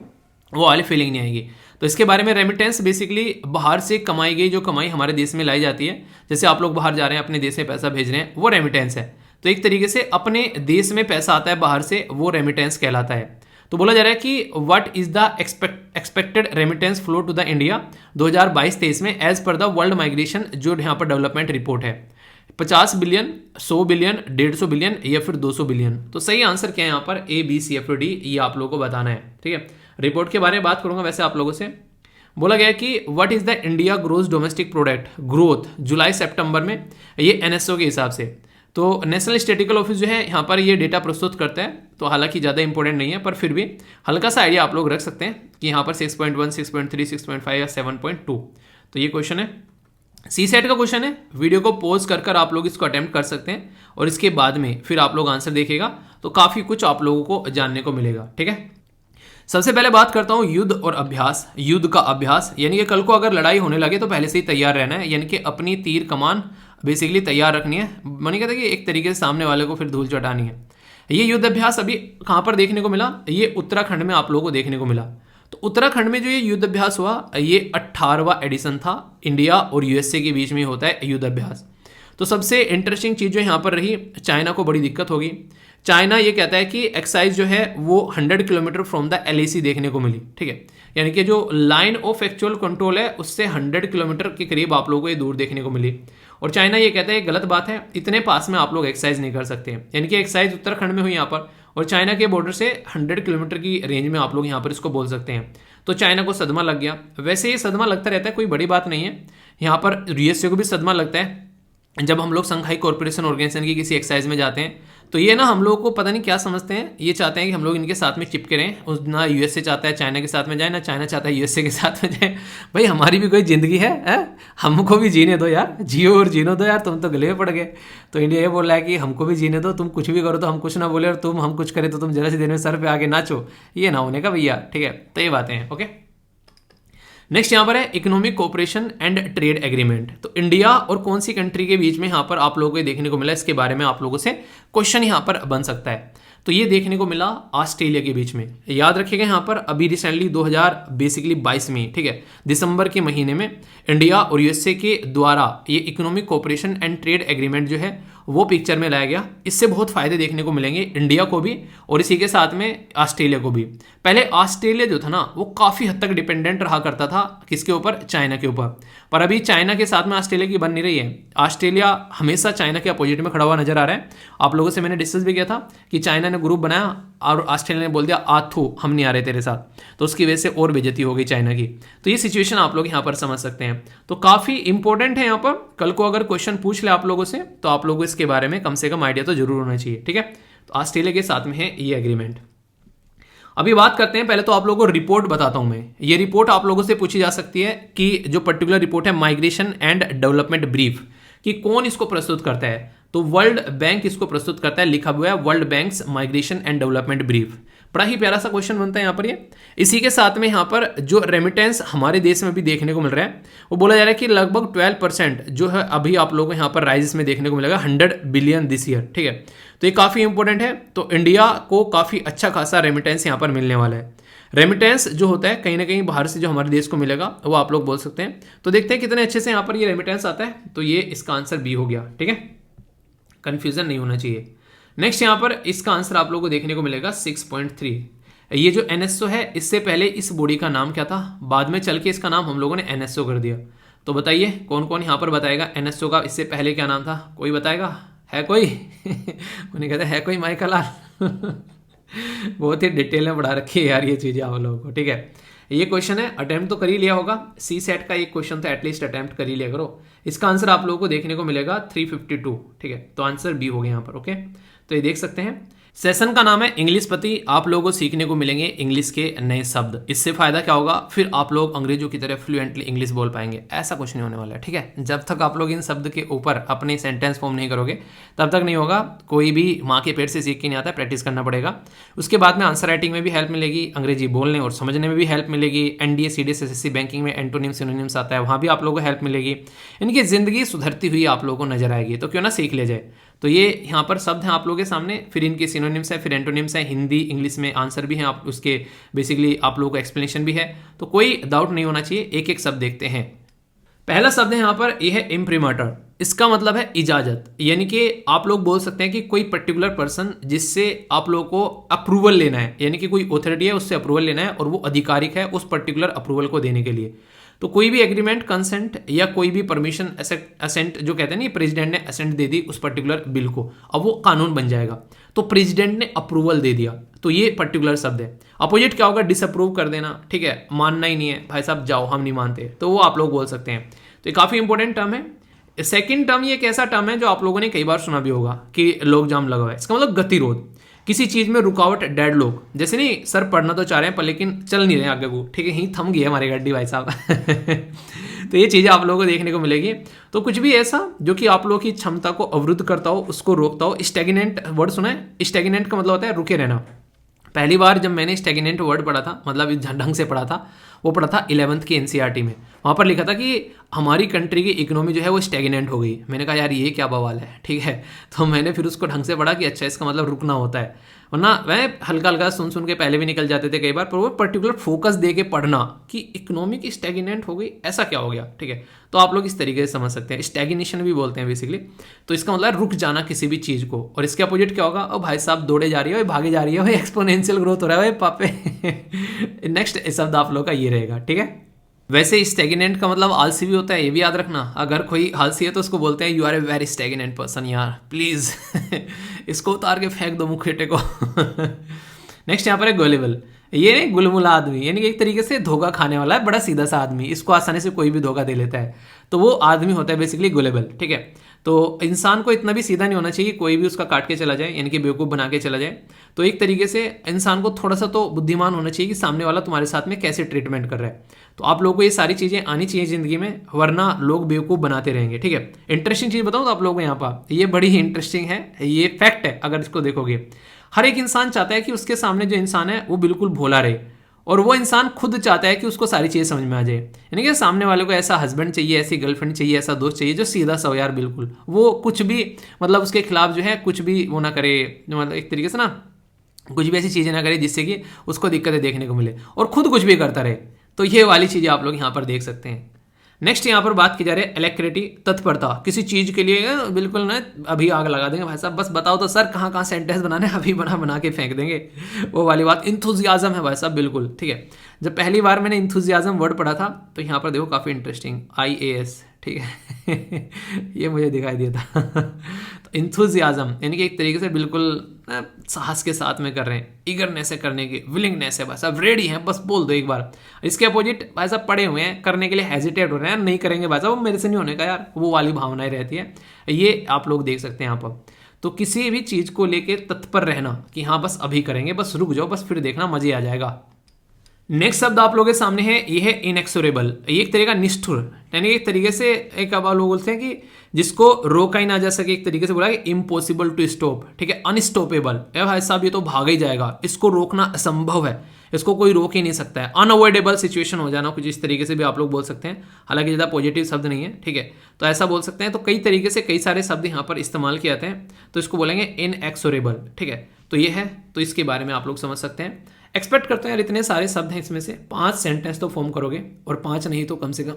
वो वाली फीलिंग नहीं आएगी। तो इसके बारे में, रेमिटेंस बेसिकली बाहर से कमाई गई जो कमाई हमारे देश में लाई जाती है, जैसे आप लोग बाहर जा रहे हैं अपने देश में पैसा भेज रहे हैं, वो रेमिटेंस है। तो एक तरीके से अपने देश में पैसा आता है बाहर से, वो रेमिटेंस कहलाता है। तो बोला जा रहा है कि what is the expected remittance flow to the India 2022-23 में as per the world migration, जो यहाँ पर डेवलपमेंट रिपोर्ट है, 50 बिलियन, 100 बिलियन, 150 बिलियन या फिर 200 बिलियन। तो सही आंसर क्या है यहाँ पर? ABCFD, ये आप लोगों को बताना है, ठीक है। रिपोर्ट के बारे में बात करूंगा वैसे आप लोगों से। बोला गया कि what is the India gross domestic product growth जुलाई सितंबर में, ये NSO के हिसाब से। तो नेशनल स्टैटिस्टिकल ऑफिस जो है यहाँ पर ये डेटा प्रस्तुत करता है, तो हालांकि ज़्यादा इंपॉर्टेंट नहीं है, पर फिर भी हल्का सा आइडिया आप लोग रख सकते हैं कि यहाँ पर 6.1, 6.3, 6.5 या 7.2। तो ये क्वेश्चन है, CSET का क्वेश्चन है। वीडियो को पॉज कर आप लोग इसको अटेम्प्ट कर सकते हैं और इसके बाद में फिर आप लोग आंसर देखेगा तो काफ़ी कुछ आप लोगों को जानने को मिलेगा, ठीक है। सबसे पहले बात करता हूं युद्ध और अभ्यास। युद्ध का अभ्यास यानी कि कल को अगर लड़ाई होने लगे तो पहले से ही तैयार रहना है, यानी कि अपनी तीर कमान बेसिकली तैयार रखनी है। मैंने कहता कि एक तरीके से सामने वाले को फिर धूल चटानी है। ये युद्ध अभ्यास अभी कहाँ पर देखने को मिला? ये उत्तराखंड में आप लोगों को देखने को मिला। तो उत्तराखंड में जो ये युद्ध अभ्यास हुआ, ये 18वां एडिशन था। इंडिया और USA के बीच में होता है युद्ध अभ्यास। तो सबसे इंटरेस्टिंग चीज़ जो यहाँ पर रही, चाइना को बड़ी दिक्कत होगी। चाइना ये कहता है कि एक्साइज जो है वो 100 किलोमीटर फ्रॉम द LAC देखने को मिली, ठीक है, यानी कि जो लाइन ऑफ एक्चुअल कंट्रोल है उससे 100 किलोमीटर के करीब आप लोगों को ये दूर देखने को मिली। और चाइना ये कहता है गलत बात है, इतने पास में आप लोग एक्साइज नहीं कर सकते, यानी कि एक्साइज उत्तराखंड में हुई यहाँ पर, और चाइना के बॉर्डर से 100 किलोमीटर की रेंज में आप लोग यहाँ पर इसको बोल सकते हैं। तो चाइना को सदमा लग गया। वैसे ये सदमा लगता रहता है, कोई बड़ी बात नहीं है। यहाँ पर USA को भी सदमा लगता है जब हम लोग संघाई कॉर्पोरेशन ऑर्गेनाइजेशन की किसी एक्सरसाइज में जाते हैं। तो ये ना हम लोगों को पता नहीं क्या समझते हैं, ये चाहते हैं कि हम लोग इनके साथ में चिपके रहें। उस ना USA चाहता है चाइना के साथ में जाए, ना चाइना चाहता है USA के साथ में जाए। भाई हमारी भी कोई ज़िंदगी है? हमको भी जीने दो यार, जियो और जीनो दो यार, तुम तो गले में पड़ गए। तो इंडिया ये बोल रहा है कि हमको भी जीने दो, तुम कुछ भी करो तो हम कुछ ना बोले, और तुम हम कुछ करें तो तुम जरा सी देर में सर पे आके नाचो। ये ना होने का भैया, ठीक है। तो ये बातें हैं, ओके। नेक्स्ट यहाँ पर है economic cooperation and trade agreement. तो इंडिया और कौन सी कंट्री के बीच में यहाँ पर आप लोगों को देखने को मिला, इसके बारे में आप लोगों से क्वेश्चन यहाँ पर बन सकता है। तो ये देखने को मिला ऑस्ट्रेलिया के बीच में। याद रखिएगा यहाँ पर अभी रिसेंटली 2022 में, ठीक है, दिसंबर के महीने में इंडिया और यूएसए के द्वारा ये economic cooperation and trade agreement जो है वो पिक्चर में लाया गया। इससे बहुत फायदे देखने को मिलेंगे इंडिया को भी और इसी के साथ में ऑस्ट्रेलिया को भी। पहले ऑस्ट्रेलिया जो था ना वो काफ़ी हद तक डिपेंडेंट रहा करता था किसके ऊपर, चाइना के ऊपर, पर अभी चाइना के साथ में ऑस्ट्रेलिया की बन नहीं रही है। ऑस्ट्रेलिया हमेशा चाइना के अपोजिट में खड़ा हुआ नजर आ रहा है। आप लोगों से मैंने डिस्कस भी किया था कि चाइना ने ग्रुप बनाया और ऑस्ट्रेलिया ने बोल दिया आथू हम नहीं आ रहे तेरे साथ, तो उसकी वजह से और बेइज्जती हो गई चाइना की। तो ये सिचुएशन आप लोग यहाँ पर समझ सकते हैं। तो काफ़ी इंपॉर्टेंट है यहाँ पर, कल को अगर क्वेश्चन पूछ ले आप लोगों से तो आप लोगों इसके बारे में कम से कम आइडिया तो जरूर होना चाहिए, ठीक है। तो ऑस्ट्रेलिया के साथ में है ये एग्रीमेंट। अभी बात करते हैं, पहले तो आप लोगों को रिपोर्ट बताता हूं मैं। ये रिपोर्ट आप लोगों से पूछी जा सकती है कि जो पर्टिकुलर रिपोर्ट है माइग्रेशन एंड डेवलपमेंट ब्रीफ, कि कौन इसको प्रस्तुत करता है, तो वर्ल्ड बैंक इसको प्रस्तुत करता है। लिखा हुआ है world banks migration and development brief. बड़ा ही प्यारा सा क्वेश्चन बनता है यहाँ पर ये। इसी के साथ में यहाँ पर जो रेमिटेंस हमारे देश में भी देखने को मिल रहा है वो बोला जा रहा है कि लगभग 12% जो है अभी आप लोगों को यहाँ पर राइज में देखने को मिलेगा, 100 बिलियन दिस ईयर, ठीक है। तो ये काफ़ी इंपॉर्टेंट है। तो इंडिया को काफ़ी अच्छा खासा रेमिटेंस यहाँ पर मिलने वाला है। रेमिटेंस जो होता है कहीं ना कहीं बाहर से जो हमारे देश को मिलेगा वो आप लोग बोल सकते हैं। तो देखते हैं कितने अच्छे से यहाँ पर ये रेमिटेंस आता है। तो ये इसका आंसर बी हो गया, ठीक है, कंफ्यूजन नहीं होना चाहिए। नेक्स्ट यहाँ पर इसका आंसर आप लोगों को देखने को मिलेगा 6.3। ये जो एनएसओ है इससे पहले इस बॉडी का नाम क्या था, बाद में चल के इसका नाम हम लोगों ने एनएसओ कर दिया। तो बताइए कौन कौन यहाँ पर बताएगा एनएसओ का इससे पहले क्या नाम था, कोई बताएगा, है कोई? उन्हें कहते है कोई माइकल लाल? बहुत ही डिटेल में पढ़ा रखी है यार ये चीज़ें आप लोगों को, ठीक है। ये क्वेश्चन है, अटेम्प्ट तो कर ही लिया होगा, सी सेट का एक क्वेश्चन था, एटलीस्ट अटेम्प्ट कर ही लिया करो। इसका आंसर आप लोगों को देखने को मिलेगा 352, ठीक है। तो आंसर बी हो गया यहाँ पर, ओके। तो ये देख सकते हैं। सेशन का नाम है इंग्लिश पति। आप लोगों को सीखने को मिलेंगे इंग्लिश के नए शब्द। इससे फायदा क्या होगा, फिर आप लोग अंग्रेजों की तरह फ्लुएंटली इंग्लिश बोल पाएंगे। ऐसा कुछ नहीं होने वाला है, ठीक है। जब तक आप लोग इन शब्द के ऊपर अपने सेंटेंस फॉर्म नहीं करोगे तब तक नहीं होगा। कोई भी माँ के पेट से सीख के नहीं आता है, प्रैक्टिस करना पड़ेगा। उसके बाद में आंसर राइटिंग में भी हेल्प मिलेगी, अंग्रेजी बोलने और समझने में भी हेल्प मिलेगी। एनडीए सीडीएस एसएससी बैंकिंग में एंटोनिम सिनोनिम्स आता है, वहाँ भी आप लोगों को हेल्प मिलेगी। इनकी जिंदगी सुधरती हुई आप लोगों को नजर आएगी। तो क्यों ना सीख ले जाए। तो ये यहाँ पर शब्द हैं आप लोगों के सामने, फिर इनके सिनोनिम्स है, फिर एंटोनिम्स है, हिंदी इंग्लिश में आंसर भी है, आप उसके बेसिकली आप लोगों को एक्सप्लेनेशन भी है। तो कोई डाउट नहीं होना चाहिए, एक एक शब्द देखते हैं। पहला शब्द है यहाँ पर, यह है इम्प्रिमाटर। इसका मतलब है इजाजत, यानी कि आप लोग बोल सकते हैं कि कोई पर्टिकुलर पर्सन जिससे आप लोगों को अप्रूवल लेना है, यानी कि कोई ऑथोरिटी है उससे अप्रूवल लेना है और वो अधिकारिक है उस पर्टिकुलर अप्रूवल को देने के लिए। तो कोई भी एग्रीमेंट, कंसेंट या कोई भी परमिशन, असेंट जो कहते हैं ना, प्रेसिडेंट ने असेंट दे दी उस पर्टिकुलर बिल को, अब वो कानून बन जाएगा। तो प्रेसिडेंट ने अप्रूवल दे दिया, तो ये पर्टिकुलर शब्द है। अपोजिट क्या होगा, डिसअप्रूव कर देना, ठीक है, मानना ही नहीं है भाई साहब, जाओ हम नहीं मानते, तो वो आप लोग बोल सकते हैं। तो ये काफ़ी इंपॉर्टेंट टर्म है। सेकेंड टर्म ये एक ऐसा टर्म है जो आप लोगों ने कई बार सुना भी होगा कि लॉक जाम लगा हुआ है। इसका मतलब गतिरोध, किसी चीज में रुकावट, डेड लॉक। जैसे नहीं सर पढ़ना तो चाह रहे हैं पर लेकिन चल नहीं रहे आगे को, ठीक है, यहीं थम गई है हमारी गाड़ी भाई साहब। तो ये चीज़ें आप लोगों को देखने को मिलेगी। तो कुछ भी ऐसा जो कि आप लोगों की क्षमता को अवरुद्ध करता हो, उसको रोकता हो। स्टैग्नेंट वर्ड सुना है? स्टैग्नेंट का मतलब होता है रुके रहना। पहली बार जब मैंने स्टैग्नेंट वर्ड पढ़ा था, मतलब इस ढंग से पढ़ा था, वो पढ़ा था 11th की एनसीईआरटी में। वहाँ पर लिखा था कि हमारी कंट्री की इकोनॉमी जो है वो स्टैग्नेंट हो गई। मैंने कहा यार ये क्या बवाल है, ठीक है। तो मैंने फिर उसको ढंग से पढ़ा कि अच्छा इसका मतलब रुकना होता है, वरना वह हल्का हल्का सुन के पहले भी निकल जाते थे कई बार, पर वो पर्टिकुलर फोकस दे के पढ़ना कि इकोनॉमी की स्टैग्नेंट हो गई, ऐसा क्या हो गया, ठीक है। तो आप लोग इस तरीके से समझ सकते हैं, स्टैग्नेशन भी बोलते हैं बेसिकली। तो इसका मतलब रुक जाना किसी भी चीज़ को। और इसके अपोजिट क्या होगा, ओ भाई साहब दौड़े जा रही हो, भागे जा रही हो, एक्सपोनेंशियल ग्रोथ हो रहा है पापे। नेक्स्ट शब्द आप लोग का ये रहेगा, ठीक है। वैसे स्टैग्नेंट का मतलब आलसी भी होता है, ये भी याद रखना। अगर कोई आलसी है तो उसको बोलते हैं you are a very stagnant person, यार प्लीज इसको उतार के फेंक दो मुखेटे को। नेक्स्ट यहाँ पर है गोलेबल। ये नहीं गुलमुला आदमी, यानी कि एक तरीके से धोखा खाने वाला है, बड़ा सीधा सा आदमी, इसको आसानी से कोई भी धोखा दे लेता है, तो वो आदमी होता है बेसिकली गोलेबल, ठीक है। तो इंसान को इतना भी सीधा नहीं होना चाहिए कोई भी उसका काट के चला जाए, यानी कि बेवकूफ़ बना के चला जाए। तो एक तरीके से इंसान को थोड़ा सा तो बुद्धिमान होना चाहिए कि सामने वाला तुम्हारे साथ में कैसे ट्रीटमेंट कर रहा है। तो आप लोगों को ये सारी चीज़ें आनी चाहिए ज़िंदगी में, वरना लोग बेवकूफ़ बनाते रहेंगे, ठीक है। इंटरेस्टिंग चीज़ बताऊँ तो आप लोगों को यहाँ पर, ये बड़ी ही इंटरेस्टिंग है, ये फैक्ट है। अगर इसको देखोगे, हर एक इंसान चाहता है कि उसके सामने जो इंसान है वो बिल्कुल भोला रहे, और वो इंसान खुद चाहता है कि उसको सारी चीज़ें समझ में आ जाए। यानी कि सामने वाले को ऐसा हस्बैंड चाहिए, ऐसी गर्लफ्रेंड चाहिए, ऐसा दोस्त चाहिए जो सीधा सा हो यार, बिल्कुल वो कुछ भी मतलब उसके खिलाफ जो है कुछ भी वो ना करे, मतलब एक तरीके से ना कुछ भी ऐसी चीज़ें ना करे जिससे कि उसको दिक्कतें देखने को मिले, और खुद कुछ भी करता रहे। तो ये वाली चीज़ें आप लोग यहाँ पर देख सकते हैं। नेक्स्ट यहाँ पर बात की जा रही है एलेक्रिटी, तत्परता। किसी चीज़ के लिए बिल्कुल ना अभी आग लगा देंगे भाई साहब, बस बताओ तो सर कहाँ कहाँ सेंटेंस बनाने, अभी बना बना के फेंक देंगे, वो वाली बात। इंथुजियाज्म है भाई साहब, बिल्कुल ठीक है। जब पहली बार मैंने इंथुजियाज्म वर्ड पढ़ा था तो यहाँ पर देखो काफ़ी इंटरेस्टिंग, IAS, ठीक है ये मुझे दिखाई दिया था तो इंथुजियाज्म यानी कि एक तरीके से बिल्कुल साहस के साथ में कर रहे हैं, ईगरनेस है करने की, विलिंगनेस है भाई साहब, रेडी है, बस बोल दो एक बार। इसके अपोजिट भाई साहब पड़े हुए हैं, करने के लिए हेजिटेट हो रहे हैं, नहीं करेंगे भाई साहब, वो मेरे से नहीं होने का यार, वो वाली भावनाएं रहती है। ये आप लोग देख सकते हैं यहाँ पर। तो किसी भी चीज़ को लेके तत्पर रहना कि हाँ बस अभी करेंगे, बस रुक जाओ, बस फिर देखना मजे आ जाएगा। नेक्स्ट शब्द आप लोगों के सामने है, ये है इनएक्सोरेबल। ये एक तरीका निष्ठुर, यानी एक तरीके से एक अब आप लोग बोलते हैं कि जिसको रोका ही ना जा सके, एक तरीके से बोला कि इम्पॉसिबल टू स्टॉप, ठीक है, अनस्टॉपेबल। भाई साहब ये तो भाग ही जाएगा, इसको रोकना असंभव है, इसको कोई रोक ही नहीं सकता है। अनअवॉइडेबल सिचुएशन हो जाना, कुछ इस तरीके से भी आप लोग बोल सकते हैं, हालांकि ज़्यादा पॉजिटिव शब्द नहीं है, ठीक है, तो ऐसा बोल सकते हैं। तो कई तरीके से कई सारे शब्द यहाँ पर इस्तेमाल किए जाते हैं, तो इसको बोलेंगे इनएक्सोरेबल, ठीक है। तो ये है, तो इसके बारे में आप लोग समझ सकते हैं। एक्सपेक्ट करते हैं यार इतने सारे शब्द हैं, इसमें से 5 सेंटेंस तो फॉर्म करोगे, और 5 नहीं तो कम से कम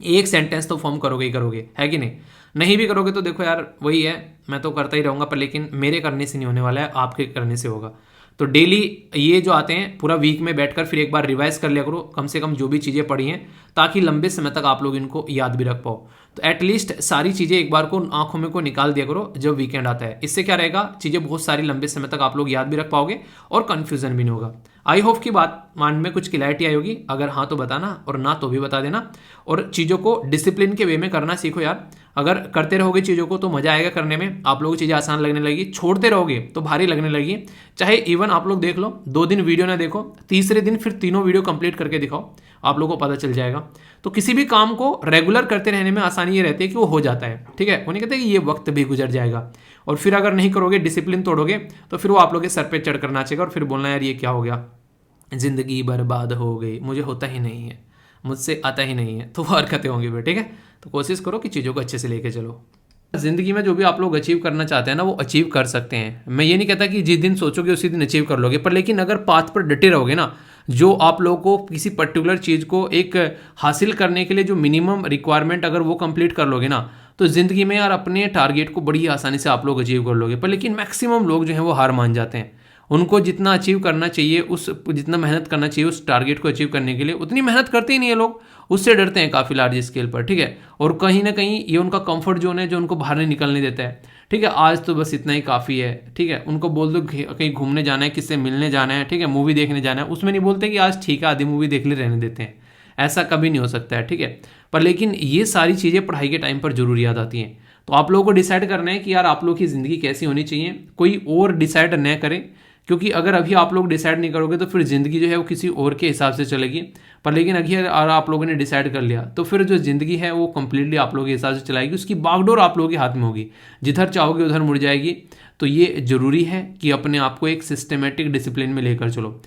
1 सेंटेंस तो फॉर्म करोगे ही करोगे, है कि नहीं। नहीं भी करोगे तो देखो यार वही है, मैं तो करता ही रहूँगा, पर लेकिन मेरे करने से नहीं होने वाला है, आपके करने से होगा। तो डेली ये जो आते हैं पूरा वीक में बैठकर फिर एक बार रिवाइज कर लिया करो, कम से कम जो भी चीज़ें पढ़ी हैं, ताकि लंबे समय तक आप लोग इनको याद भी रख पाओ। तो एटलीस्ट सारी चीज़ें एक बार को आंखों में को निकाल दिया करो जब वीकेंड आता है। इससे क्या रहेगा, चीज़ें बहुत सारी लंबे समय तक आप लोग याद भी रख पाओगे और कन्फ्यूजन भी नहीं होगा। आई होप की बात माइंड में कुछ क्लैरिटी आई होगी। अगर हाँ तो बताना, और ना तो भी बता देना। और चीज़ों को डिसिप्लिन के वे में करना सीखो यार। अगर करते रहोगे चीज़ों को तो मज़ा आएगा करने में, आप लोगों को चीज़ें आसान लगने लगी। छोड़ते रहोगे तो भारी लगने लगी। चाहे इवन आप लोग देख लो 2 दिन वीडियो ना देखो, तीसरे दिन फिर तीनों वीडियो कंप्लीट करके दिखाओ, आप लोगों को पता चल जाएगा। तो किसी भी काम को रेगुलर करते रहने में आसानी ये रहती है कि वो हो जाता है, ठीक है। वो नहीं कहते कि ये वक्त भी गुजर जाएगा, और फिर अगर नहीं करोगे, डिसिप्लिन तोड़ोगे, तो फिर वो आप लोग के सर पे चढ़ कर नाचेगा, और फिर बोलना यार ये क्या हो गया, जिंदगी बर्बाद हो गई, मुझे होता ही नहीं है, मुझसे आता ही नहीं है, तो वो हरकतें होंगी फिर, ठीक है। तो कोशिश करो कि चीज़ों को अच्छे से लेके चलो। ज़िंदगी में जो भी आप लोग अचीव करना चाहते हैं ना, वो अचीव कर सकते हैं। मैं ये नहीं कहता कि जिस दिन सोचोगे उसी दिन अचीव कर लोगे, पर लेकिन अगर पाथ पर डटे रहोगे ना, जो आप लोगों को किसी पर्टिकुलर चीज़ को एक हासिल करने के लिए जो मिनिमम रिक्वायरमेंट अगर वो कंप्लीट कर लोगे ना, तो ज़िंदगी में यार अपने टारगेट को बड़ी आसानी से आप लोग अचीव कर लोगे। पर लेकिन मैक्सिमम लोग जो हैं वो हार मान जाते हैं। उनको जितना अचीव करना चाहिए, उस जितना मेहनत करना चाहिए उस टारगेट को अचीव करने के लिए, उतनी मेहनत करते ही नहीं है लोग, उससे डरते हैं काफ़ी लार्ज स्केल पर, ठीक है। और कहीं ना कहीं ये उनका कंफर्ट जोन है जो उनको बाहर नहीं निकलने देता है, ठीक है। आज तो बस इतना ही काफ़ी है, ठीक है। उनको बोल दो कहीं घूमने जाना है, किससे मिलने जाना है, ठीक है, मूवी देखने जाना है, उसमें नहीं बोलते कि आज ठीक है आधी मूवी देख ले, रहने देते हैं। ऐसा कभी नहीं हो सकता है, ठीक है। पर लेकिन ये सारी चीज़ें पढ़ाई के टाइम पर जरूर याद आती हैं। तो आप लोगों को डिसाइड करना है कि यार आप लोगों की ज़िंदगी कैसी होनी चाहिए, कोई और डिसाइड न करे, क्योंकि अगर अभी आप लोग डिसाइड नहीं करोगे तो फिर ज़िंदगी जो है वो किसी और के हिसाब से चलेगी। पर लेकिन अगर आप लोगों ने डिसाइड कर लिया तो फिर जो ज़िंदगी है वो कंप्लीटली आप लोगों के हिसाब से चलाएगी, उसकी बागडोर आप लोगों के हाथ में होगी, जिधर चाहोगे उधर मुड़ जाएगी। तो ये ज़रूरी है कि अपने आप को एक सिस्टमेटिक डिसिप्लिन में लेकर चलो।